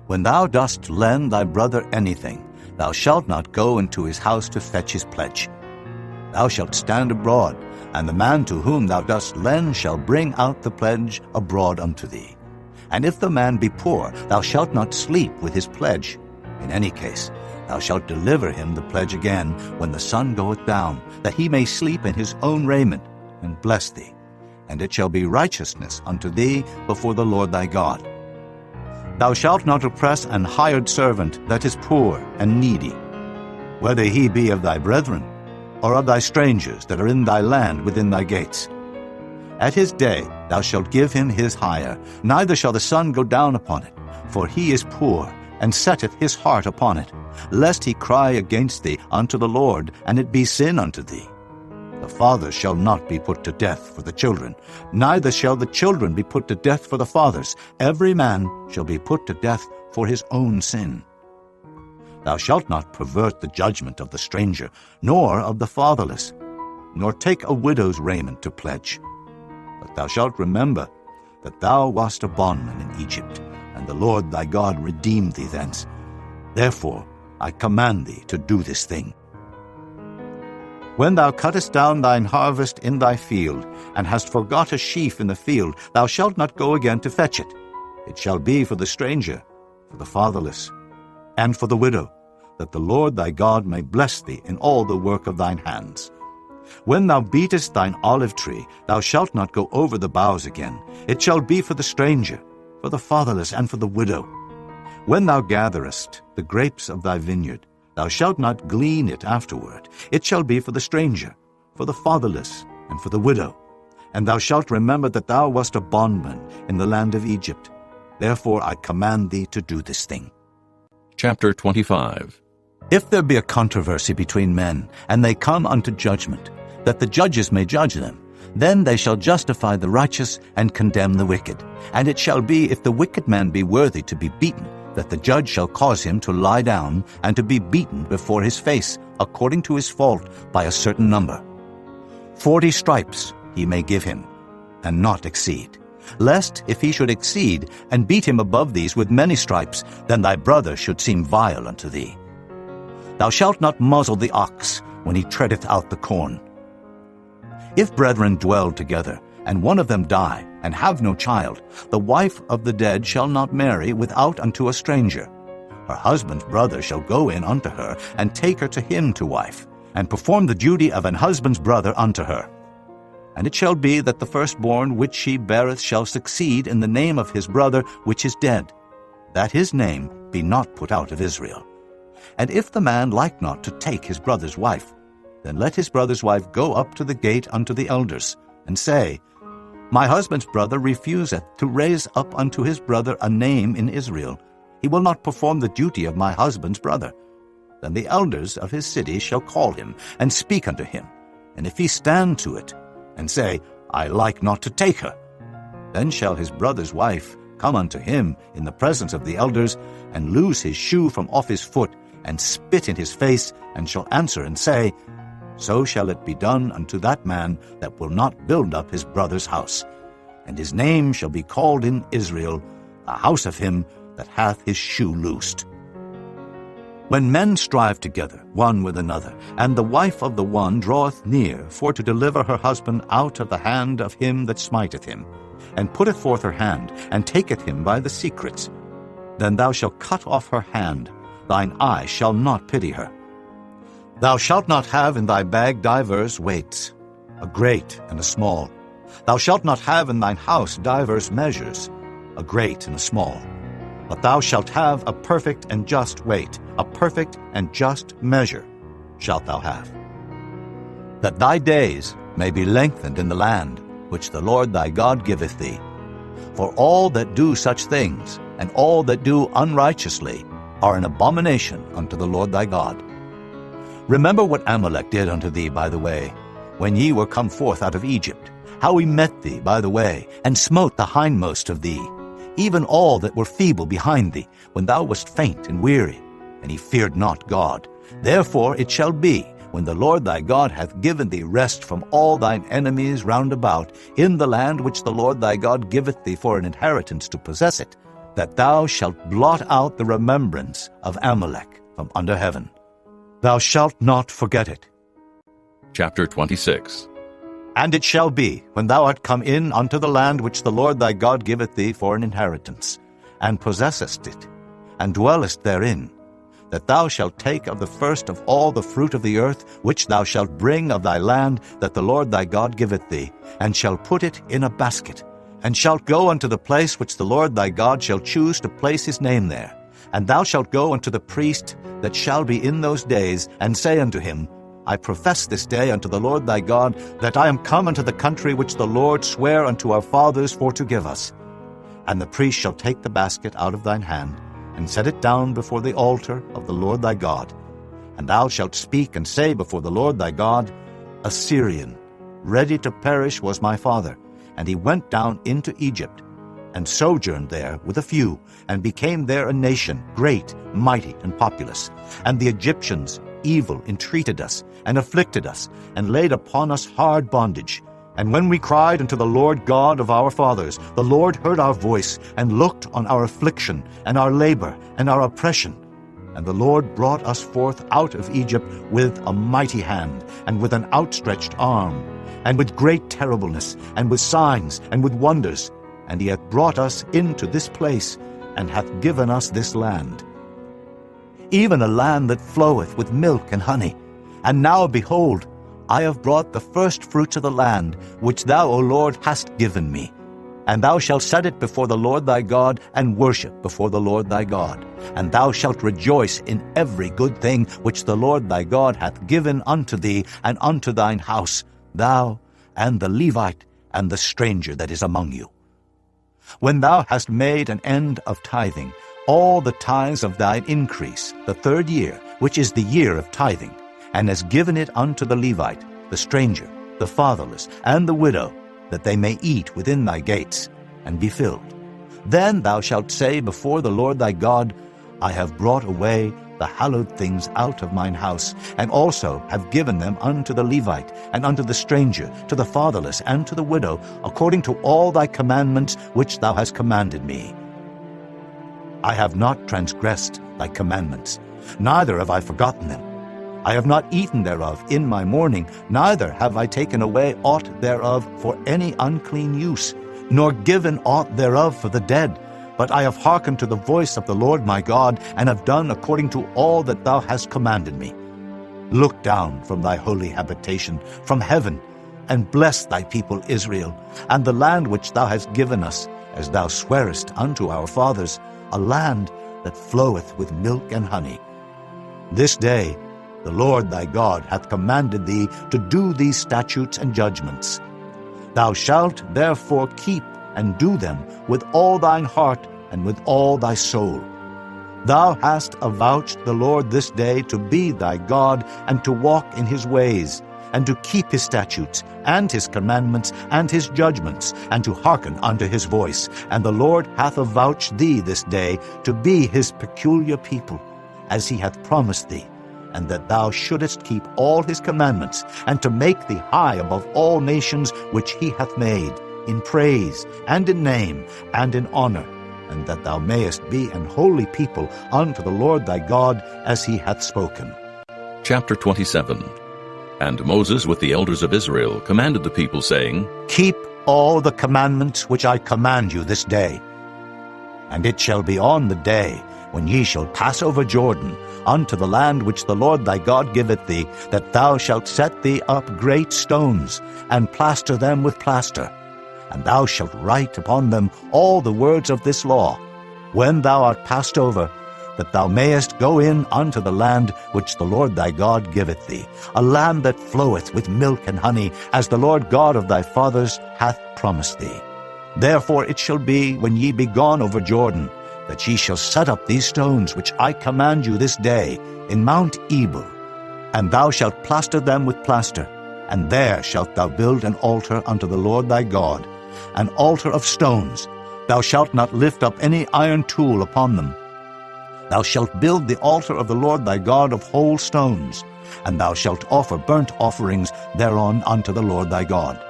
Speaker 2: When thou dost lend thy brother anything, thou shalt not go into his house to fetch his pledge. Thou shalt stand abroad, and the man to whom thou dost lend shall bring out the pledge abroad unto thee. And if the man be poor, thou shalt not sleep with his pledge. In any case, thou shalt deliver him the pledge again when the sun goeth down, that he may sleep in his own raiment, and bless thee. And it shall be righteousness unto thee before the Lord thy God. Thou shalt not oppress an hired servant that is poor and needy, whether he be of thy brethren, or of thy strangers that are in thy land within thy gates. At his day thou shalt give him his hire, neither shall the sun go down upon it, for he is poor, and setteth his heart upon it, lest he cry against thee unto the Lord, and it be sin unto thee. The fathers shall not be put to death for the children, neither shall the children be put to death for the fathers. Every man shall be put to death for his own sin. Thou shalt not pervert the judgment of the stranger, nor of the fatherless, nor take a widow's raiment to pledge. But thou shalt remember that thou wast a bondman in Egypt, and the Lord thy God redeemed thee thence. Therefore I command thee to do this thing. When thou cuttest down thine harvest in thy field, and hast forgot a sheaf in the field, thou shalt not go again to fetch it. It shall be for the stranger, for the fatherless, and for the widow, that the Lord thy God may bless thee in all the work of thine hands. When thou beatest thine olive tree, thou shalt not go over the boughs again. It shall be for the stranger, for the fatherless, and for the widow. When thou gatherest the grapes of thy vineyard, thou shalt not glean it afterward. It shall be for the stranger, for the fatherless, and for the widow. And thou shalt remember that thou wast a bondman in the land of Egypt. Therefore I command thee to do this thing.
Speaker 1: Chapter 25.
Speaker 2: If there be a controversy between men, and they come unto judgment, that the judges may judge them, then they shall justify the righteous and condemn the wicked. And it shall be, if the wicked man be worthy to be beaten, that the judge shall cause him to lie down and to be beaten before his face, according to his fault, by a certain number. 40 stripes he may give him, and not exceed. Lest, if he should exceed, and beat him above these with many stripes, then thy brother should seem vile unto thee. Thou shalt not muzzle the ox when he treadeth out the corn. If brethren dwell together, and one of them die, and have no child, the wife of the dead shall not marry without unto a stranger. Her husband's brother shall go in unto her, and take her to him to wife, and perform the duty of an husband's brother unto her. And it shall be that the firstborn which she beareth shall succeed in the name of his brother which is dead, that his name be not put out of Israel. And if the man like not to take his brother's wife, then let his brother's wife go up to the gate unto the elders, and say, My husband's brother refuseth to raise up unto his brother a name in Israel. He will not perform the duty of my husband's brother. Then the elders of his city shall call him, and speak unto him. And if he stand to it, and say, I like not to take her, then shall his brother's wife come unto him in the presence of the elders, and loose his shoe from off his foot, and spit in his face, and shall answer and say, So shall it be done unto that man that will not build up his brother's house. And his name shall be called in Israel, the house of him that hath his shoe loosed. When men strive together one with another, and the wife of the one draweth near for to deliver her husband out of the hand of him that smiteth him, and putteth forth her hand, and taketh him by the secrets, then thou shalt cut off her hand, thine eye shall not pity her. Thou shalt not have in thy bag divers weights, a great and a small. Thou shalt not have in thine house divers measures, a great and a small. But thou shalt have a perfect and just weight, a perfect and just measure shalt thou have. that thy days may be lengthened in the land which the Lord thy God giveth thee. For all that do such things, and all that do unrighteously, are an abomination unto the Lord thy God. Remember what Amalek did unto thee by the way, when ye were come forth out of Egypt, how he met thee by the way, and smote the hindmost of thee, even all that were feeble behind thee, when thou wast faint and weary, and he feared not God. Therefore it shall be, when the Lord thy God hath given thee rest from all thine enemies round about, in the land which the Lord thy God giveth thee for an inheritance to possess it, that thou shalt blot out the remembrance of Amalek from under heaven. Thou shalt not forget it.
Speaker 1: Chapter 26.
Speaker 2: And it shall be, when thou art come in unto the land which the Lord thy God giveth thee for an inheritance, and possessest it, and dwellest therein, that thou shalt take of the first of all the fruit of the earth, which thou shalt bring of thy land that the Lord thy God giveth thee, and shalt put it in a basket, and shalt go unto the place which the Lord thy God shall choose to place his name there. And thou shalt go unto the priest that shall be in those days, and say unto him, I profess this day unto the Lord thy God, that I am come unto the country which the Lord sware unto our fathers for to give us. And the priest shall take the basket out of thine hand, and set it down before the altar of the Lord thy God. And thou shalt speak and say before the Lord thy God, A Syrian, ready to perish, was my father, and he went down into Egypt, and sojourned there with a few, and became there a nation, great, mighty, and populous. And the Egyptians evil entreated us, and afflicted us, and laid upon us hard bondage. And when we cried unto the Lord God of our fathers, the Lord heard our voice, and looked on our affliction, and our labor, and our oppression. And the Lord brought us forth out of Egypt with a mighty hand, and with an outstretched arm, and with great terribleness, and with signs, and with wonders. And he hath brought us into this place, and hath given us this land, even a land that floweth with milk and honey. And now, behold, I have brought the first fruits of the land, which thou, O Lord, hast given me. And thou shalt set it before the Lord thy God, and worship before the Lord thy God. And thou shalt rejoice in every good thing which the Lord thy God hath given unto thee and unto thine house, thou and the Levite and the stranger that is among you. When thou hast made an end of tithing, all the tithes of thine increase, the third year, which is the year of tithing, and hast given it unto the Levite, the stranger, the fatherless, and the widow, that they may eat within thy gates, and be filled. Then thou shalt say before the Lord thy God, I have brought away the hallowed things out of mine house, and also have given them unto the Levite, and unto the stranger, to the fatherless, and to the widow, according to all thy commandments which thou hast commanded me. I have not transgressed thy commandments, neither have I forgotten them. I have not eaten thereof in my mourning, neither have I taken away aught thereof for any unclean use, nor given aught thereof for the dead. But I have hearkened to the voice of the Lord my God, and have done according to all that thou hast commanded me. Look down from thy holy habitation, from heaven, and bless thy people Israel, and the land which thou hast given us, as thou swarest unto our fathers, a land that floweth with milk and honey. This day the Lord thy God hath commanded thee to do these statutes and judgments. Thou shalt therefore keep and do them with all thine heart and with all thy soul. Thou hast avouched the Lord this day to be thy God, and to walk in his ways, and to keep his statutes, and his commandments, and his judgments, and to hearken unto his voice. And the Lord hath avouched thee this day to be his peculiar people, as he hath promised thee, and that thou shouldest keep all his commandments, and to make thee high above all nations which he hath made, in praise, and in name, and in honor, and that thou mayest be an holy people unto the Lord thy God, as he hath spoken.
Speaker 1: Chapter 27. And Moses with the elders of Israel commanded the people, saying,
Speaker 2: Keep all the commandments which I command you this day. And it shall be on the day when ye shall pass over Jordan unto the land which the Lord thy God giveth thee, that thou shalt set thee up great stones, and plaster them with plaster. And thou shalt write upon them all the words of this law. When thou art passed over, that thou mayest go in unto the land which the Lord thy God giveth thee, a land that floweth with milk and honey, as the Lord God of thy fathers hath promised thee. Therefore it shall be, when ye be gone over Jordan, that ye shall set up these stones which I command you this day in Mount Ebal, and thou shalt plaster them with plaster, and there shalt thou build an altar unto the Lord thy God, an altar of stones. Thou shalt not lift up any iron tool upon them. Thou shalt build the altar of the Lord thy God of whole stones, and thou shalt offer burnt offerings thereon unto the Lord thy God.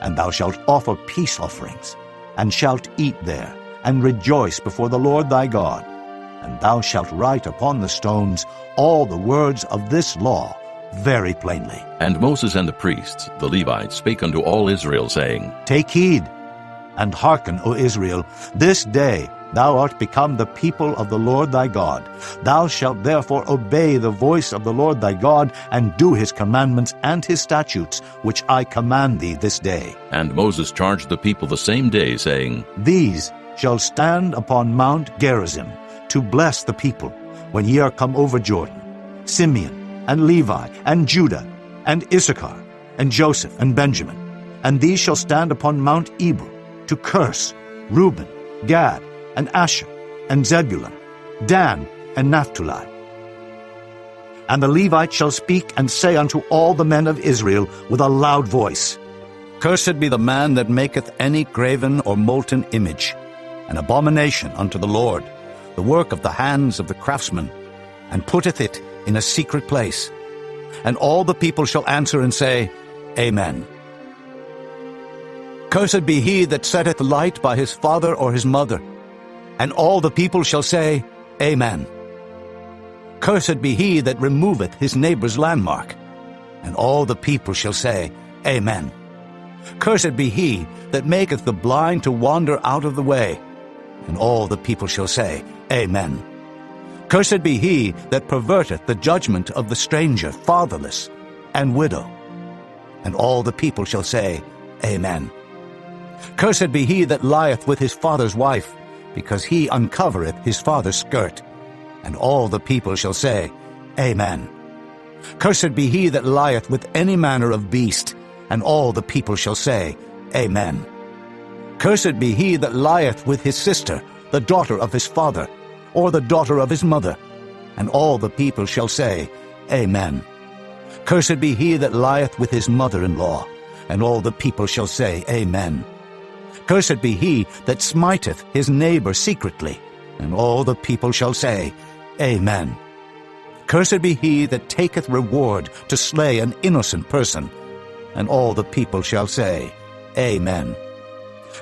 Speaker 2: And thou shalt offer peace offerings, and shalt eat there, and rejoice before the Lord thy God. And thou shalt write upon the stones all the words of this law very plainly.
Speaker 1: And Moses and the priests, the Levites, spake unto all Israel, saying,
Speaker 2: Take heed, and hearken, O Israel, this day thou art become the people of the Lord thy God. Thou shalt therefore obey the voice of the Lord thy God, and do his commandments and his statutes, which I command thee this day.
Speaker 1: And Moses charged the people the same day, saying,
Speaker 2: These shall stand upon Mount Gerizim, to bless the people, when ye are come over Jordan, Simeon, and Levi, and Judah, and Issachar, and Joseph, and Benjamin. And these shall stand upon Mount Ebal, to curse Reuben, Gad, and Asher, and Zebulun, Dan, and Naphtali. And the Levites shall speak and say unto all the men of Israel with a loud voice, Cursed be the man that maketh any graven or molten image, an abomination unto the Lord, the work of the hands of the craftsman, and putteth it in a secret place. And all the people shall answer and say, Amen. Cursed be he that setteth light by his father or his mother. And all the people shall say, Amen. Cursed be he that removeth his neighbor's landmark. And all the people shall say, Amen. Cursed be he that maketh the blind to wander out of the way. And all the people shall say, Amen. Cursed be he that perverteth the judgment of the stranger, fatherless, and widow. And all the people shall say, Amen. Cursed be he that lieth with his father's wife, because he uncovereth his father's skirt. And all the people shall say, Amen. Cursed be he that lieth with any manner of beast, and all the people shall say, Amen. Cursed be he that lieth with his sister, the daughter of his father, or the daughter of his mother. And all the people shall say, Amen. Cursed be he that lieth with his mother-in-law, and all the people shall say, Amen. Cursed be he that smiteth his neighbor secretly, and all the people shall say, Amen. Cursed be he that taketh reward to slay an innocent person, and all the people shall say, Amen.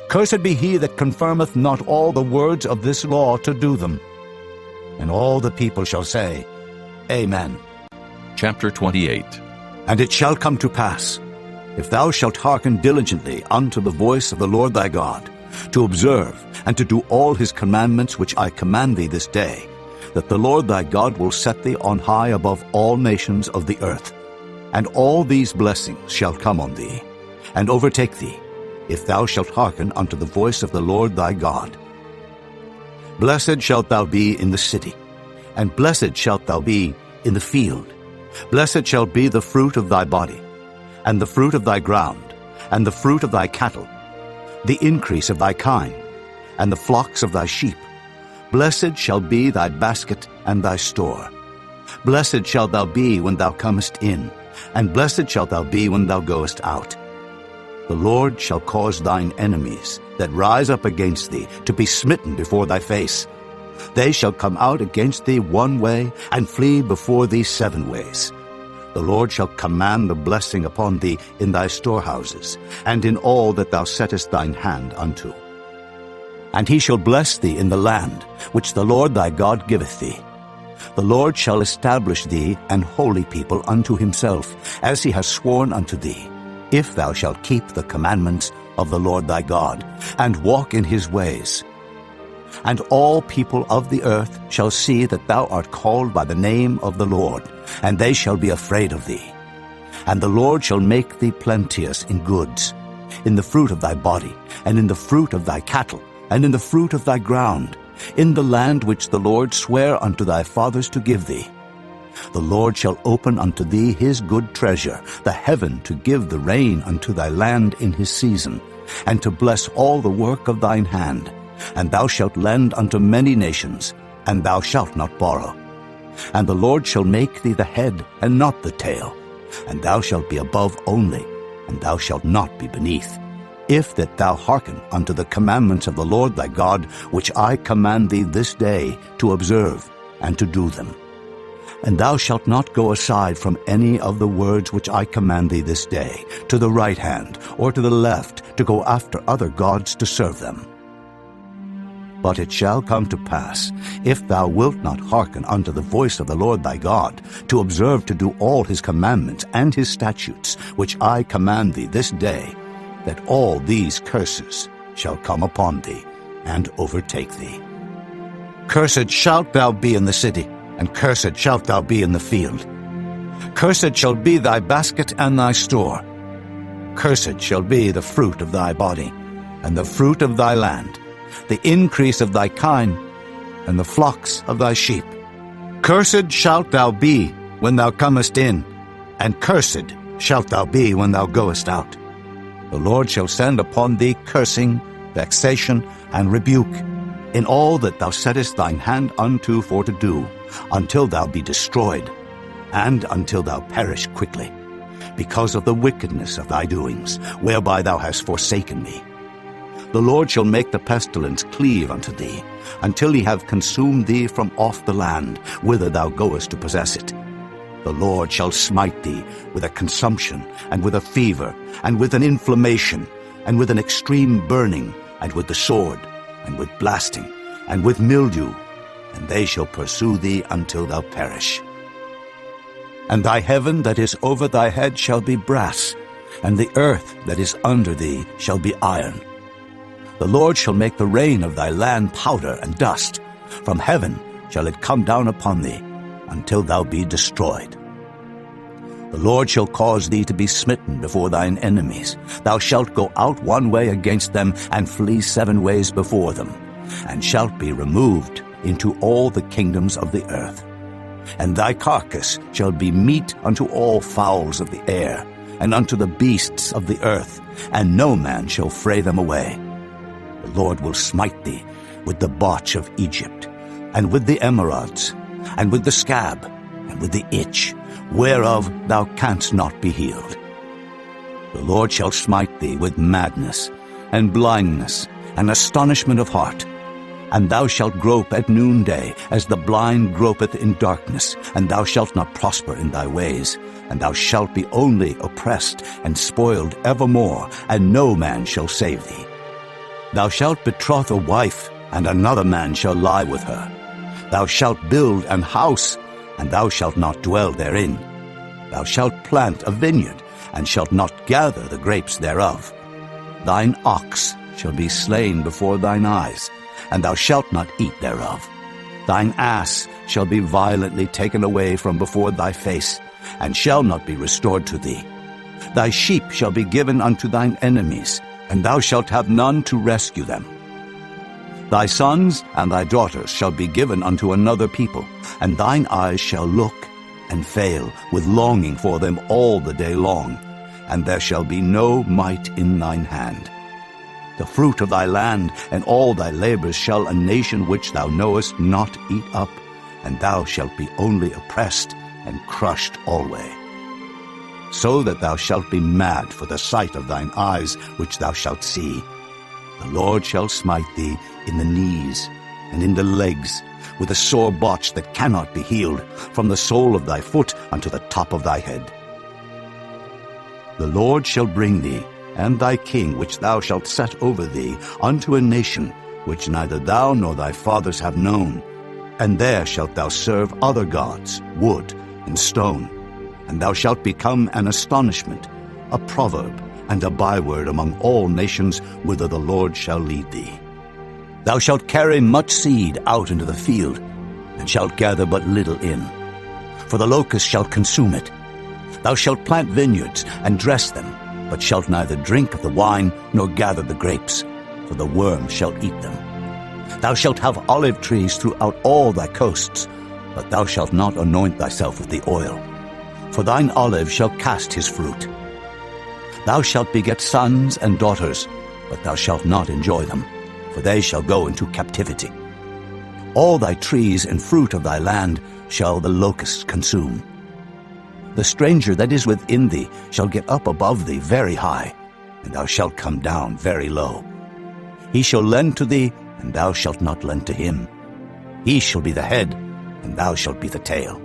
Speaker 2: Cursed be he that confirmeth not all the words of this law to do them. And all the people shall say, Amen.
Speaker 1: Chapter 28.
Speaker 2: And it shall come to pass, if thou shalt hearken diligently unto the voice of the Lord thy God, to observe and to do all his commandments which I command thee this day, that the Lord thy God will set thee on high above all nations of the earth. And all these blessings shall come on thee, and overtake thee, if thou shalt hearken unto the voice of the Lord thy God. Blessed shalt thou be in the city, and blessed shalt thou be in the field. Blessed shall be the fruit of thy body, and the fruit of thy ground, and the fruit of thy cattle, the increase of thy kine, and the flocks of thy sheep. Blessed shall be thy basket and thy store. Blessed shalt thou be when thou comest in, and blessed shalt thou be when thou goest out. The Lord shall cause thine enemies that rise up against thee to be smitten before thy face. They shall come out against thee one way, and flee before thee 7 ways. The Lord shall command the blessing upon thee in thy storehouses, and in all that thou settest thine hand unto. And he shall bless thee in the land which the Lord thy God giveth thee. The Lord shall establish thee an holy people unto himself, as he has sworn unto thee, if thou shalt keep the commandments of the Lord thy God, and walk in his ways. And all people of the earth shall see that thou art called by the name of the Lord, and they shall be afraid of thee. And the Lord shall make thee plenteous in goods, in the fruit of thy body, and in the fruit of thy cattle, and in the fruit of thy ground, in the land which the Lord sware unto thy fathers to give thee. The Lord shall open unto thee his good treasure, the heaven to give the rain unto thy land in his season, and to bless all the work of thine hand. And thou shalt lend unto many nations, and thou shalt not borrow. And the Lord shall make thee the head, and not the tail. And thou shalt be above only, and thou shalt not be beneath, if that thou hearken unto the commandments of the Lord thy God, which I command thee this day to observe and to do them. And thou shalt not go aside from any of the words which I command thee this day, to the right hand or to the left, to go after other gods to serve them. But it shall come to pass, if thou wilt not hearken unto the voice of the Lord thy God, to observe to do all his commandments and his statutes, which I command thee this day, that all these curses shall come upon thee and overtake thee. Cursed shalt thou be in the city, and cursed shalt thou be in the field. Cursed shall be thy basket and thy store. Cursed shall be the fruit of thy body, and the fruit of thy land, the increase of thy kine, and the flocks of thy sheep. Cursed shalt thou be when thou comest in, and cursed shalt thou be when thou goest out. The Lord shall send upon thee cursing, vexation, and rebuke, in all that thou settest thine hand unto for to do, until thou be destroyed, and until thou perish quickly, because of the wickedness of thy doings, whereby thou hast forsaken me. The Lord shall make the pestilence cleave unto thee, until he have consumed thee from off the land, whither thou goest to possess it. The Lord shall smite thee with a consumption, and with a fever, and with an inflammation, and with an extreme burning, and with the sword, and with blasting, and with mildew, and they shall pursue thee until thou perish. And thy heaven that is over thy head shall be brass, and the earth that is under thee shall be iron. The Lord shall make the rain of thy land powder and dust. From heaven shall it come down upon thee, until thou be destroyed. The Lord shall cause thee to be smitten before thine enemies. Thou shalt go out one way against them, and flee 7 ways before them, and shalt be removed into all the kingdoms of the earth. And thy carcass shall be meat unto all fowls of the air, and unto the beasts of the earth, and no man shall fray them away. The Lord will smite thee with the botch of Egypt, and with the emerods, and with the scab, and with the itch, whereof thou canst not be healed. The Lord shall smite thee with madness, and blindness, and astonishment of heart. And thou shalt grope at noonday, as the blind gropeth in darkness, and thou shalt not prosper in thy ways, and thou shalt be only oppressed and spoiled evermore, and no man shall save thee. Thou shalt betroth a wife, and another man shall lie with her. Thou shalt build an house, and thou shalt not dwell therein. Thou shalt plant a vineyard, and shalt not gather the grapes thereof. Thine ox shall be slain before thine eyes, and thou shalt not eat thereof. Thine ass shall be violently taken away from before thy face, and shall not be restored to thee. Thy sheep shall be given unto thine enemies, and thou shalt have none to rescue them. Thy sons and thy daughters shall be given unto another people, and thine eyes shall look and fail with longing for them all the day long, and there shall be no might in thine hand. The fruit of thy land and all thy labors shall a nation which thou knowest not eat up, and thou shalt be only oppressed and crushed alway. So that thou shalt be mad for the sight of thine eyes which thou shalt see. The Lord shall smite thee in the knees and in the legs, with a sore botch that cannot be healed, from the sole of thy foot unto the top of thy head. The Lord shall bring thee, and thy king which thou shalt set over thee, unto a nation which neither thou nor thy fathers have known, and there shalt thou serve other gods, wood and stone, and thou shalt become an astonishment, a proverb, and a byword among all nations whither the Lord shall lead thee. Thou shalt carry much seed out into the field, and shalt gather but little in, for the locust shall consume it. Thou shalt plant vineyards and dress them, but shalt neither drink of the wine nor gather the grapes, for the worm shall eat them. Thou shalt have olive trees throughout all thy coasts, but thou shalt not anoint thyself with the oil. For thine olive shall cast his fruit. Thou shalt beget sons and daughters, but thou shalt not enjoy them, for they shall go into captivity. All thy trees and fruit of thy land shall the locusts consume. The stranger that is within thee shall get up above thee very high, and thou shalt come down very low. He shall lend to thee, and thou shalt not lend to him. He shall be the head, and thou shalt be the tail.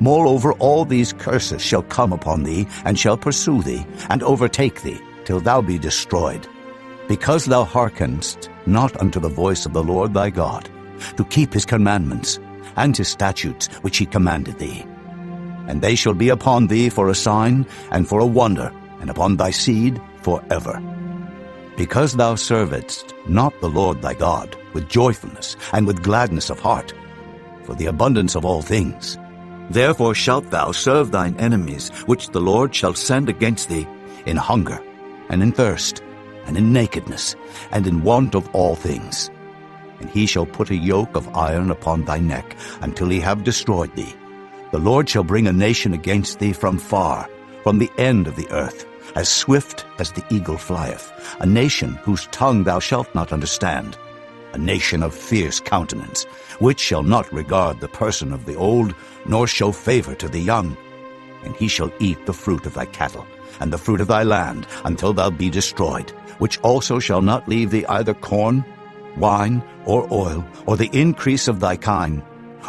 Speaker 2: Moreover, all these curses shall come upon thee, and shall pursue thee, and overtake thee, till thou be destroyed, because thou hearkenedst not unto the voice of the Lord thy God, to keep his commandments, and his statutes which he commanded thee. And they shall be upon thee for a sign, and for a wonder, and upon thy seed forever. Because thou servedst not the Lord thy God with joyfulness and with gladness of heart, for the abundance of all things, therefore shalt thou serve thine enemies, which the Lord shall send against thee, in hunger, and in thirst, and in nakedness, and in want of all things. And he shall put a yoke of iron upon thy neck, until he have destroyed thee. The Lord shall bring a nation against thee from far, from the end of the earth, as swift as the eagle flieth, a nation whose tongue thou shalt not understand, a nation of fierce countenance, which shall not regard the person of the old, nor show favor to the young. And he shall eat the fruit of thy cattle, and the fruit of thy land, until thou be destroyed, which also shall not leave thee either corn, wine, or oil, or the increase of thy kine,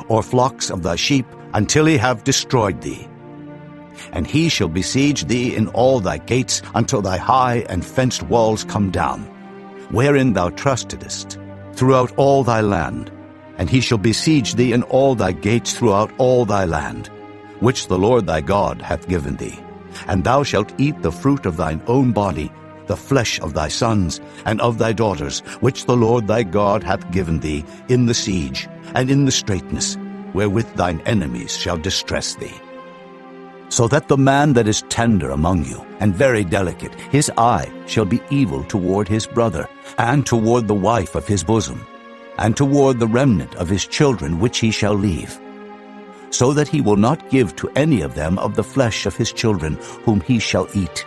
Speaker 2: or flocks of thy sheep, until he have destroyed thee. And he shall besiege thee in all thy gates, until thy high and fenced walls come down, wherein thou trustedest, throughout all thy land. And he shall besiege thee in all thy gates throughout all thy land, which the Lord thy God hath given thee. And thou shalt eat the fruit of thine own body, the flesh of thy sons and of thy daughters, which the Lord thy God hath given thee, in the siege and in the straitness, wherewith thine enemies shall distress thee. So that the man that is tender among you, and very delicate, his eye shall be evil toward his brother, and toward the wife of his bosom, and toward the remnant of his children which he shall leave, so that he will not give to any of them of the flesh of his children whom he shall eat,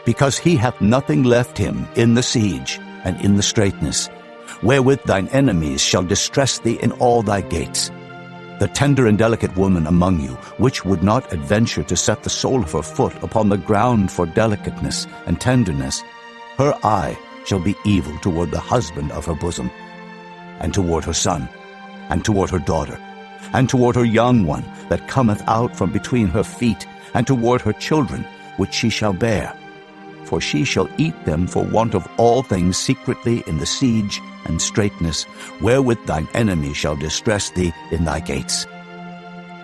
Speaker 2: because he hath nothing left him in the siege and in the straitness, wherewith thine enemies shall distress thee in all thy gates. The tender and delicate woman among you, which would not adventure to set the sole of her foot upon the ground for delicateness and tenderness, her eye shall be evil toward the husband of her bosom, and toward her son, and toward her daughter, and toward her young one that cometh out from between her feet, and toward her children which she shall bear. For she shall eat them for want of all things secretly in the siege and straitness, wherewith thine enemy shall distress thee in thy gates.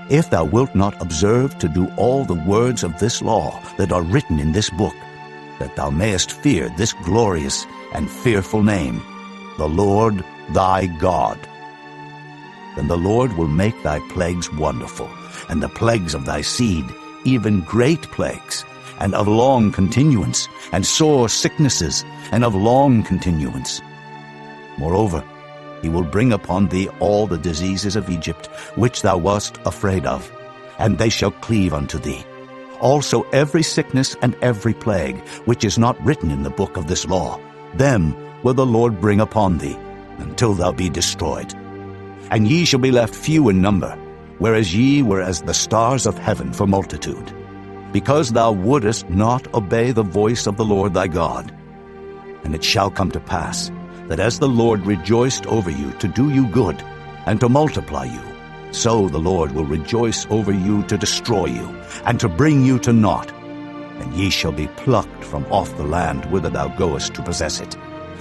Speaker 2: If thou wilt not observe to do all the words of this law that are written in this book, that thou mayest fear this glorious and fearful name, the Lord thy God, then the Lord will make thy plagues wonderful, and the plagues of thy seed, even great plagues, and of long continuance, and sore sicknesses, and of long continuance. Moreover, he will bring upon thee all the diseases of Egypt, which thou wast afraid of, and they shall cleave unto thee. Also every sickness and every plague, which is not written in the book of this law, them will the Lord bring upon thee, until thou be destroyed. And ye shall be left few in number, whereas ye were as the stars of heaven for multitude, because thou wouldest not obey the voice of the Lord thy God. And it shall come to pass, that as the Lord rejoiced over you to do you good, and to multiply you, so the Lord will rejoice over you to destroy you, and to bring you to naught. And ye shall be plucked from off the land whither thou goest to possess it.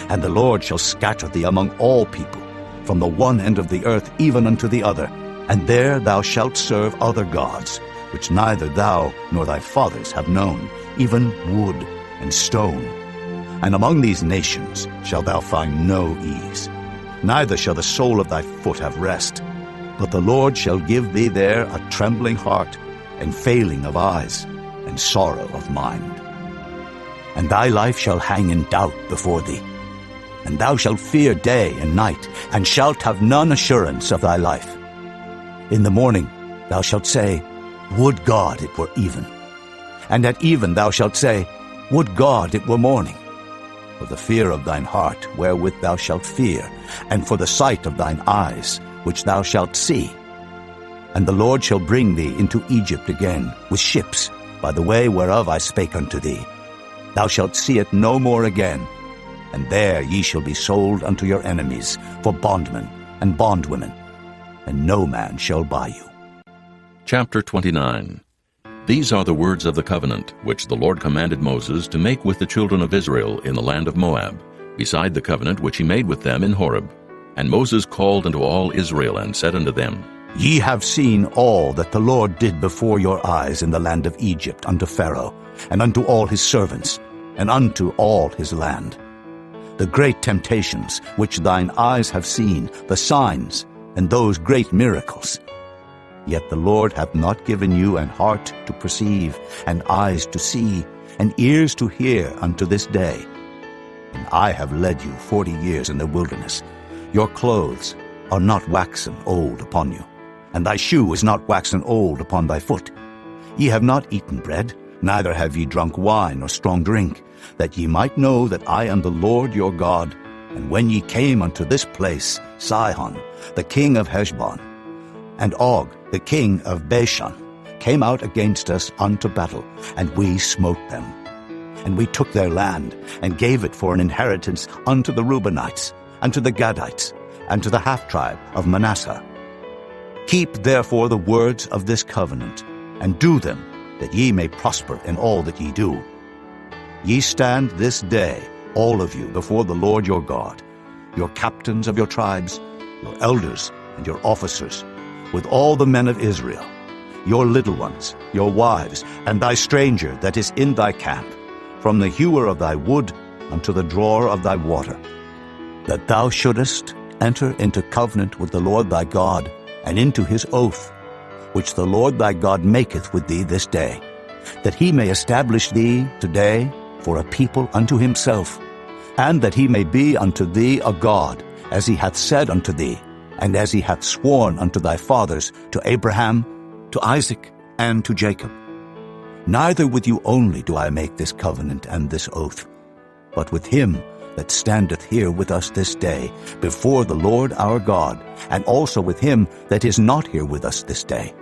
Speaker 2: And the Lord shall scatter thee among all people, from the one end of the earth even unto the other, and there thou shalt serve other gods, which neither thou nor thy fathers have known, even wood and stone. And among these nations shalt thou find no ease, neither shall the sole of thy foot have rest. But the Lord shall give thee there a trembling heart, and failing of eyes, and sorrow of mind. And thy life shall hang in doubt before thee. and thou shalt fear day and night, and shalt have none assurance of thy life. In the morning thou shalt say, Would God it were even. And at even thou shalt say, Would God it were morning. For the fear of thine heart wherewith thou shalt fear, and for the sight of thine eyes which thou shalt see. And the Lord shall bring thee into Egypt again with ships, by the way whereof I spake unto thee. Thou shalt see it no more again, and there ye shall be sold unto your enemies for bondmen and bondwomen, and no man shall buy you.
Speaker 1: Chapter 29. These are the words of the covenant which the Lord commanded Moses to make with the children of Israel in the land of Moab, beside the covenant which he made with them in Horeb. And Moses called unto all Israel, and said unto them,
Speaker 2: Ye have seen all that the Lord did before your eyes in the land of Egypt unto Pharaoh, and unto all his servants, and unto all his land. The great temptations which thine eyes have seen, the signs, and those great miracles. Yet the Lord hath not given you an heart to perceive, and eyes to see, and ears to hear unto this day. And I have led you 40 years in the wilderness. Your clothes are not waxen old upon you, and thy shoe is not waxen old upon thy foot. Ye have not eaten bread, neither have ye drunk wine or strong drink, that ye might know that I am the Lord your God. And when ye came unto this place, Sihon, the king of Heshbon, and Og, the king of Bashan, came out against us unto battle, and we smote them. And we took their land, and gave it for an inheritance unto the Reubenites, and to the Gadites, and to the half-tribe of Manasseh. Keep therefore the words of this covenant, and do them, that ye may prosper in all that ye do. Ye stand this day, all of you, before the Lord your God, your captains of your tribes, your elders, and your officers, with all the men of Israel, your little ones, your wives, and thy stranger that is in thy camp, from the hewer of thy wood unto the drawer of thy water, that thou shouldest enter into covenant with the Lord thy God, and into his oath, which the Lord thy God maketh with thee this day, that he may establish thee today for a people unto himself, and that he may be unto thee a God, as he hath said unto thee, and as he hath sworn unto thy fathers, to Abraham, to Isaac, and to Jacob. Neither with you only do I make this covenant and this oath, but with him that standeth here with us this day before the Lord our God, and also with him that is not here with us this day.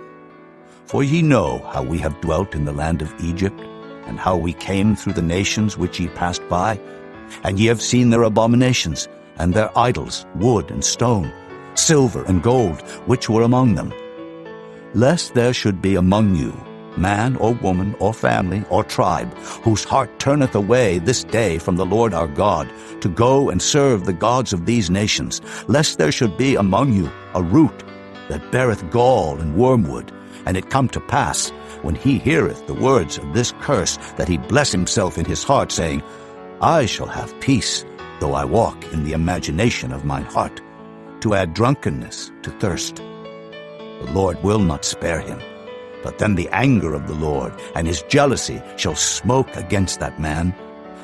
Speaker 2: For ye know how we have dwelt in the land of Egypt, and how we came through the nations which ye passed by, and ye have seen their abominations, and their idols, wood and stone, silver and gold, which were among them. Lest there should be among you man or woman or family or tribe, whose heart turneth away this day from the Lord our God, to go and serve the gods of these nations, lest there should be among you a root that beareth gall and wormwood, and it come to pass, when he heareth the words of this curse, that he bless himself in his heart, saying, I shall have peace, though I walk in the imagination of mine heart, to add drunkenness to thirst. The Lord will not spare him, but then the anger of the Lord and his jealousy shall smoke against that man,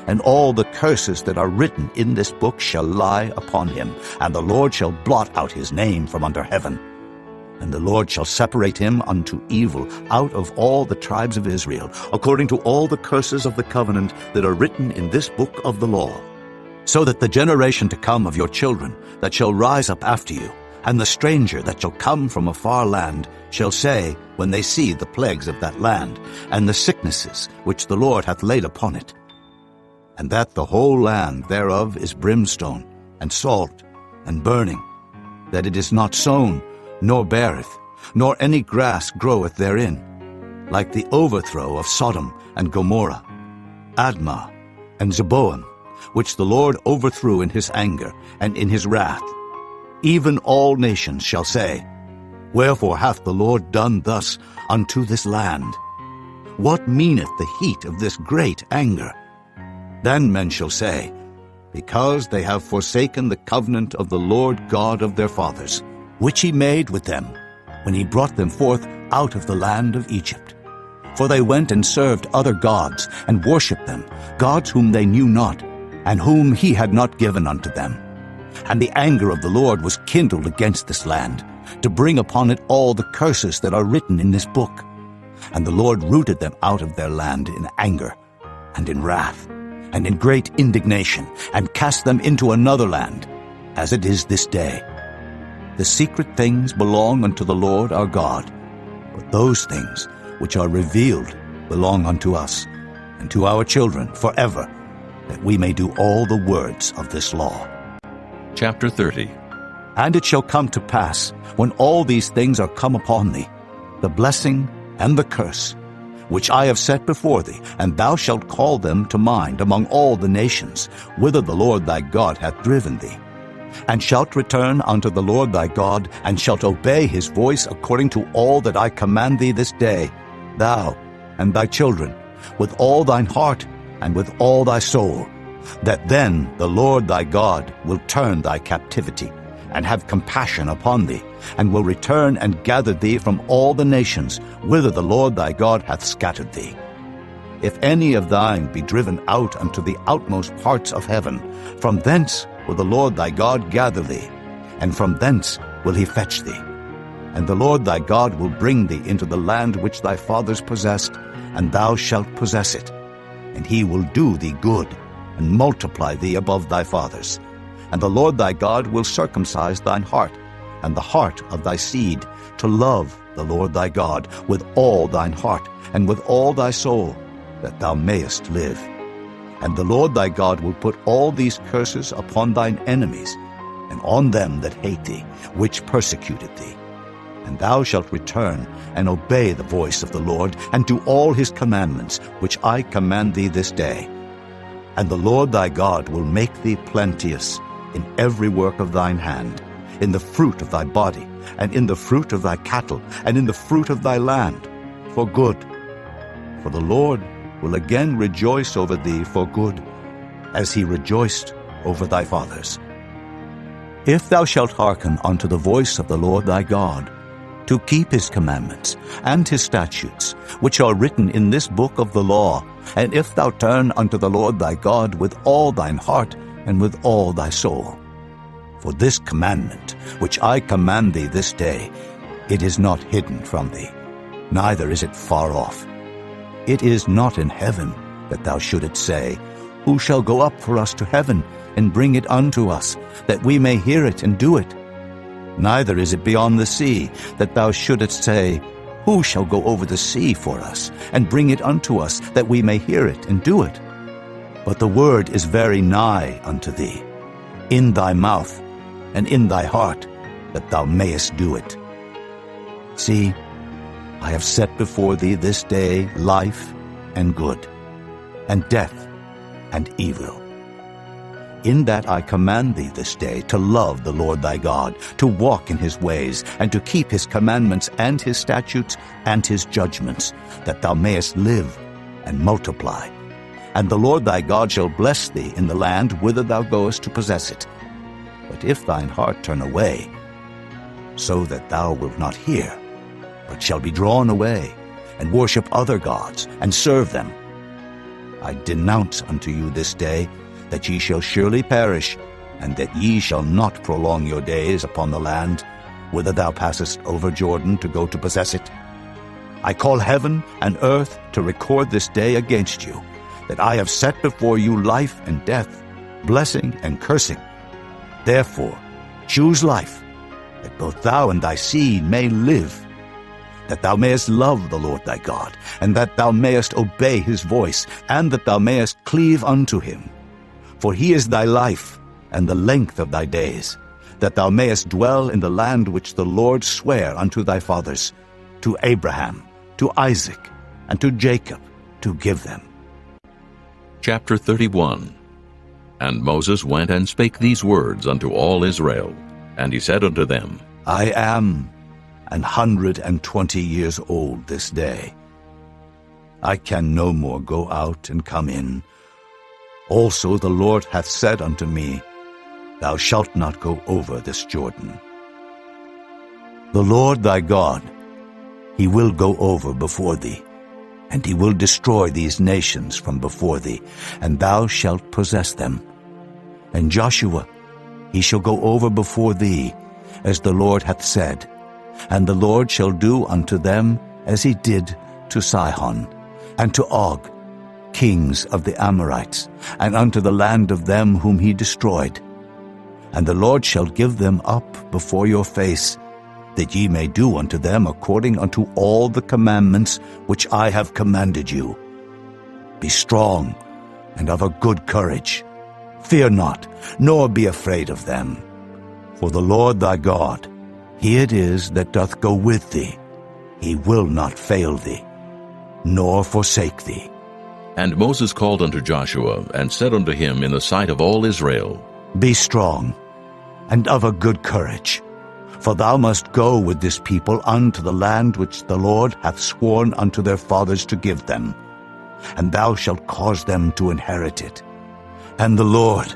Speaker 2: and all the curses that are written in this book shall lie upon him, and the Lord shall blot out his name from under heaven. And the Lord shall separate him unto evil out of all the tribes of Israel, according to all the curses of the covenant that are written in this book of the law, so that the generation to come of your children that shall rise up after you, and the stranger that shall come from a far land, shall say, when they see the plagues of that land, and the sicknesses which the Lord hath laid upon it, and that the whole land thereof is brimstone, and salt, and burning, that it is not sown, nor beareth, nor any grass groweth therein, like the overthrow of Sodom and Gomorrah, Admah, and Zeboim, which the Lord overthrew in his anger and in his wrath. Even all nations shall say, Wherefore hath the Lord done thus unto this land? What meaneth the heat of this great anger? Then men shall say, Because they have forsaken the covenant of the Lord God of their fathers, which he made with them, when he brought them forth out of the land of Egypt. For they went and served other gods, and worshipped them, gods whom they knew not, and whom he had not given unto them. And the anger of the Lord was kindled against this land, to bring upon it all the curses that are written in this book. And the Lord rooted them out of their land in anger, and in wrath, and in great indignation, and cast them into another land, as it is this day. The secret things belong unto the Lord our God, but those things which are revealed belong unto us, and to our children forever, that we may do all the words of this law.
Speaker 1: Chapter 30.
Speaker 2: And it shall come to pass, when all these things are come upon thee, the blessing and the curse, which I have set before thee, and thou shalt call them to mind among all the nations, whither the Lord thy God hath driven thee, and shalt return unto the Lord thy God, and shalt obey his voice according to all that I command thee this day, thou and thy children, with all thine heart and with all thy soul, that then the Lord thy God will turn thy captivity, and have compassion upon thee, and will return and gather thee from all the nations whither the Lord thy God hath scattered thee. If any of thine be driven out unto the outmost parts of heaven, from thence will the Lord thy God gather thee, and from thence will he fetch thee. And the Lord thy God will bring thee into the land which thy fathers possessed, and thou shalt possess it. And he will do thee good, and multiply thee above thy fathers. And the Lord thy God will circumcise thine heart, and the heart of thy seed, to love the Lord thy God with all thine heart, and with all thy soul, that thou mayest live. And the Lord thy God will put all these curses upon thine enemies, and on them that hate thee, which persecuted thee. And thou shalt return and obey the voice of the Lord, and do all his commandments, which I command thee this day. And the Lord thy God will make thee plenteous in every work of thine hand, in the fruit of thy body, and in the fruit of thy cattle, and in the fruit of thy land, for good. For the Lord will again rejoice over thee for good, as he rejoiced over thy fathers. If thou shalt hearken unto the voice of the Lord thy God, to keep his commandments and his statutes, which are written in this book of the law, and if thou turn unto the Lord thy God with all thine heart and with all thy soul. For this commandment, which I command thee this day, it is not hidden from thee, neither is it far off. It is not in heaven, that thou shouldest say, Who shall go up for us to heaven, and bring it unto us, that we may hear it and do it? Neither is it beyond the sea, that thou shouldest say, Who shall go over the sea for us, and bring it unto us, that we may hear it and do it? But the word is very nigh unto thee, in thy mouth and in thy heart, that thou mayest do it. See, I have set before thee this day life and good, and death and evil. In that I command thee this day to love the Lord thy God, to walk in his ways, and to keep his commandments and his statutes and his judgments, that thou mayest live and multiply. And the Lord thy God shall bless thee in the land whither thou goest to possess it. But if thine heart turn away, so that thou wilt not hear, but shall be drawn away, and worship other gods, and serve them, I denounce unto you this day that ye shall surely perish, and that ye shall not prolong your days upon the land, whither thou passest over Jordan to go to possess it. I call heaven and earth to record this day against you, that I have set before you life and death, blessing and cursing. Therefore choose life, that both thou and thy seed may live, that thou mayest love the Lord thy God, and that thou mayest obey his voice, and that thou mayest cleave unto him. For he is thy life, and the length of thy days, that thou mayest dwell in the land which the Lord sware unto thy fathers, to Abraham, to Isaac, and to Jacob, to give them.
Speaker 1: Chapter 31. And Moses went and spake these words unto all Israel. And he said unto them,
Speaker 2: I am 120 years old this day. I can no more go out and come in. Also the Lord hath said unto me, Thou shalt not go over this Jordan. The Lord thy God, he will go over before thee, and he will destroy these nations from before thee, and thou shalt possess them, And Joshua, he shall go over before thee, as the Lord hath said, and the Lord shall do unto them as he did to Sihon, and to Og, kings of the Amorites, and unto the land of them whom he destroyed. And the Lord shall give them up before your face, that ye may do unto them according unto all the commandments which I have commanded you. Be strong and of a good courage. Fear not, nor be afraid of them. For the Lord thy God, he it is that doth go with thee. He will not fail thee, nor forsake thee.
Speaker 1: And Moses called unto Joshua, and said unto him in the sight of all Israel,
Speaker 2: Be strong, and of a good courage, for thou must go with this people unto the land which the Lord hath sworn unto their fathers to give them, and thou shalt cause them to inherit it. And the Lord,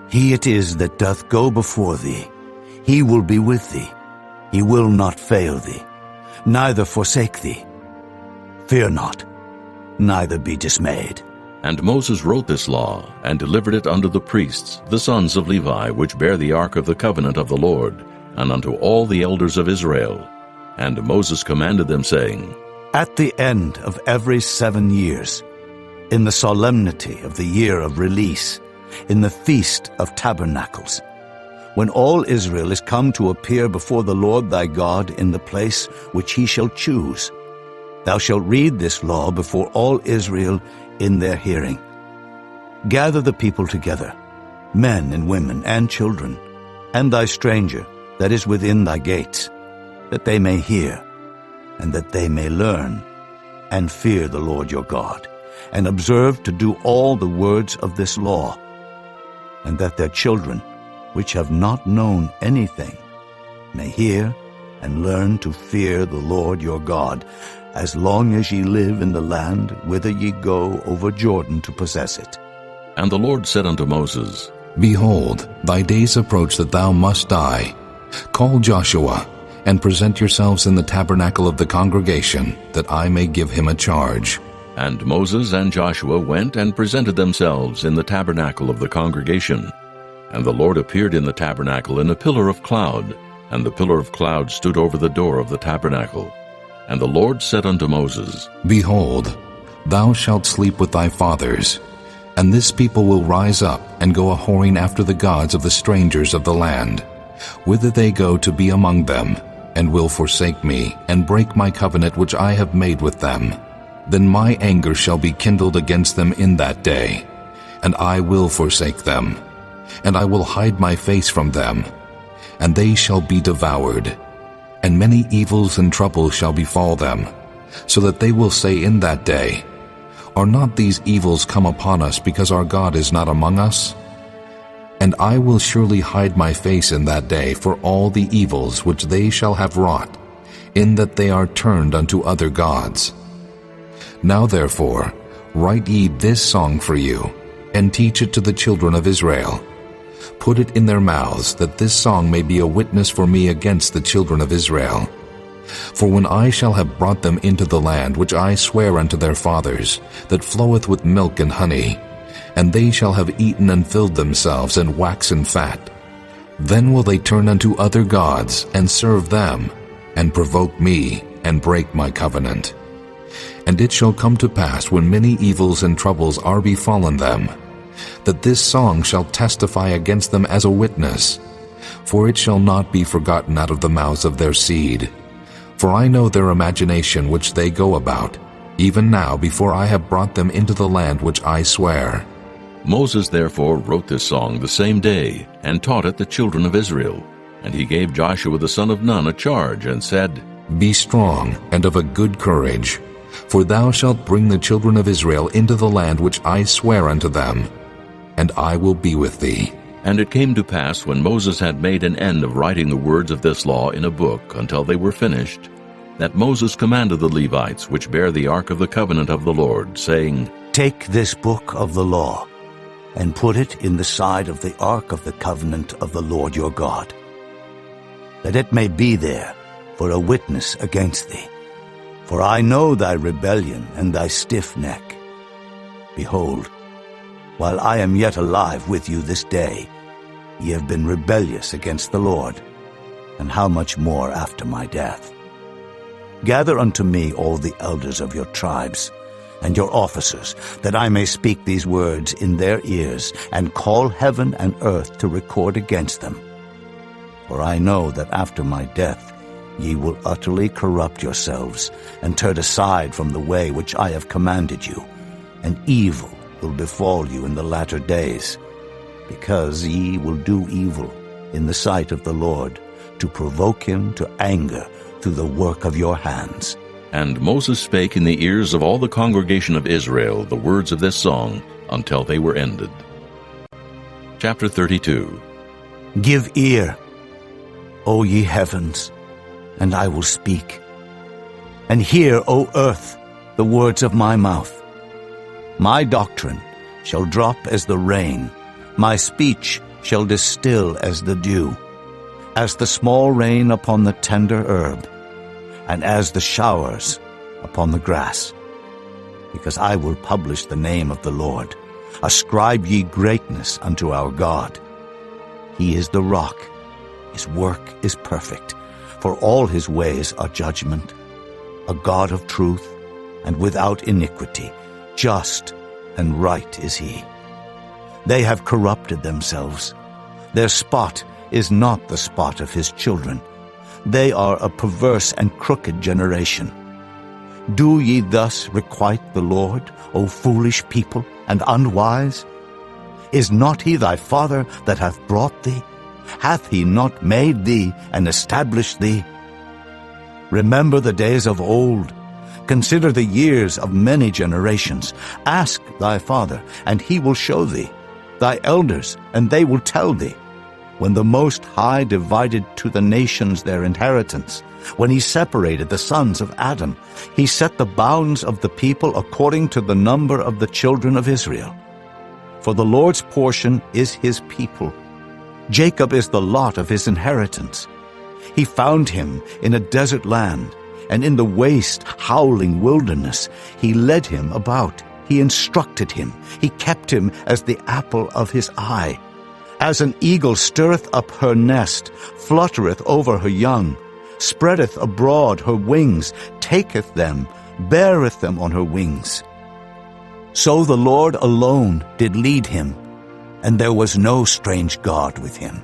Speaker 2: he it is that doth go before thee, he will be with thee. He will not fail thee, neither forsake thee. Fear not, neither be dismayed.
Speaker 1: And Moses wrote this law, and delivered it unto the priests, the sons of Levi, which bear the ark of the covenant of the Lord, and unto all the elders of Israel. And Moses commanded them, saying,
Speaker 2: At the end of every 7 years, in the solemnity of the year of release, in the feast of tabernacles, when all Israel is come to appear before the Lord thy God in the place which he shall choose, thou shalt read this law before all Israel in their hearing. Gather the people together, men and women and children, and thy stranger that is within thy gates, that they may hear, and that they may learn, and fear the Lord your God, and observe to do all the words of this law, and that their children, which have not known anything, may hear and learn to fear the Lord your God, as long as ye live in the land whither ye go over Jordan to possess it.
Speaker 1: And the Lord said unto Moses,
Speaker 3: Behold, thy days approach that thou must die. Call Joshua, and present yourselves in the tabernacle of the congregation, that I may give him a charge.
Speaker 1: And Moses and Joshua went and presented themselves in the tabernacle of the congregation. And the Lord appeared in the tabernacle in a pillar of cloud, and the pillar of cloud stood over the door of the tabernacle. And the Lord said unto Moses,
Speaker 3: Behold, thou shalt sleep with thy fathers, and this people will rise up and go a-whoring after the gods of the strangers of the land, whither they go to be among them, and will forsake me, and break my covenant which I have made with them. Then my anger shall be kindled against them in that day, and I will forsake them, and I will hide my face from them, and they shall be devoured. And many evils and troubles shall befall them, so that they will say in that day, Are not these evils come upon us because our God is not among us? And I will surely hide my face in that day for all the evils which they shall have wrought, in that they are turned unto other gods. Now therefore, write ye this song for you, and teach it to the children of Israel. Put it in their mouths, that this song may be a witness for me against the children of Israel. For when I shall have brought them into the land which I swear unto their fathers, that floweth with milk and honey, and they shall have eaten and filled themselves and waxen fat, then will they turn unto other gods and serve them, and provoke me, and break my covenant. And it shall come to pass, when many evils and troubles are befallen them, that this song shall testify against them as a witness, for it shall not be forgotten out of the mouths of their seed. For I know their imagination which they go about, even now before I have brought them into the land which I swear.
Speaker 1: Moses therefore wrote this song the same day, and taught it the children of Israel. And he gave Joshua the son of Nun a charge, and said,
Speaker 3: Be strong and of a good courage, for thou shalt bring the children of Israel into the land which I swear unto them, and I will be with thee.
Speaker 1: And it came to pass, when Moses had made an end of writing the words of this law in a book until they were finished, that Moses commanded the Levites, which bear the ark of the covenant of the Lord, saying,
Speaker 2: Take this book of the law, and put it in the side of the ark of the covenant of the Lord your God, that it may be there for a witness against thee. For I know thy rebellion and thy stiff neck. Behold, while I am yet alive with you this day, ye have been rebellious against the Lord, and how much more after my death? Gather unto me all the elders of your tribes, and your officers, that I may speak these words in their ears, and call heaven and earth to record against them. For I know that after my death ye will utterly corrupt yourselves, and turn aside from the way which I have commanded you, and evil will befall you in the latter days, because ye will do evil in the sight of the Lord, to provoke him to anger through the work of your hands.
Speaker 1: And Moses spake in the ears of all the congregation of Israel the words of this song until they were ended. Chapter 32.
Speaker 2: Give ear, O ye heavens, and I will speak. And hear, O earth, the words of my mouth. My doctrine shall drop as the rain, my speech shall distill as the dew, as the small rain upon the tender herb, and as the showers upon the grass. Because I will publish the name of the Lord. Ascribe ye greatness unto our God. He is the rock, his work is perfect, for all his ways are judgment. A God of truth, and without iniquity, just and right is he. They have corrupted themselves. Their spot is not the spot of his children. They are a perverse and crooked generation. Do ye thus requite the Lord, O foolish people, and unwise? Is not he thy father that hath brought thee? Hath he not made thee and established thee? Remember the days of old. Consider the years of many generations. Ask thy father, and he will show thee, thy elders, and they will tell thee. When the Most High divided to the nations their inheritance, when he separated the sons of Adam, he set the bounds of the people according to the number of the children of Israel. For the Lord's portion is his people. Jacob is the lot of his inheritance. He found him in a desert land, and in the waste, howling wilderness. He led him about. He instructed him. He kept him as the apple of his eye. As an eagle stirreth up her nest, fluttereth over her young, spreadeth abroad her wings, taketh them, beareth them on her wings. So the Lord alone did lead him, and there was no strange God with him.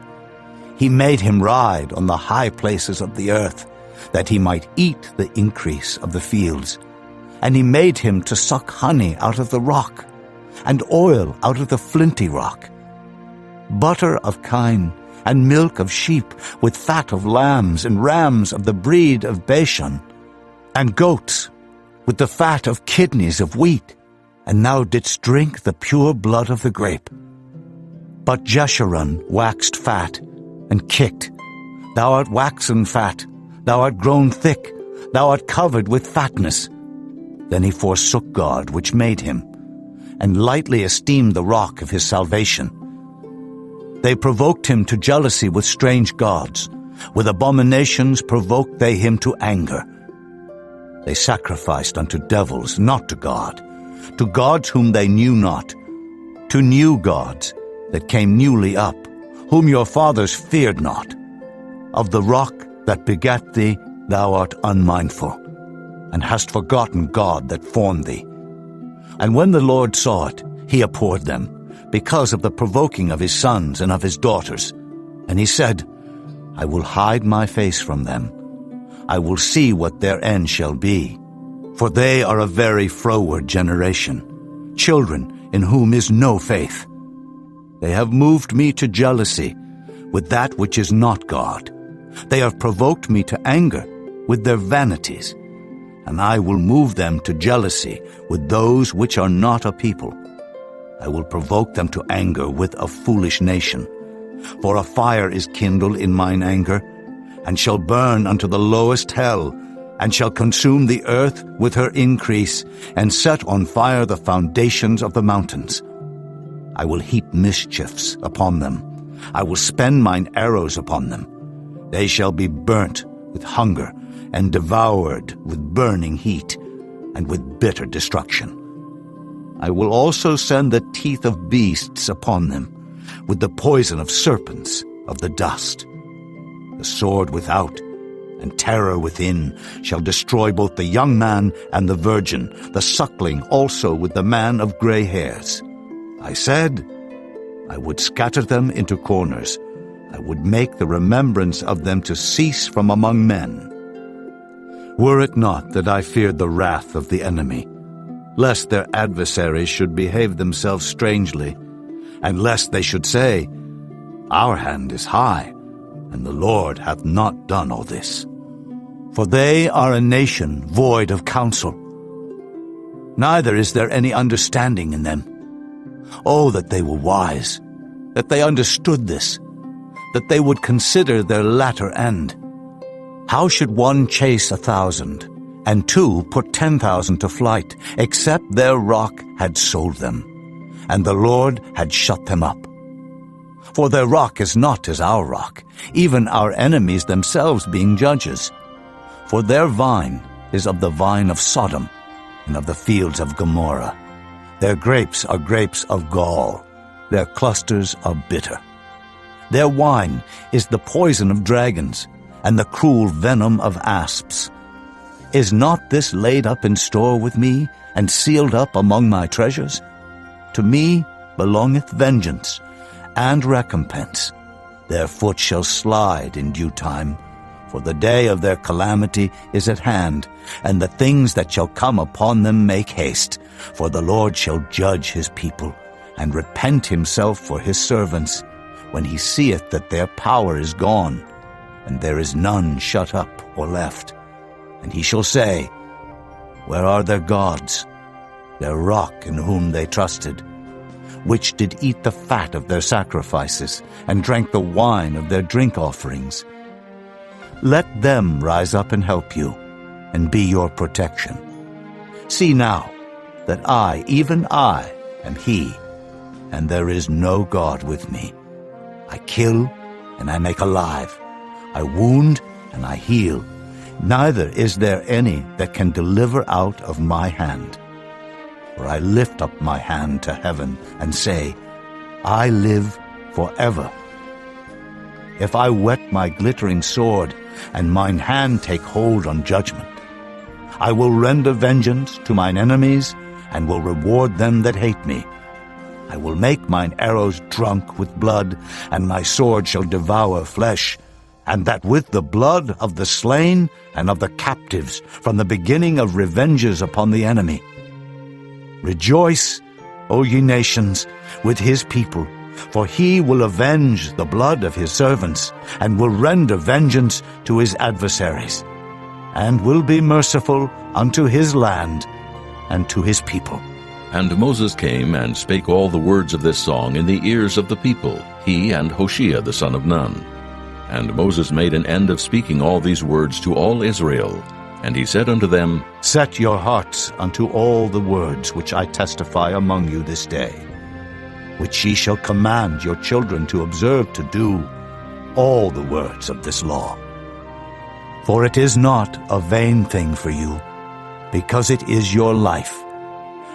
Speaker 2: He made him ride on the high places of the earth, that he might eat the increase of the fields. And he made him to suck honey out of the rock, and oil out of the flinty rock. Butter of kine, and milk of sheep, with fat of lambs, and rams of the breed of Bashan, and goats, with the fat of kidneys of wheat, and thou didst drink the pure blood of the grape. But Jeshurun waxed fat, and kicked. Thou art waxen fat, thou art grown thick, thou art covered with fatness. Then he forsook God which made him, and lightly esteemed the rock of his salvation. They provoked him to jealousy with strange gods. With abominations provoked they him to anger. They sacrificed unto devils, not to gods whom they knew not, to new gods that came newly up, whom your fathers feared not. Of the rock that begat thee thou art unmindful, and hast forgotten God that formed thee. And when the Lord saw it, he abhorred them, because of the provoking of his sons and of his daughters. And he said, I will hide my face from them. I will see what their end shall be. For they are a very froward generation, children in whom is no faith. They have moved me to jealousy with that which is not God. They have provoked me to anger with their vanities. And I will move them to jealousy with those which are not a people. I will provoke them to anger with a foolish nation. For a fire is kindled in mine anger, and shall burn unto the lowest hell, and shall consume the earth with her increase, and set on fire the foundations of the mountains. I will heap mischiefs upon them. I will spend mine arrows upon them. They shall be burnt with hunger, and devoured with burning heat, and with bitter destruction. I will also send the teeth of beasts upon them, with the poison of serpents of the dust. The sword without and terror within shall destroy both the young man and the virgin, the suckling also with the man of gray hairs. I said, I would scatter them into corners. I would make the remembrance of them to cease from among men. Were it not that I feared the wrath of the enemy, lest their adversaries should behave themselves strangely, and lest they should say, Our hand is high, and the Lord hath not done all this. For they are a nation void of counsel, neither is there any understanding in them. Oh, that they were wise, that they understood this, that they would consider their latter end. How should one chase 1,000, and two put 10,000 to flight, except their rock had sold them, and the Lord had shut them up? For their rock is not as our rock, even our enemies themselves being judges. For their vine is of the vine of Sodom, and of the fields of Gomorrah. Their grapes are grapes of gall, their clusters are bitter. Their wine is the poison of dragons, and the cruel venom of asps. Is not this laid up in store with me, and sealed up among my treasures? To me belongeth vengeance and recompense. Their foot shall slide in due time, for the day of their calamity is at hand, and the things that shall come upon them make haste. For the Lord shall judge his people, and repent himself for his servants, when he seeth that their power is gone, and there is none shut up or left. And he shall say, Where are their gods, their rock in whom they trusted, which did eat the fat of their sacrifices, and drank the wine of their drink offerings? Let them rise up and help you, and be your protection. See now that I, even I, am he, and there is no God with me. I kill, and I make alive. I wound, and I heal. Neither is there any that can deliver out of my hand. For I lift up my hand to heaven, and say, I live forever. If I whet my glittering sword, and mine hand take hold on judgment, I will render vengeance to mine enemies, and will reward them that hate me. I will make mine arrows drunk with blood, and my sword shall devour flesh, and that with the blood of the slain and of the captives, from the beginning of revenges upon the enemy. Rejoice, O ye nations, with his people, for he will avenge the blood of his servants, and will render vengeance to his adversaries, and will be merciful unto his land and to his people.
Speaker 1: And Moses came and spake all the words of this song in the ears of the people, he and Hoshea the son of Nun. And Moses made an end of speaking all these words to all Israel. And he said unto them,
Speaker 2: Set your hearts unto all the words which I testify among you this day, which ye shall command your children to observe to do, all the words of this law. For it is not a vain thing for you, because it is your life.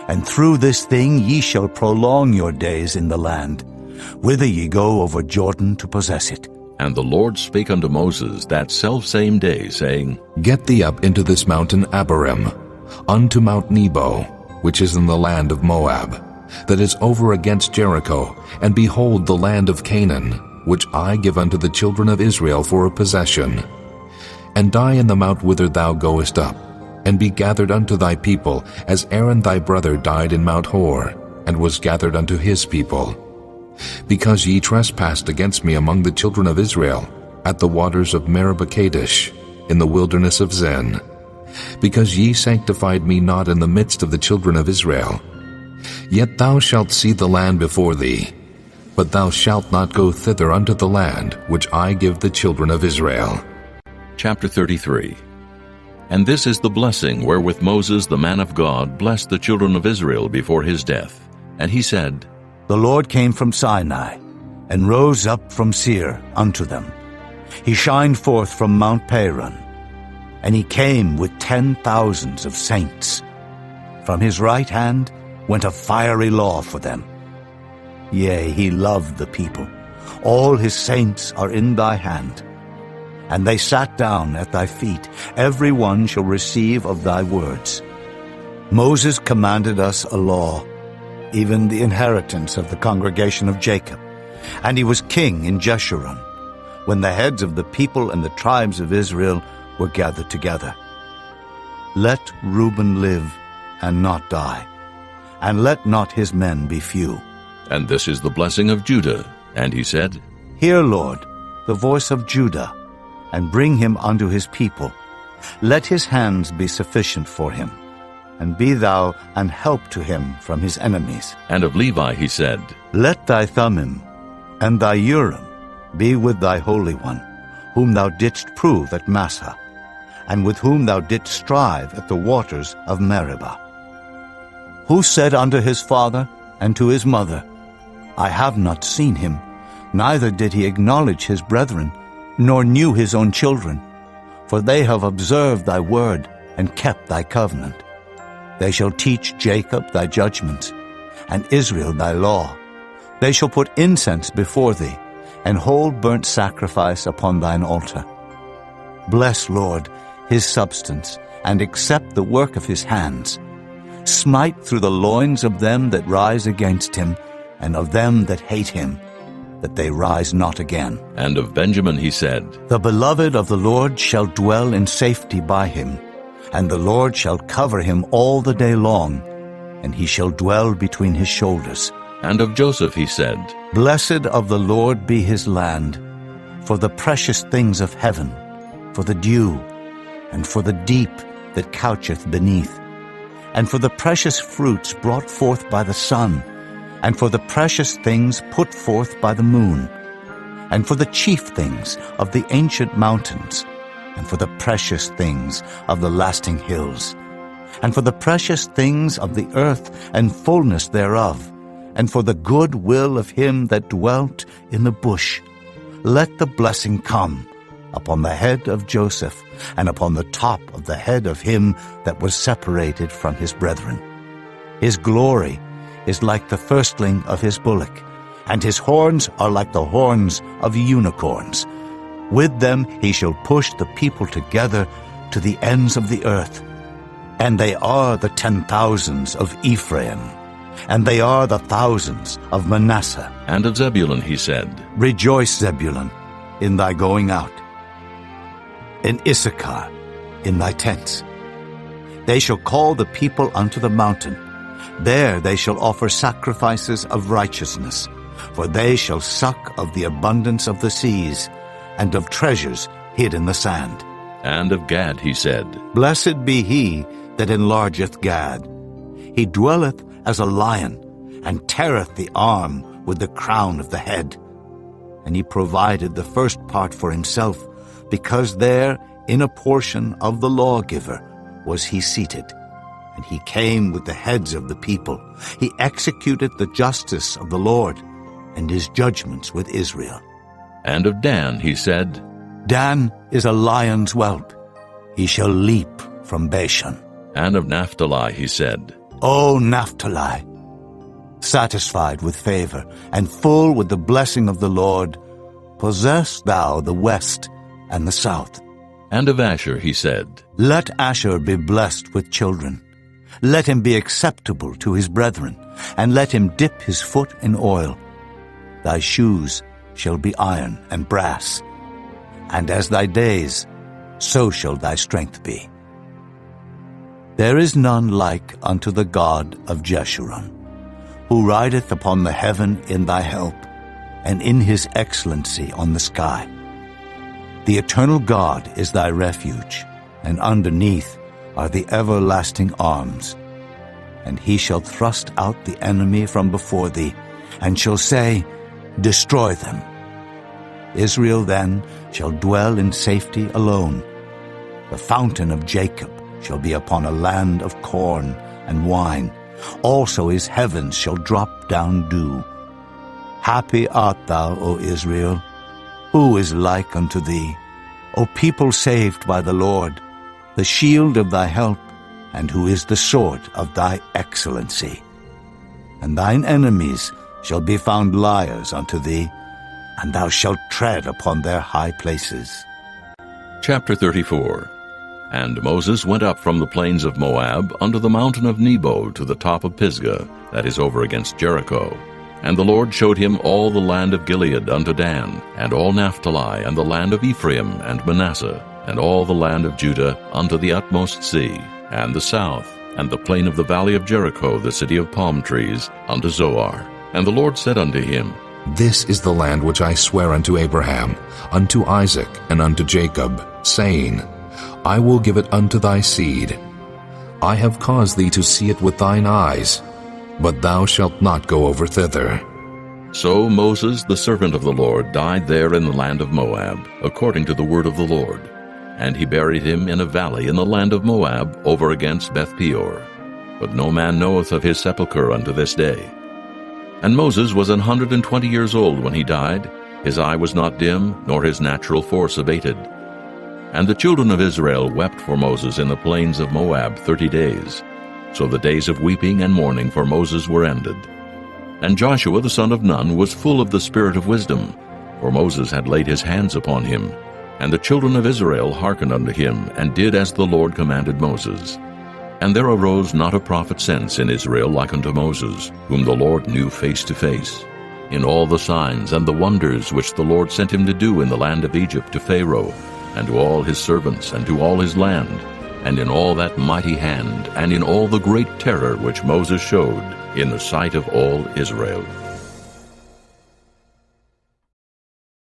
Speaker 2: And through this thing ye shall prolong your days in the land, whither ye go over Jordan to possess it.
Speaker 1: And the Lord spake unto Moses that selfsame day, saying,
Speaker 3: Get thee up into this mountain Abarim, unto Mount Nebo, which is in the land of Moab, that is over against Jericho, and behold the land of Canaan, which I give unto the children of Israel for a possession. And die in the mount whither thou goest up, and be gathered unto thy people, as Aaron thy brother died in Mount Hor, and was gathered unto his people. Because ye trespassed against me among the children of Israel, at the waters of Meribah Kadesh, in the wilderness of Zin. Because ye sanctified me not in the midst of the children of Israel. Yet thou shalt see the land before thee, but thou shalt not go thither unto the land which I give the children of Israel.
Speaker 1: Chapter 33. And this is the blessing wherewith Moses the man of God blessed the children of Israel before his death. And he said,
Speaker 2: The Lord came from Sinai, and rose up from Seir unto them. He shined forth from Mount Paran, and he came with 10,000s of saints. From his right hand went a fiery law for them. Yea, he loved the people. All his saints are in thy hand. And they sat down at thy feet. Every one shall receive of thy words. Moses commanded us a law, even the inheritance of the congregation of Jacob. And he was king in Jeshurun, when the heads of the people and the tribes of Israel were gathered together. Let Reuben live and not die, and let not his men be few.
Speaker 1: And this is the blessing of Judah. And he said,
Speaker 2: Hear, Lord, the voice of Judah, and bring him unto his people. Let his hands be sufficient for him, and be thou an help to him from his enemies.
Speaker 1: And of Levi he said,
Speaker 2: Let thy Thummim and thy Urim be with thy Holy One, whom thou didst prove at Massah, and with whom thou didst strive at the waters of Meribah. Who said unto his father and to his mother, I have not seen him, neither did he acknowledge his brethren, nor knew his own children. For they have observed thy word, and kept thy covenant. They shall teach Jacob thy judgments, and Israel thy law. They shall put incense before thee, and hold burnt sacrifice upon thine altar. Bless, Lord, his substance, and accept the work of his hands. Smite through the loins of them that rise against him, and of them that hate him, that they rise not again.
Speaker 1: And of Benjamin he said,
Speaker 2: The beloved of the Lord shall dwell in safety by him, and the Lord shall cover him all the day long, and he shall dwell between his shoulders.
Speaker 1: And of Joseph he said,
Speaker 2: Blessed of the Lord be his land, for the precious things of heaven, for the dew, and for the deep that coucheth beneath, and for the precious fruits brought forth by the sun, and for the precious things put forth by the moon, and for the chief things of the ancient mountains, and for the precious things of the lasting hills, and for the precious things of the earth and fullness thereof, and for the good will of him that dwelt in the bush. Let the blessing come upon the head of Joseph, and upon the top of the head of him that was separated from his brethren. His glory is like the firstling of his bullock, and his horns are like the horns of unicorns. With them he shall push the people together to the ends of the earth. And they are the 10,000s of Ephraim, and they are the thousands of Manasseh.
Speaker 1: And of Zebulun he said,
Speaker 2: Rejoice, Zebulun, in thy going out, in Issachar, in thy tents. They shall call the people unto the mountain. There they shall offer sacrifices of righteousness, for they shall suck of the abundance of the seas, and of treasures hid in the sand.
Speaker 1: And of Gad he said,
Speaker 2: Blessed be he that enlargeth Gad. He dwelleth as a lion, and teareth the arm with the crown of the head. And he provided the first part for himself, because there, in a portion of the lawgiver, was he seated. And he came with the heads of the people. He executed the justice of the Lord, and his judgments with Israel.
Speaker 1: And of Dan he said,
Speaker 2: Dan is a lion's whelp. He shall leap from Bashan.
Speaker 1: And of Naphtali he said,
Speaker 2: O Naphtali, satisfied with favor, and full with the blessing of the Lord, possess thou the west and the south.
Speaker 1: And of Asher he said,
Speaker 2: Let Asher be blessed with children. Let him be acceptable to his brethren, and let him dip his foot in oil. Thy shoes shall be iron and brass, and as thy days, so shall thy strength be. There is none like unto the God of Jeshurun, who rideth upon the heaven in thy help, and in his excellency on the sky. The eternal God is thy refuge, and underneath are the everlasting arms. And he shall thrust out the enemy from before thee, and shall say, Destroy them. Israel then shall dwell in safety alone. The fountain of Jacob shall be upon a land of corn and wine. Also his heavens shall drop down dew. Happy art thou, O Israel. Who is like unto thee? O people saved by the Lord, the shield of thy help, and who is the sword of thy excellency. and thine enemies shall be found liars unto thee, and thou shalt tread upon their high places.
Speaker 1: Chapter 34. And Moses went up from the plains of Moab unto the mountain of Nebo to the top of Pisgah, that is over against Jericho. And the Lord showed him all the land of Gilead unto Dan, and all Naphtali, and the land of Ephraim and Manasseh, and all the land of Judah unto the utmost sea, and the south, and the plain of the valley of Jericho, the city of palm trees, unto Zoar. And the Lord said unto him,
Speaker 3: This is the land which I swear unto Abraham, unto Isaac, and unto Jacob, saying, I will give it unto thy seed. I have caused thee to see it with thine eyes, but thou shalt not go over thither.
Speaker 1: So Moses, the servant of the Lord, died there in the land of Moab, according to the word of the Lord. And he buried him in a valley in the land of Moab, over against Beth-peor. But no man knoweth of his sepulchre unto this day. And Moses was 120 years old when he died. His eye was not dim, nor his natural force abated. And the children of Israel wept for Moses in the plains of Moab 30 days. So the days of weeping and mourning for Moses were ended. And Joshua the son of Nun was full of the spirit of wisdom, for Moses had laid his hands upon him. And the children of Israel hearkened unto him, and did as the Lord commanded Moses. And there arose not a prophet since in Israel like unto Moses, whom the Lord knew face to face, in all the signs and the wonders which the Lord sent him to do in the land of Egypt to Pharaoh, and to all his servants, and to all his land, and in all that mighty hand, and in all the great terror which Moses showed in the sight of all Israel.